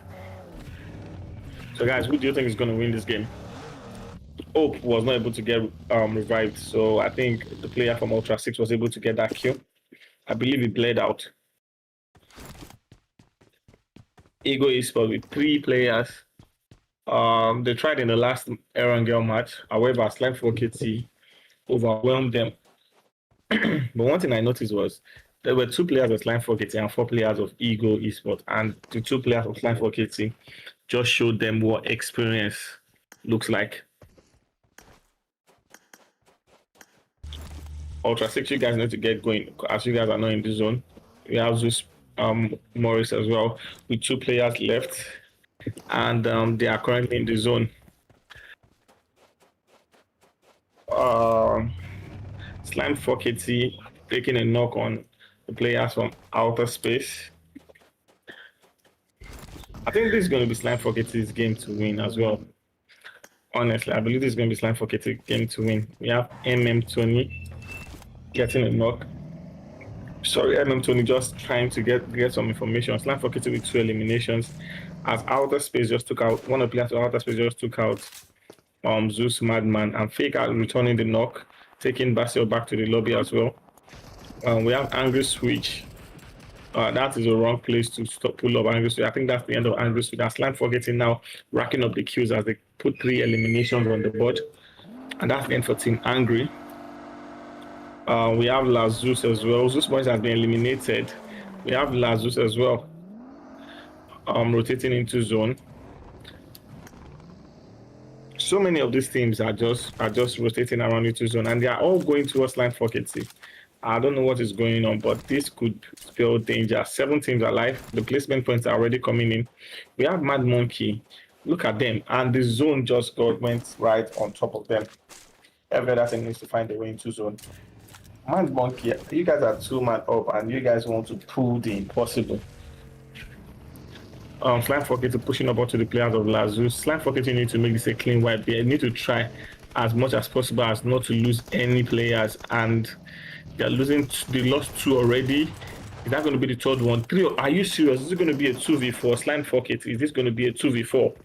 So guys, who do you think is going to win this game? Hope was not able to get revived, so I think the player from Ultra 6 was able to get that kill. I believe he bled out. Ego Esports with 3 players. They tried in the last Erangel match. However, Slime 4KT overwhelmed them. But one thing I noticed was there were 2 players of Slime 4KT and 4 players of Ego Esports, and the 2 players of Slime 4KT just showed them what experience looks like. Ultra 6, you guys need to get going, as you guys are not in the zone. We have ZEUS Moris as well with 2 players left, and they are currently in the zone. Slime 4KT taking a knock on the players from OUTTASPACE. I think this is going to be Slime 4KT's game to win as well. Honestly, I believe this is going to be Slime 4KT's game to win. We have Tony getting a knock. Sorry, Tony just trying to get some information. Slime 4KT with 2 eliminations, as OUTTASPACE just took out one of the players of OUTTASPACE just took out ZEUS Madman, and Fake out returning the knock, taking Basio back to the lobby as well. We have Angry Switch. That is the wrong place to pull up Angry Switch. I think that's the end of Angry Switch. That's Slime 4KT now racking up the kills as they put 3 eliminations on the board, and that's the end for Team Angry. We have ZEUS as well. ZEUS Boys has been eliminated. We have ZEUS as well, rotating into zone. So many of these teams are just rotating around into zone, and they are all going towards Slime 4KT. I don't know what is going on, but this could spell danger. 7 teams alive. The placement points are already coming in. We have Mad Monkey. Look at them, and the zone just went right on top of them. Every other team needs to find a way into zone. Mad Monkey, you guys are 2 man up, and you guys want to pull the impossible. Slime 4KT pushing up onto the players of ZEUS. Slime 4KT need to make this a clean wipe. They need to try as much as possible as not to lose any players, and they're losing. They lost 2 already. Is that going to be the 3rd one? 3? Are you serious? Is it going to be a 2v4? Slime 4KT, is this going to be a 2v4?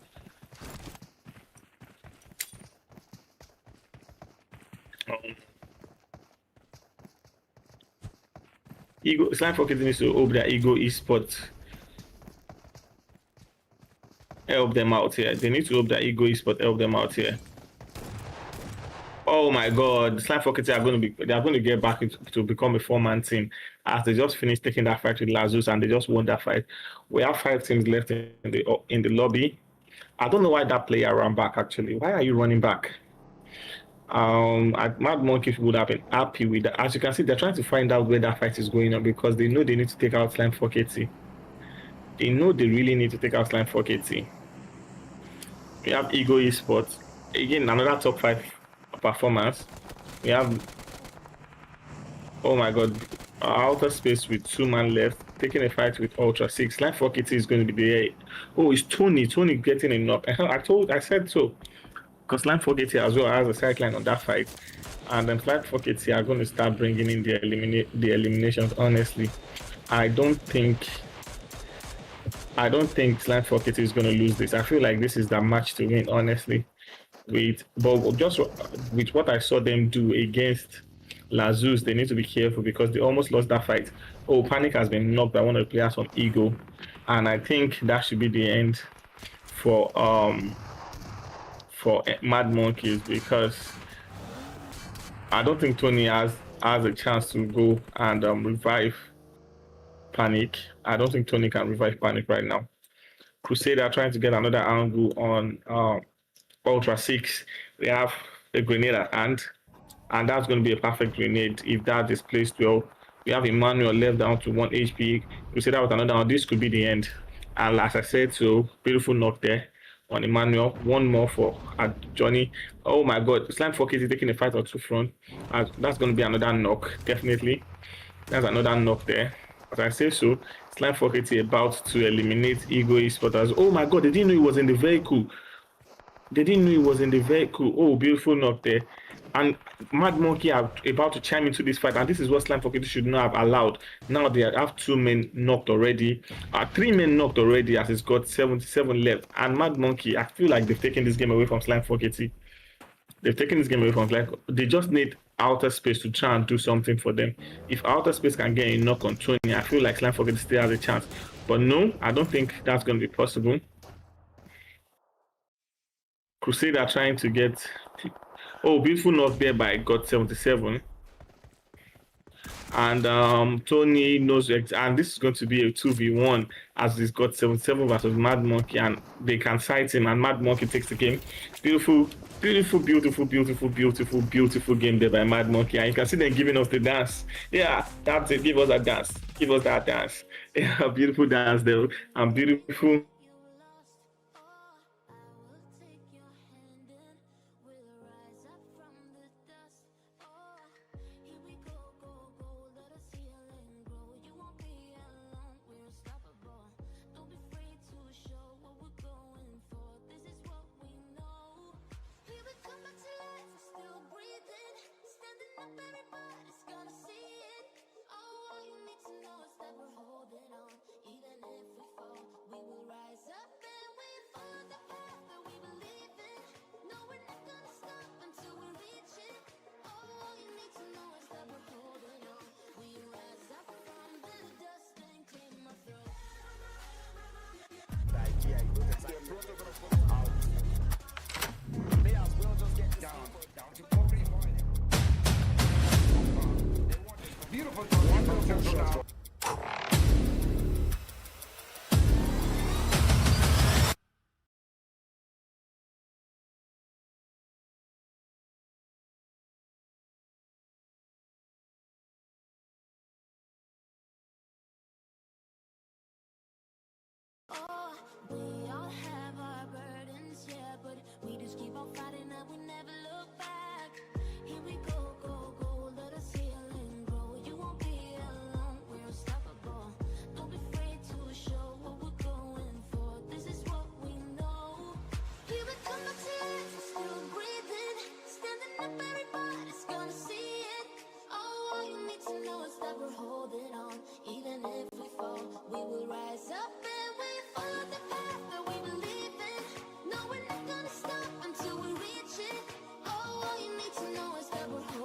Slime 4KT needs to hope that Ego Esports help them out here. They need to hope that Ego Esports help them out here. Oh my God, Slime 4KT are going to get back to become a 4-man team, as they just finished taking that fight with ZEUS and they just won that fight. We have 5 teams left in the lobby. I don't know why that player ran back actually. Why are you running back? Mad Monkey would have been happy with that. As you can see, they're trying to find out where that fight is going on because they know they need to take out Slime 4KT. They know they really need to take out Slime 4KT. We have Ego Esports. Again, another top 5 performance. We have, oh my god, outer space with 2 man left, taking a fight with Ultra 6. Slime 4KT is going to be there. Oh, it's Tony. Tony getting a knock. I said so. Because Slime 4KT as well has a sideline on that fight. And then Slime 4KT are going to start bringing in the eliminations, honestly. I don't think Slime 4KT is going to lose this. I feel like this is the match to win, honestly. But just with what I saw them do against ZEUS, they need to be careful because they almost lost that fight. Oh, Panic has been knocked by one of the players from Ego. And I think that should be the end for Mad Monkeys because I don't think Tony has a chance to go and revive Panic. I don't think Tony can revive Panic right now. Crusader trying to get another angle on Ultra 6. They have a grenade at hand, and that's going to be a perfect grenade if that is placed well. We have Emmanuel left down to 1 HP. Crusader with another one. This could be the end. And as I said, so beautiful knock there on Emmanuel. One more for Johnny. Oh my god, Slime 4KT taking a fight or two front. That's going to be another knock, definitely. That's another knock there. As I say so, Slime 4KT about to eliminate Ego Esports. Oh my god, they didn't know he was in the vehicle. They didn't know he was in the vehicle. Oh, beautiful knock there. And Mad Monkey are about to chime into this fight, and this is what Slime 4KT should not have allowed. Now they have 2 men knocked already, 3 men knocked already, as it's got 77 left. And Mad Monkey, I feel like they've taken this game away from Slime 4KT. They've taken this game away from Slime. They just need outer space to try and do something for them. If outer space can get a knock on Tony, I feel like Slime 4KT still has a chance. But no, I don't think that's going to be possible. Crusader trying to get... Oh, beautiful knock there by God 77. And Tony knows, and this is going to be a 2v1 as he's got 77 versus Mad Monkey, and they can sight him, and Mad Monkey takes the game. Beautiful, beautiful, beautiful, beautiful, beautiful, beautiful game there by Mad Monkey, and you can see them giving us the dance. Yeah, that's it. Give us that dance. Give us that dance. Yeah, beautiful dance there, and beautiful. We all have our burdens, yeah, but we just keep on fighting and we never look back. Here we go, go, go, let us heal and grow. You won't be alone, we're unstoppable. Don't be afraid to show what we're going for. This is what we know. Here we come back to life, we're still breathing. Standing up, everybody's gonna see it. Oh, all you need to know is that we're holding on. Even if we fall, we will rise up and we follow the path that we believe in. No, we're not gonna stop until we reach it. Oh, all you need to know is that we're holding on.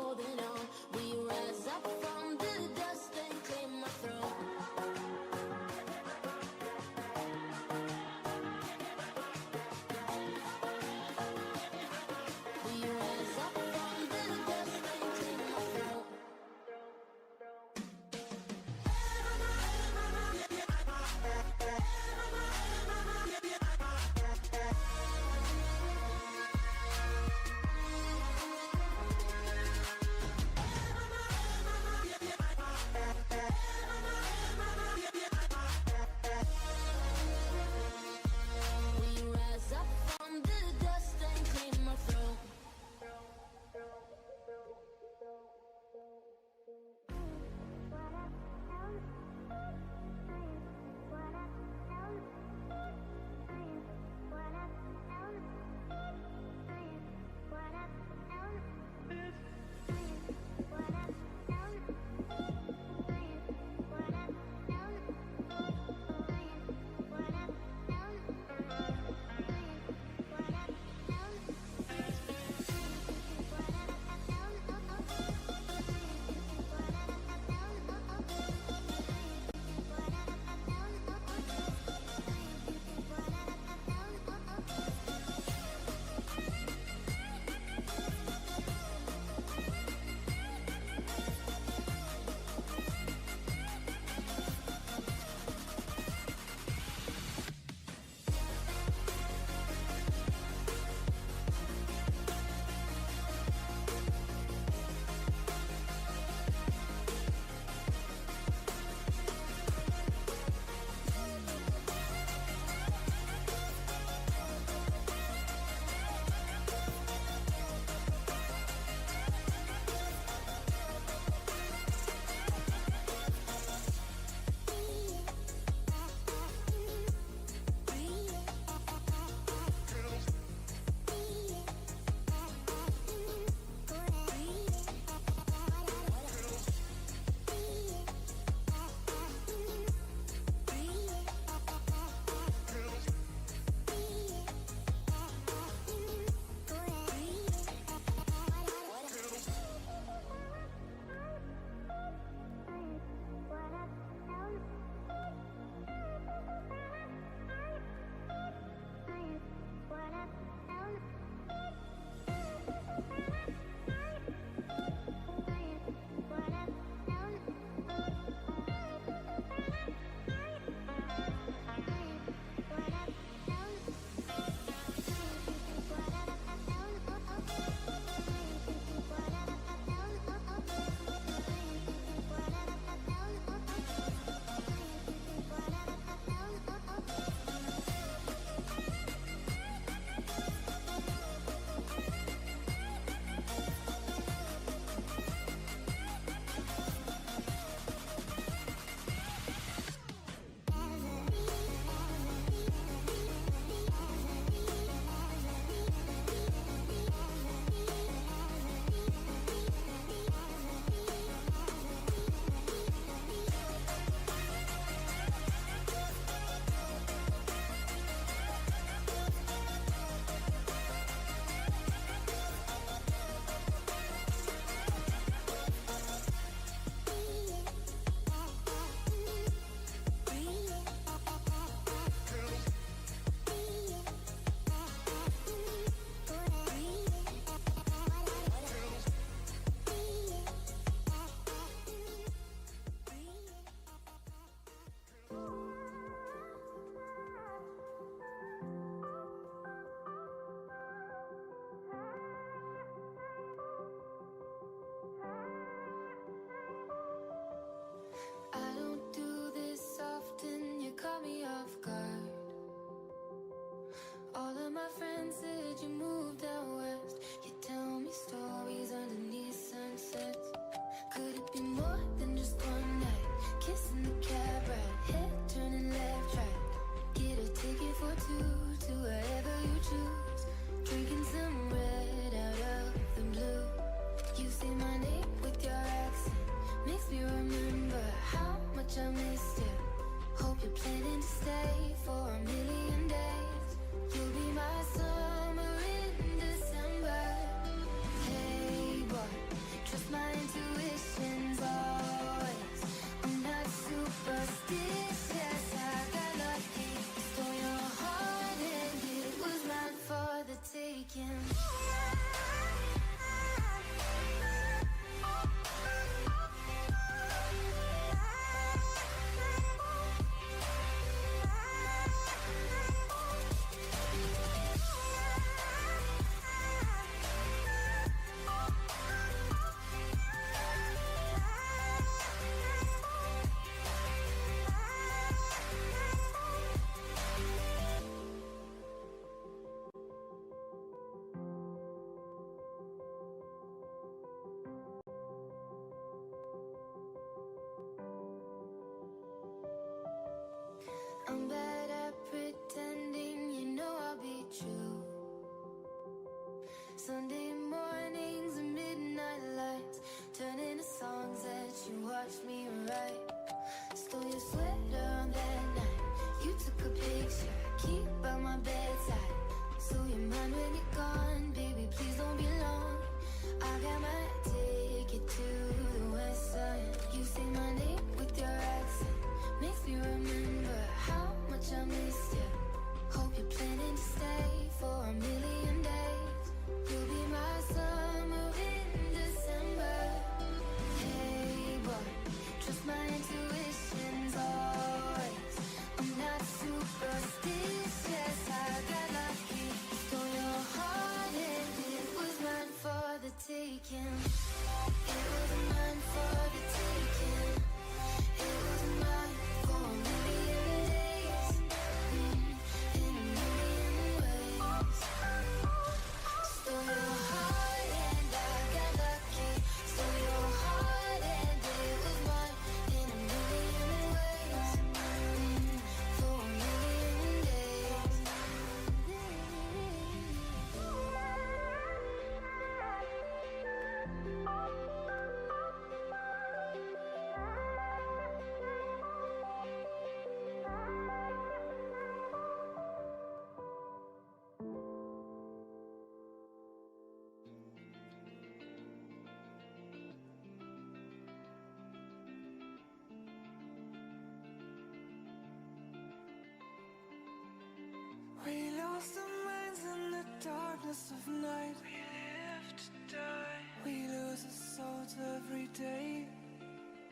darkness of night. We live to die. We lose our souls every day.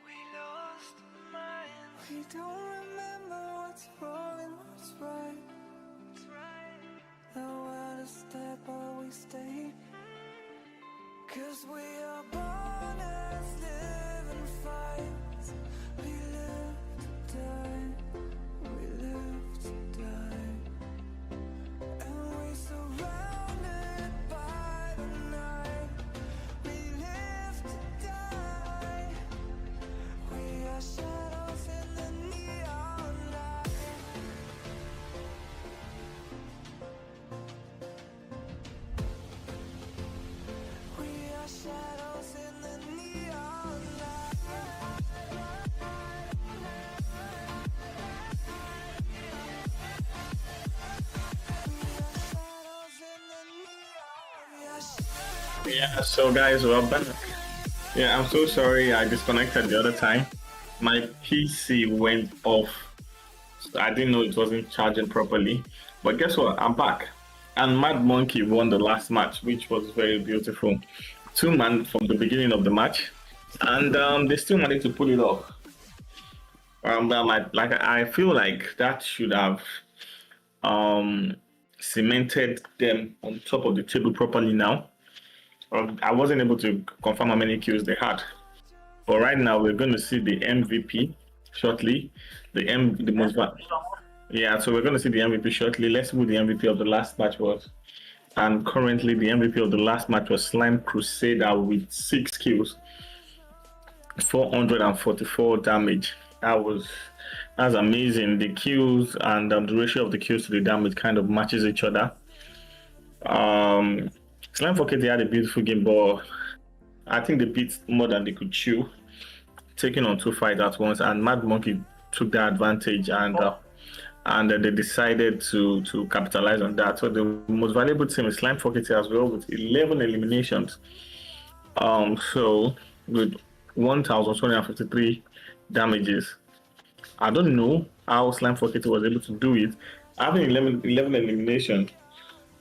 We lost our minds. We don't remember what's wrong and what's right. The world is dead, but we stay. 'Cause we are born as living fights. We live to die. We live to die. And we surrounded by the night. We live to die. We are shadows in the neon light. We are shadows in the neon light. Yeah, so guys, we're back. Yeah, I'm so sorry I disconnected the other time. My PC went off. So I didn't know it wasn't charging properly. But guess what? I'm back. And Mad Monkey won the last match, which was very beautiful. 2-man from the beginning of the match. And they still managed to pull it off. I feel like that should have cemented them on top of the table properly now. I wasn't able to confirm how many kills they had. But right now, we're going to see the MVP shortly. So we're going to see the MVP shortly. Let's see who the MVP of the last match was. And currently, the MVP of the last match was Slime Crusader with 6 kills, 444 damage. That's amazing. The kills and the ratio of the kills to the damage kind of matches each other. Slime for KT had a beautiful game, but I think they beat more than they could chew, taking on 2 fights at once. And Mad Monkey took that advantage, and they decided to capitalize on that. So the most valuable team is Slime for KT as well, with 11 eliminations. So with 1,253 damages. I don't know how Slime for KT was able to do it. Having 11 eliminations.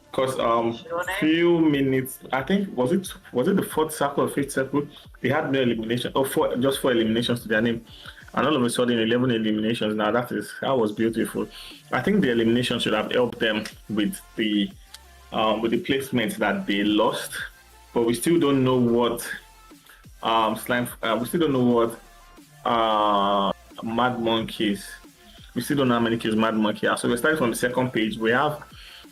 Because few minutes, I think was it the 4th circle or 5th circle, they had no elimination, just 4 eliminations to their name, and all of a sudden 11 eliminations. Now that was beautiful. I think the elimination should have helped them with the placements that they lost, but we still don't know what Mad Monkeys. We still don't know how many kills Mad Monkey has. So we're starting from the second page. We have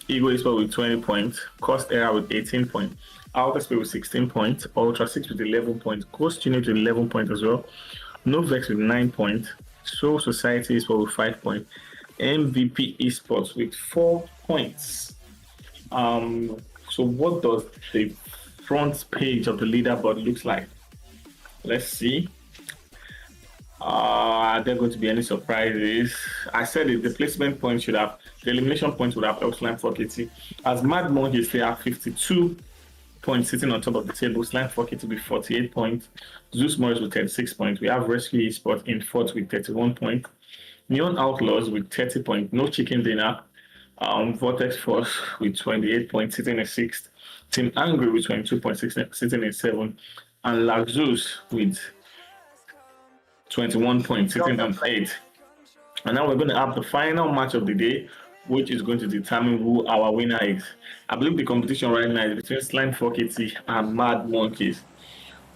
Ego Esports with 20 points, Cost Era with 18 points, OUTTASPACE with 16 points, Ultra 6 with 11 points, Ghost Unit with 11 points as well, Novex with 9 points, Soul Society Esports with 5 points, MVP Esports with 4 points. So what does the front page of the leaderboard looks like? Let's see. Are there going to be any surprises? I said it, the placement points the elimination points would have helped Slime for KT. As Mad Monkeys, they have 52 points sitting on top of the table. Slime for KT with 48 points. ZEUS MORIS with 36 points. We have Rescue Esports in 4th with 31 points. Neon Outlaws with 30 points. No Chicken Dinner. VORTEX Force with 28 points, sitting in 6th. Team Angry with 22 points, sitting in 7th. And Laxus with 21 points, sitting on 8th. And now we're going to have the final match of the day, which is going to determine who our winner is. I believe the competition right now is between Slime 4KT and Mad Monkeys,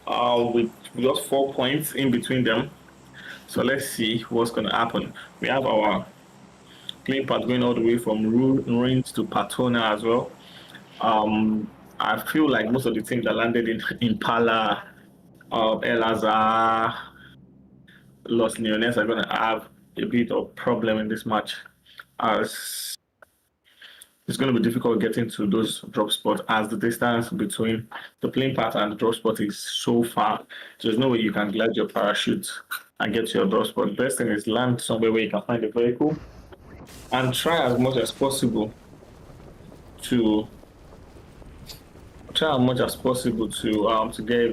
with just 4 points in between them. So let's see what's going to happen. We have our playing path going all the way from Ruins to Patona as well. I feel like most of the teams that landed in Impala, El Azhar, Los Leones are going to have a bit of problem in this match, as it's going to be difficult getting to those drop spots, as the distance between the playing path and the drop spot is so far. There's no way you can glide your parachute and get to your drop spot. The best thing is land somewhere where you can find a vehicle and try as much as possible to get a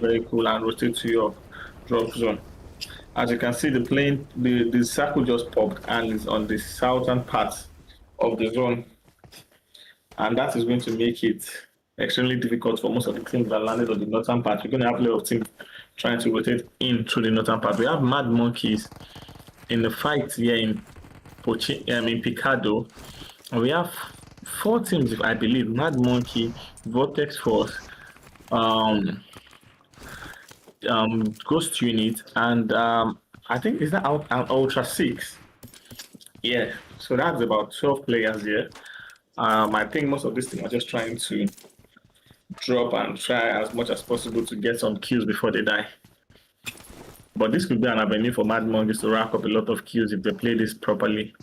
vehicle and rotate to your drop zone. As you can see, the circle just popped and is on the southern part of the zone, and that is going to make it extremely difficult for most of the teams that landed on the northern part. We're going to have a lot of teams trying to rotate in through the northern part. We have Mad Monkeys in the fight here in Picado. And we have 4 teams, if I believe: Mad Monkey, VORTEX Force, Ghost Unit, and I think is that Ultra 6. Yeah, so that's about 12 players here. I think most of these teams are just trying to drop and try as much as possible to get some kills before they die. But this could be an avenue for Mad Monkeys to rack up a lot of kills if they play this properly.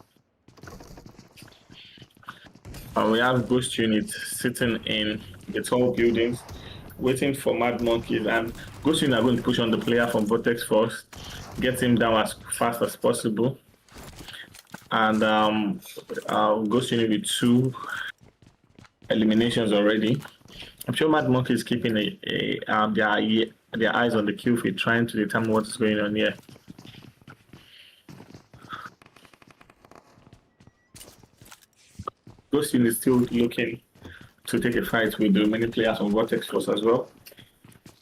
And we have Ghost Unit sitting in the tall buildings, waiting for Mad Monkeys. And Ghost Unit are going to push on the player from VORTEX Force, get him down as fast as possible. And Ghost Unit with 2 eliminations already. I'm sure Mad Monkey is keeping their eyes on the kill feed, trying to determine what is going on here. Ghost Unit is still looking to take a fight with the remaining players on VORTEX Force as well.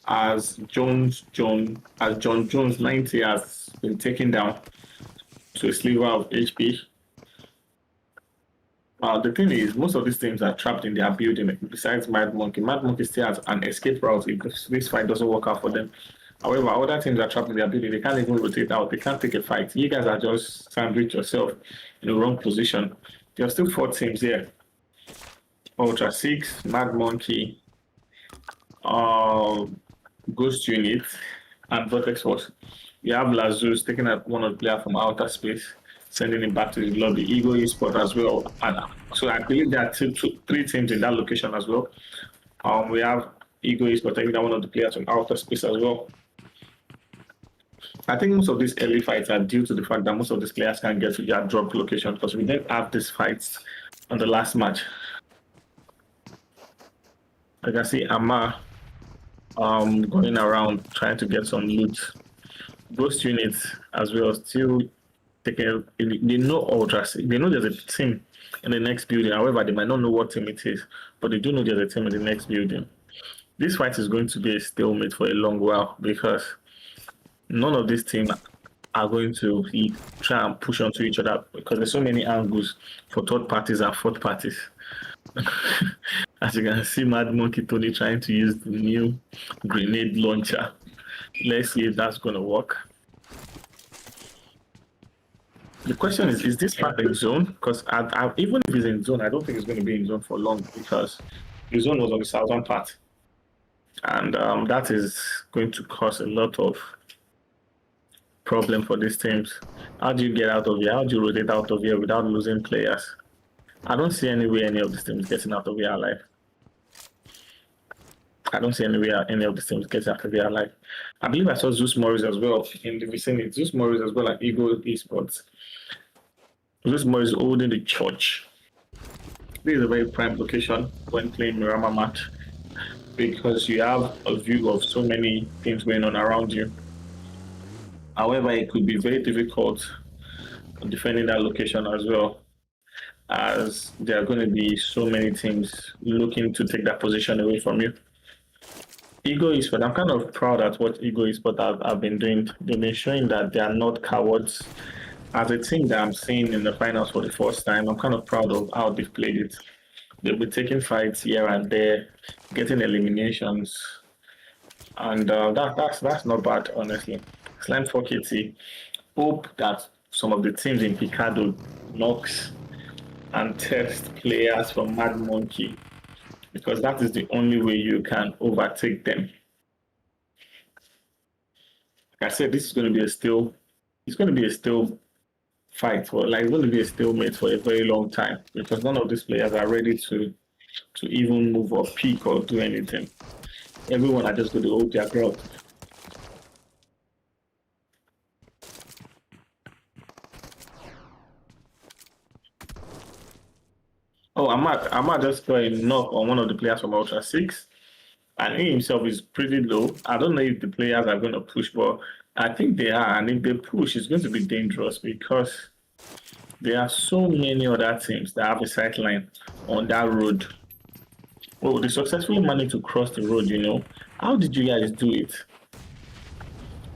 As John Jones 90 has been taken down to a sliver of HP. The thing is, most of these teams are trapped in their building, besides Mad Monkey. Mad Monkey still has an escape route if this fight doesn't work out for them. However, other teams are trapped in their building. They can't even rotate out. They can't take a fight. You guys are just sandwiched yourself in the wrong position. There are still 4 teams here. Ultra 6, Mad Monkey, Ghost Unit, and VORTEX Force. You have ZEUS taking out one of the players from OUTTASPACE, sending him back to the lobby. Ego Esports as well. And so I believe there are 3 teams in that location as well. We have Ego Esports taking out one of the players from OUTTASPACE as well. I think most of these early fights are due to the fact that most of these players can't get to their drop location, because we didn't have these fights on the last match. I can see Amar going around trying to get some loot. Ghost Units as well still taking. They know Ultra. They know there's a team in the next building. However, they might not know what team it is, but they do know there's a team in the next building. This fight is going to be a stalemate for a long while, because none of these teams are going to try and push onto each other, because there's so many angles for third parties and fourth parties. As you can see, Mad Monkey Tony trying to use the new grenade launcher. Let's see if that's going to work. The question is this part in zone? Because even if it's in zone, I don't think it's going to be in zone for long, because the zone was on the southern part. And that is going to cause a lot of problem for these teams. How do you get out of here? How do you rotate out of here without losing players? I don't see any way any of these teams getting out of here alive. I don't see any way any of these teams getting out of here alive. I believe I saw ZEUS MORIS as well in the vicinity. ZEUS MORIS as well, like Eagle Esports. ZEUS MORIS holding the church. This is a very prime location when playing Miramar match, because you have a view of so many things going on around you. However, it could be very difficult defending that location as well, as there are going to be so many teams looking to take that position away from you. Ego Esports, I'm kind of proud at what Ego Esports have been doing. They've been showing that they are not cowards. As a team that I'm seeing in the finals for the first time, I'm kind of proud of how they've played it. They'll be taking fights here and there, getting eliminations, and that's not bad, honestly. Slime 4KT, hope that some of the teams in Picado knocks and test players from Mad Monkey, because that is the only way you can overtake them. Like I said, this is going to be it's going to be a still fight, for like it's going to be a stalemate for a very long time, because none of these players are ready to even move or peak or do anything. Everyone are just going to hold their ground. Oh, Ahmad just got a knock on one of the players from Ultra 6, and he himself is pretty low. I don't know if the players are going to push, but I think they are, and if they push, it's going to be dangerous, because there are so many other teams that have a sight line on that road. Oh, they successfully managed to cross the road, you know. How did you guys do it?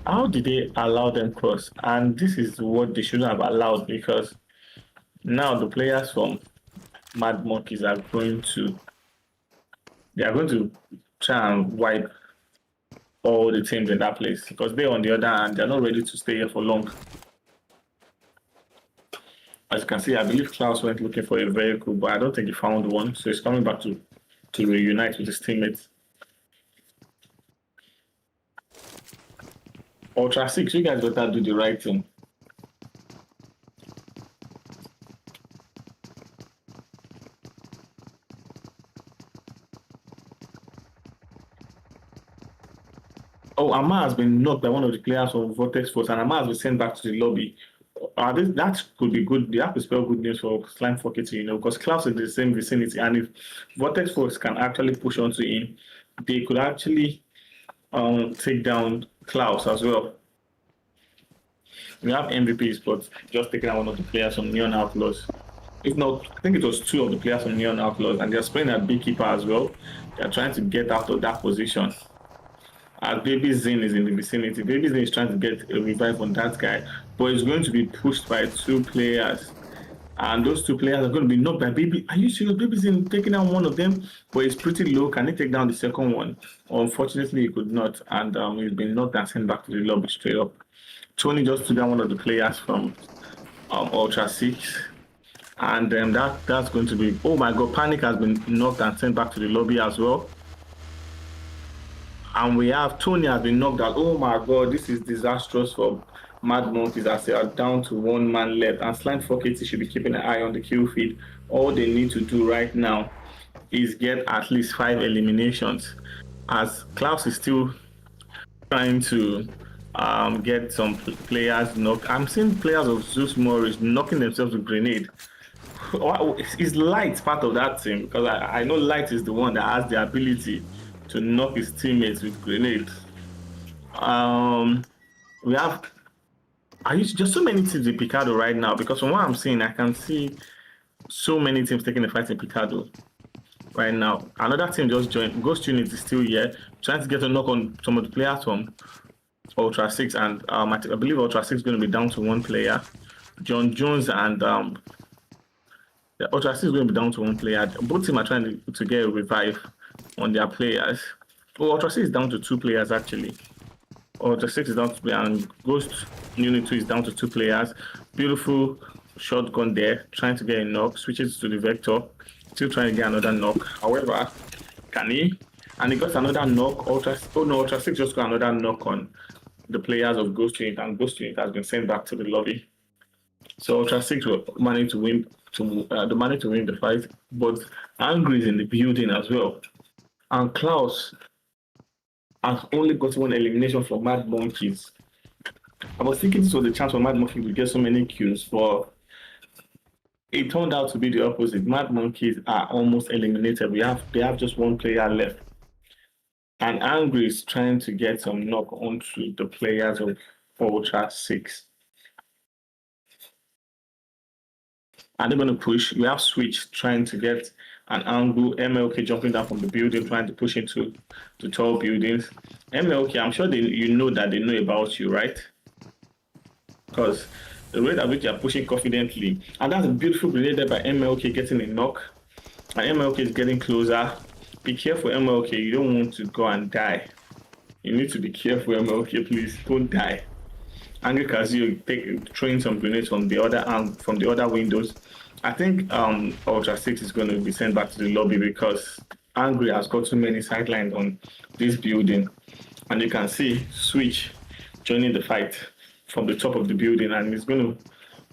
How did they allow them cross? And this is what they shouldn't have allowed, because now the players from Mad Monkeys are going to try and wipe all the teams in that place, because they, on the other hand, they're not ready to stay here for long. As you can see, I believe Klaus went looking for a vehicle, but I don't think he found one, so he's coming back to reunite with his teammates. Ultra 6, you guys better do the right thing. Oh, Amar has been knocked by one of the players from Vortex Force, and Amar has been sent back to the lobby. That could be good. They have to spell good news for Slime Focket, you know, because Klaus is in the same vicinity, and if Vortex Force can actually push onto him, they could actually take down Klaus as well. We have MVPs, but just taking out one of the players from Neon Outlaws. If not, I think it was 2 of the players from Neon Outlaws, and they're spraying at Beekeeper as well. They're trying to get out of that position. Baby Zin is in the vicinity. Baby Zin is trying to get a revive on that guy, but he's going to be pushed by 2 players. And those 2 players are going to be knocked by Baby. Are you serious? Baby Zin taking down one of them, but he's pretty low. Can he take down the second one? Unfortunately, he could not, and he's been knocked and sent back to the lobby straight up. Tony just took down one of the players from Ultra 6. And that's going to be... Oh my God, Panic has been knocked and sent back to the lobby as well. And we have Tony has been knocked out. Oh my God, this is disastrous for Mad Monkeys as they are down to 1 man left. And Slime 4KT should be keeping an eye on the kill feed. All they need to do right now is get at least 5 eliminations, as Klaus is still trying to get some players knocked. I'm seeing players of ZEUS MORIS knocking themselves with grenade. Is Light part of that team? Because I know Light is the one that has the ability to knock his teammates with grenades. We have... just so many teams in Picado right now, because from what I'm seeing, I can see so many teams taking the fight in Picado right now. Another team just joined. Ghost Unit is still here, trying to get a knock on some of the players from Ultra 6, and I believe Ultra 6 is going to be down to 1 player. John Jones and Ultra 6 is going to be down to 1 player. Both teams are trying to get a revive on their players. Oh, Ultra 6 is down to 2 players actually. Ultra 6 is down to 2 players, and Ghost Unit 2 is down to 2 players. Beautiful shotgun there, trying to get a knock. Switches to the Vector, still trying to get another knock. However, can he? And he got another knock. Ultra 6 just got another knock on the players of Ghost Unit, and Ghost Unit has been sent back to the lobby. So Ultra 6 will manage to win the fight, but Angry is in the building as well. And Klaus has only got 1 elimination from Mad Monkeys. I was thinking this was a chance for Mad Monkeys to get so many kills, but it turned out to be the opposite. Mad Monkeys are almost eliminated. They have just 1 player left. And Angry is trying to get some knock onto the players of Ultra 6. And they're going to push. We have Switch trying to get an angle. MLK jumping down from the building, trying to push into the tall buildings. MLK, I'm sure you know that they know about you, right? Because the rate at which you are pushing confidently. And that's a beautiful grenade there by MLK getting a knock. And MLK is getting closer. Be careful, MLK. You don't want to go and die. You need to be careful, MLK, please. Don't die. Angry Kazio throwing some grenades from the other windows. I think Ultra 6 is going to be sent back to the lobby, because Angry has got too many sidelines on this building. And you can see Switch joining the fight from the top of the building, and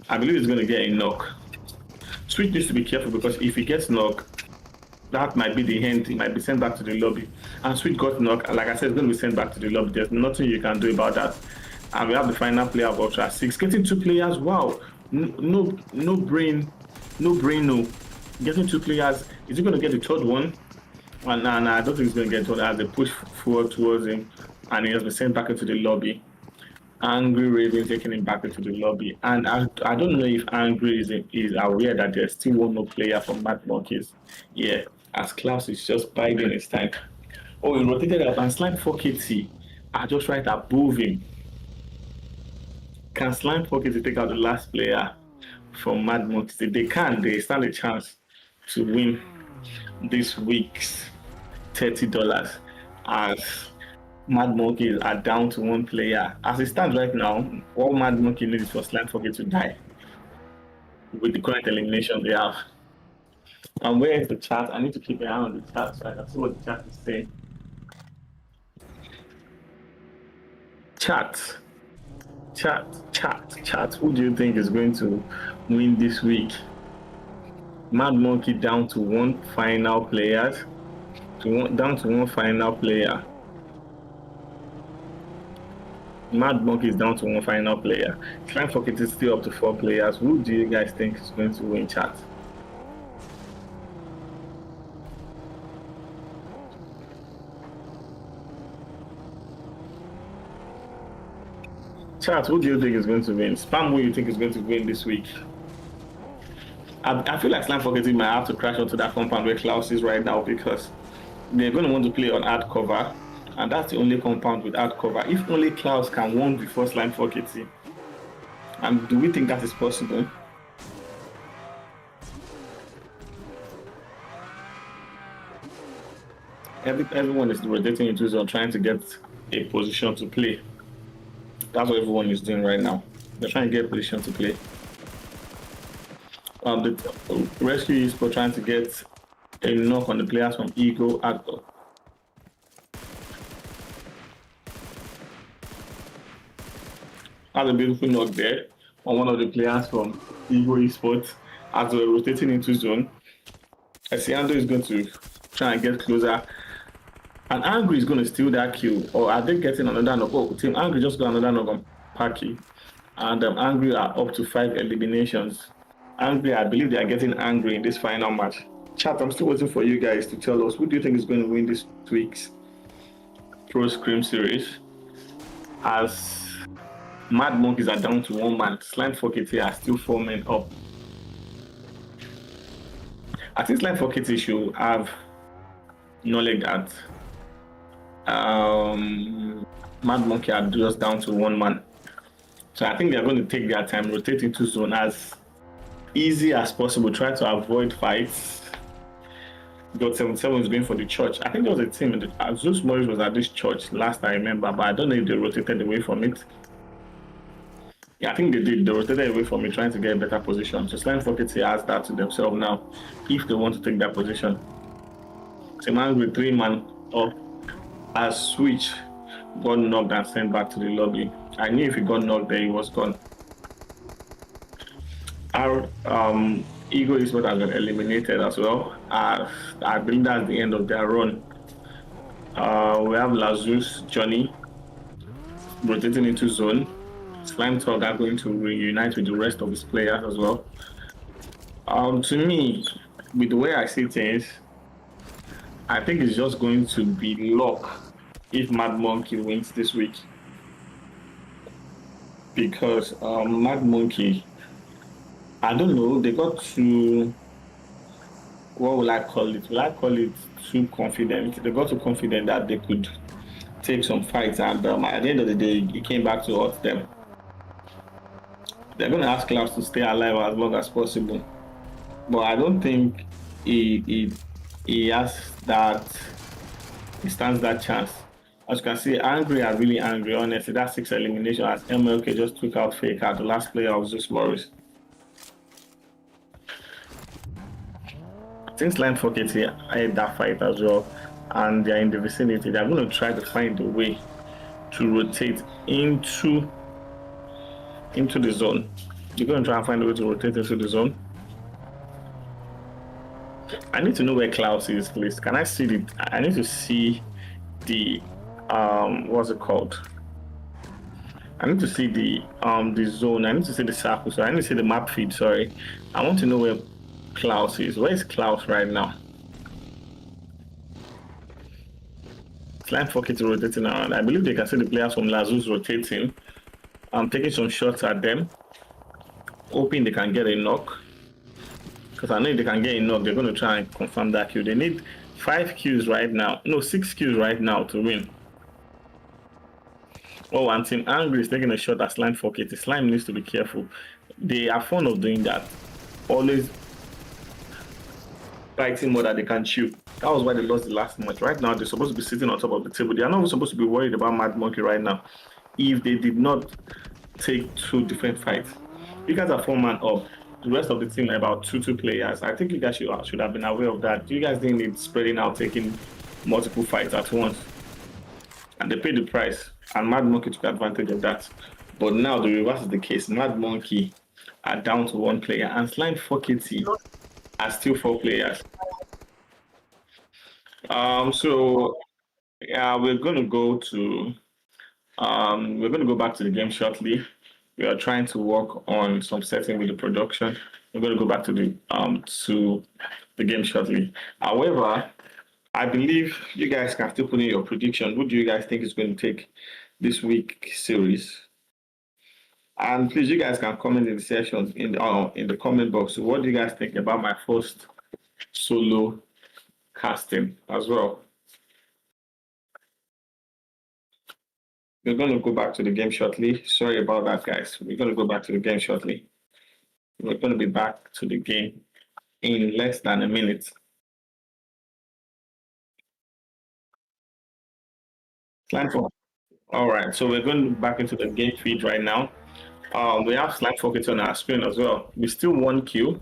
I believe he's going to get a knock. Switch needs to be careful, because if he gets knocked, that might be the end. He might be sent back to the lobby. And Switch got knocked. Like I said, it's going to be sent back to the lobby. There's nothing you can do about that. And we have the final player of Ultra 6. Getting 2 players, wow. No brain. Getting 2 players. Is he going to get the 3rd one? And I don't think he's going to get 3rd as they push forward towards him. And he has been sent back into the lobby. Angry Raven taking him back into the lobby. And I don't know if Angry is aware that there's still 1 more player from Mad Monkeys. Yeah, as Klaus is just biding his time. Oh, he rotated up and Slime 4KT are just right above him. Can Slime 4KT take out the last player from Mad Monkeys? If they can, they stand a chance to win this week's $30 as Mad Monkeys are down to one player. As it stands right now, all Mad Monkey needs is for Slime 4KT to die with the current elimination they have. And where is the chat? I need to keep an eye on the chat so I can see what the chat is saying. Chat. Who do you think is going to win this week? Mad Monkey down to one final player. Down to one final player. Mad Monkey is down to one final player. Slime 4KT is still up to 4 players. Who do you guys think is going to win, chat? Chat, who do you think is going to win? Spam who you think is going to win this week. I feel like Slime 4KT might have to crash onto that compound where Klaus is right now because they're going to want to play on hard cover, and that's the only compound with hard cover. If only Klaus can win before Slime 4KT. And do we think that is possible? Everyone is rotating into zone trying to get a position to play. That's what everyone is doing right now. They're trying to get a position to play. The rescue is for trying to get a knock on the players from Ego Adgo. That's a beautiful knock there on one of the players from Ego Esports as we're rotating into zone. I see Ando is going to try and get closer. And Angry is going to steal that kill. Or are they getting another knock? Oh, Team Angry just got another knock on Paki. And Angry are up to 5 eliminations. Angry, I believe they are getting angry in this final match. Chat, I'm still waiting for you guys to tell us who do you think is going to win this week's Pro Scrim series. As Mad Monkeys are down to 1 man, Slime 4KT are still 4 men up. I think Slime 4KT should have knowledge that Mad Monkey are just down to 1 man. So I think they're going to take their time, rotate into zone as easy as possible, try to avoid fights. God 77 is going for the church. I think there was a team, ZEUS MORIS was at this church last I remember, but I don't know if they rotated away from it. Yeah, I think they did. They rotated away from it, trying to get a better position. So Slime 4KT has that to themselves now, if they want to take that position. Team Angry 3 man up as Switch got knocked and sent back to the lobby. I knew if he got knocked there, he was gone. Our Ego Esports has been eliminated as well. I believe that's the end of their run. We have ZEUS Johnny rotating into zone. Slime Talk are going to reunite with the rest of his players as well. To me, with the way I see things, I think it's just going to be luck if Mad Monkey wins this week. Because Mad Monkey, I don't know, they got too, what will I call it? Will I call it too confident? They got too confident that they could take some fights, and at the end of the day, it came back to hurt them. They're going to ask Klaus to stay alive as long as possible. But I don't think he stands that chance. As you can see, Angry are really angry, honestly. That's 6 elimination as MLK just took out Faker, the last player of ZEUS MORIS. Since Slime 4KT had that fight as well, and they're in the vicinity, they're going to try to find a way to rotate into the zone. They're going to try and find a way to rotate into the zone. I need to know where Klaus is, please. Can I see I need to see the what's it called? I need to see the zone. I need to see the circle. So I need to see the map feed. Sorry, I want to know where Klaus is. Where is Klaus right now? Slime 4KT rotating around. I believe they can see the players from ZEUS rotating. I'm taking some shots at them, hoping they can get a knock. because I know if they can get enough, they're going to try and confirm that kill. They need 5 kills right now. No, 6 kills right now to win. Oh, and Team Angry is taking a shot at Slime 4KT. Slime needs to be careful. They are fond of doing that. Always fighting more than they can chew. That was why they lost the last match. Right now, they're supposed to be sitting on top of the table. They are not even supposed to be worried about Mad Monkey right now if they did not take 2 different fights. You guys are 4-man up. The rest of the team are about 2 players. I think you guys should have been aware of that. You guys didn't need spreading out, taking multiple fights at once. And they paid the price. And Mad Monkey took advantage of that. But now the reverse is the case. Mad Monkey are down to 1 player. And Slime 4KT are still 4 players. So yeah, we're gonna go back to the game shortly. We are trying to work on some setting with the production. We're going to go back to the game shortly. However, I believe you guys can still put in your prediction. Who do you guys think is going to take this week series? And please, you guys can comment in the section in the comment box. What do you guys think about my first solo casting as well? We're going to go back to the game shortly. Sorry about that, guys. We're going to go back to the game shortly. We're going to be back to the game in less than a minute. Slime 4. All right, so we're going back into the game feed right now. We have Slime 4KT on our screen as well. We still 1 kill.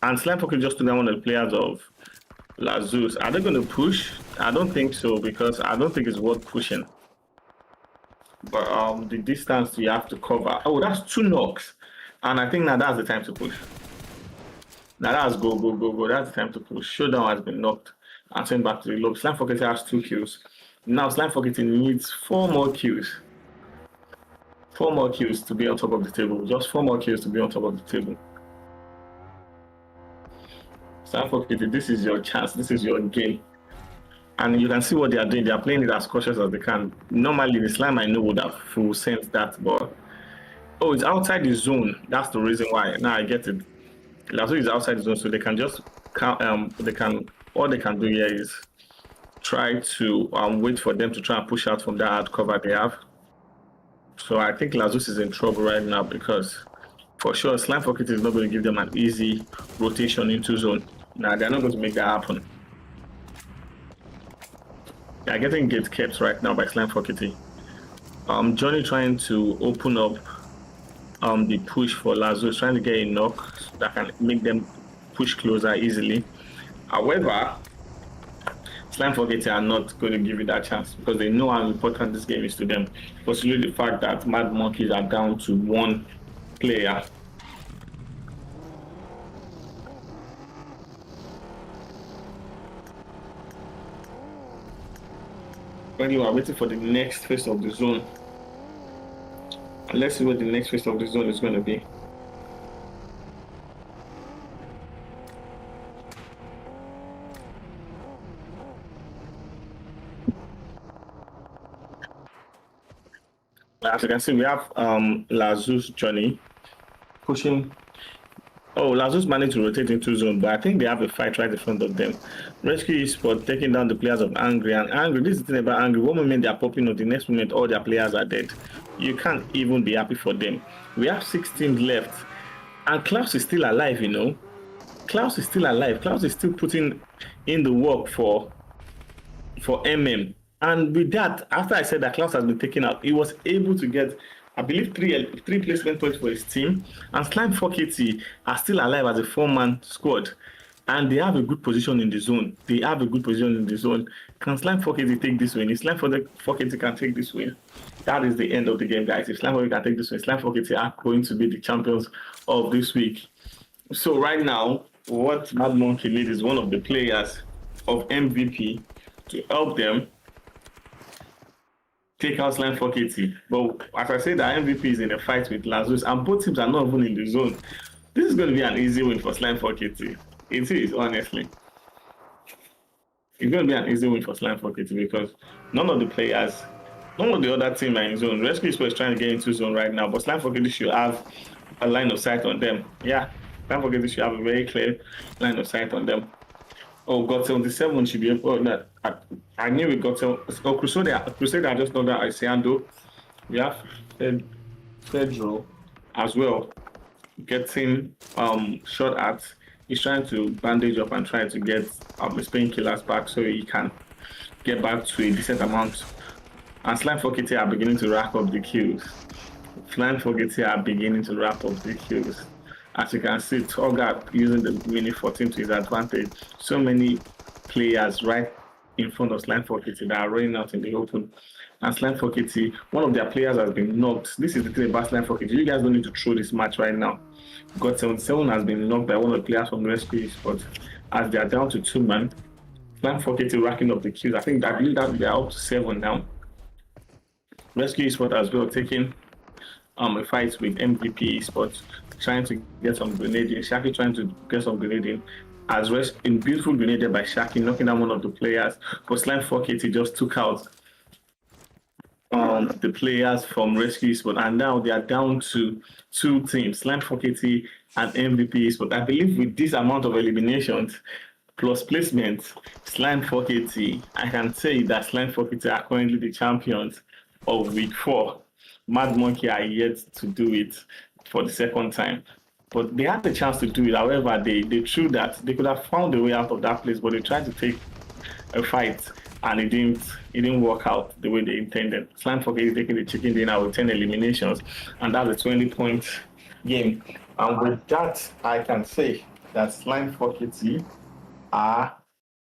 And Slime 4KT just took down one of the players of ZEUS. Are they going to push? I don't think so, because I don't think it's worth pushing. But the distance you have to cover. Oh, that's 2 knocks. And I think now that's the time to push. Now that's go. That's the time to push. Showdown has been knocked and sent back to the lob. Slime 4KT has 2 kills. Now Slime 4KT needs 4 more kills. 4 more kills to be on top of the table. Just 4 more kills to be on top of the table. Slime 4KT, this is your chance. This is your game. And you can see what they are doing. They are playing it as cautious as they can. Normally, the Slime I know would have full sent that, but oh, it's outside the zone. That's the reason why. Now I get it. Lazo is outside the zone, so they can just all they can do here is try to wait for them to try and push out from that hard cover they have. So I think Lazus is in trouble right now, because for sure Slime 4KT is not going to give them an easy rotation into zone. Now they're not going to make that happen. They are getting gate kept right now by Slime 4KT. Johnny trying to open up the push for Lazo, trying to get a knock that can make them push closer easily. However, Slime 4KT are not going to give you that chance, because they know how important this game is to them. Considering the fact that Mad Monkeys are down to 1 player. Currently, we are waiting for the next phase of the zone. Let's see what the next phase of the zone is going to be. As you can see, we have Lazus Johnny pushing. Oh, Lazus managed to rotate into zone, but I think they have a fight right in front of them. Rescue Esports taking down the players of Angry. And Angry, this is the thing about Angry. One moment they are popping up, the next moment all their players are dead. You can't even be happy for them. We have 16 left. And Klaus is still alive, you know. Klaus is still alive. Klaus is still putting in the work for MM. And with that, after I said that Klaus has been taken out, he was able to get, I believe, three placement points for his team. And Slime 4KT are still alive as a 4-man squad. And they have a good position in the zone. Can Slime 4KT take this win? If Slime 4KT can take this win, that is the end of the game, guys. If Slime 4KT can take this win, Slime 4KT are going to be the champions of this week. So right now, what Mad Monkey needs is one of the players of MVP to help them take out Slime 4KT. But as I said, the MVP is in a fight with Lazus, and both teams are not even in the zone. This is going to be an easy win for Slime 4KT. It is, honestly. It's going to be an easy win for Slime 4KT, because none of the other team are in zone. Rescue Esports is trying to get into zone right now, but Slime 4KT should have a line of sight on them. Yeah, Don't forget you should have a very clear line of sight on them. Oh, God 77 should be able. Oh, no, I knew we got 7. Oh, Crusader just know that Isiando. We have Pedro as well, getting shot at. He's trying to bandage up and try to get his painkillers back so he can get back to a decent amount. And Slime for KT are beginning to rack up the kills. Slime for KT are beginning to rack up the kills. As you can see, Toga using the mini 14 to his advantage. So many players right in front of Slime for KT that are running out in the open. And Slime for KT, one of their players has been knocked. This is the thing about Slime for KT. You guys don't need to throw this match right now. God 77 has been knocked by one of the players from Rescue Esports. As they are down to 2 man, Slime for KT racking up the kills. I believe that they are up to 7 now. Rescue Esports as well taking a fight with MVP Esports, trying to get some grenading. Shaki trying to get some grenading. As in beautiful grenade by Shaki, knocking down one of the players. But Slime 4KT just took out the players from Rescue Esports, and now they are down to 2 teams, Slime 4KT and MVP Esports. I believe with this amount of eliminations plus placements, Slime 4KT, I can say that Slime 4KT are currently the champions of week 4. Mad Monkey are yet to do it for the second time. But they had the chance to do it. However, they threw that. They could have found a way out of that place, but they tried to take a fight and it didn't work out the way they intended. Slime 4KT taking the chicken dinner with 10 eliminations, and that's a 20-point game. And with that, I can say that Slime 4KT are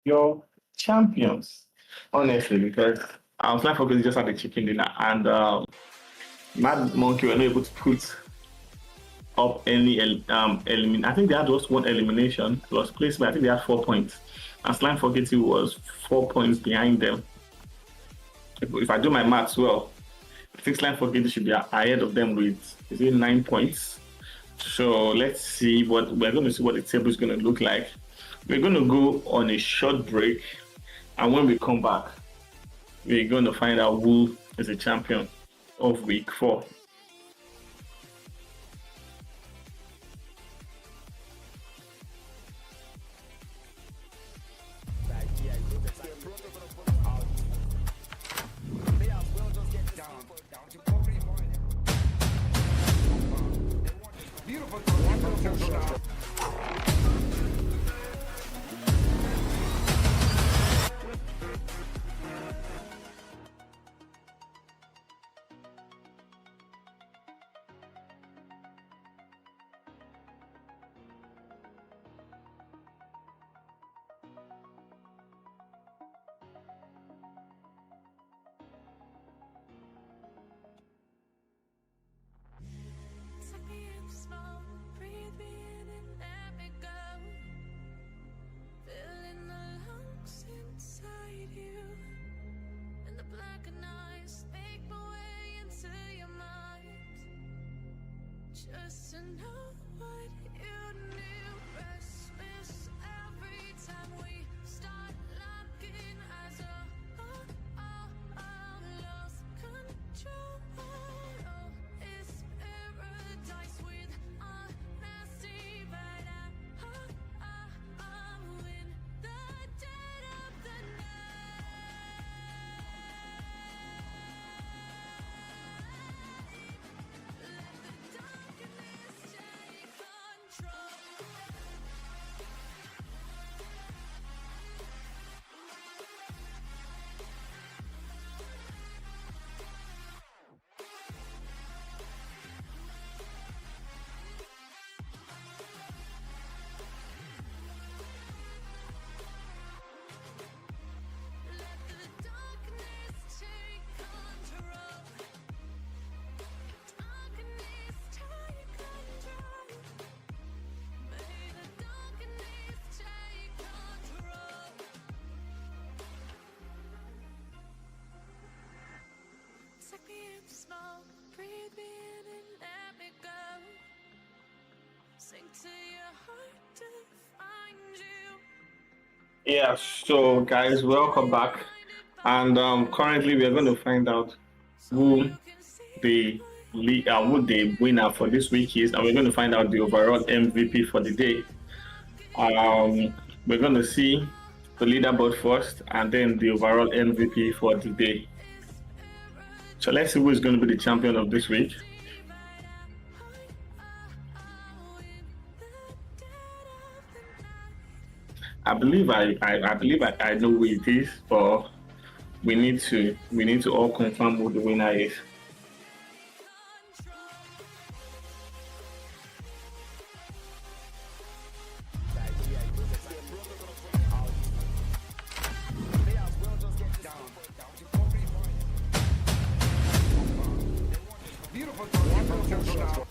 your champions. Honestly, because Slime 4KT just had the chicken dinner, and Mad Monkey were not able to put up any elimination. I think they had just 1 elimination plus placement. I think they had 4 points. And Slime 4KT was 4 points behind them. If I do my maths well, I think Slime 4KT should be ahead of them with 9 points. So let's see we're going to see what the table is going to look like. We're going to go on a short break, and when we come back, we're going to find out who is the champion of week 4. Just to know what you knew, restless every time we start locking eyes. Lost control. Oh, it's paradise with honesty, but I'm in the dead of the smoke, breathe me in and let me go. Sink to your heart to find you. Yeah, so guys, welcome back. And currently we are going to find out who the who the winner for this week is, and we're going to find out the overall MVP for the day. We're going to see the leaderboard first, and then the overall MVP for the day. So let's see who is going to be the champion of this week. I believe I know who it is, but we need to all confirm who the winner is. Beautiful.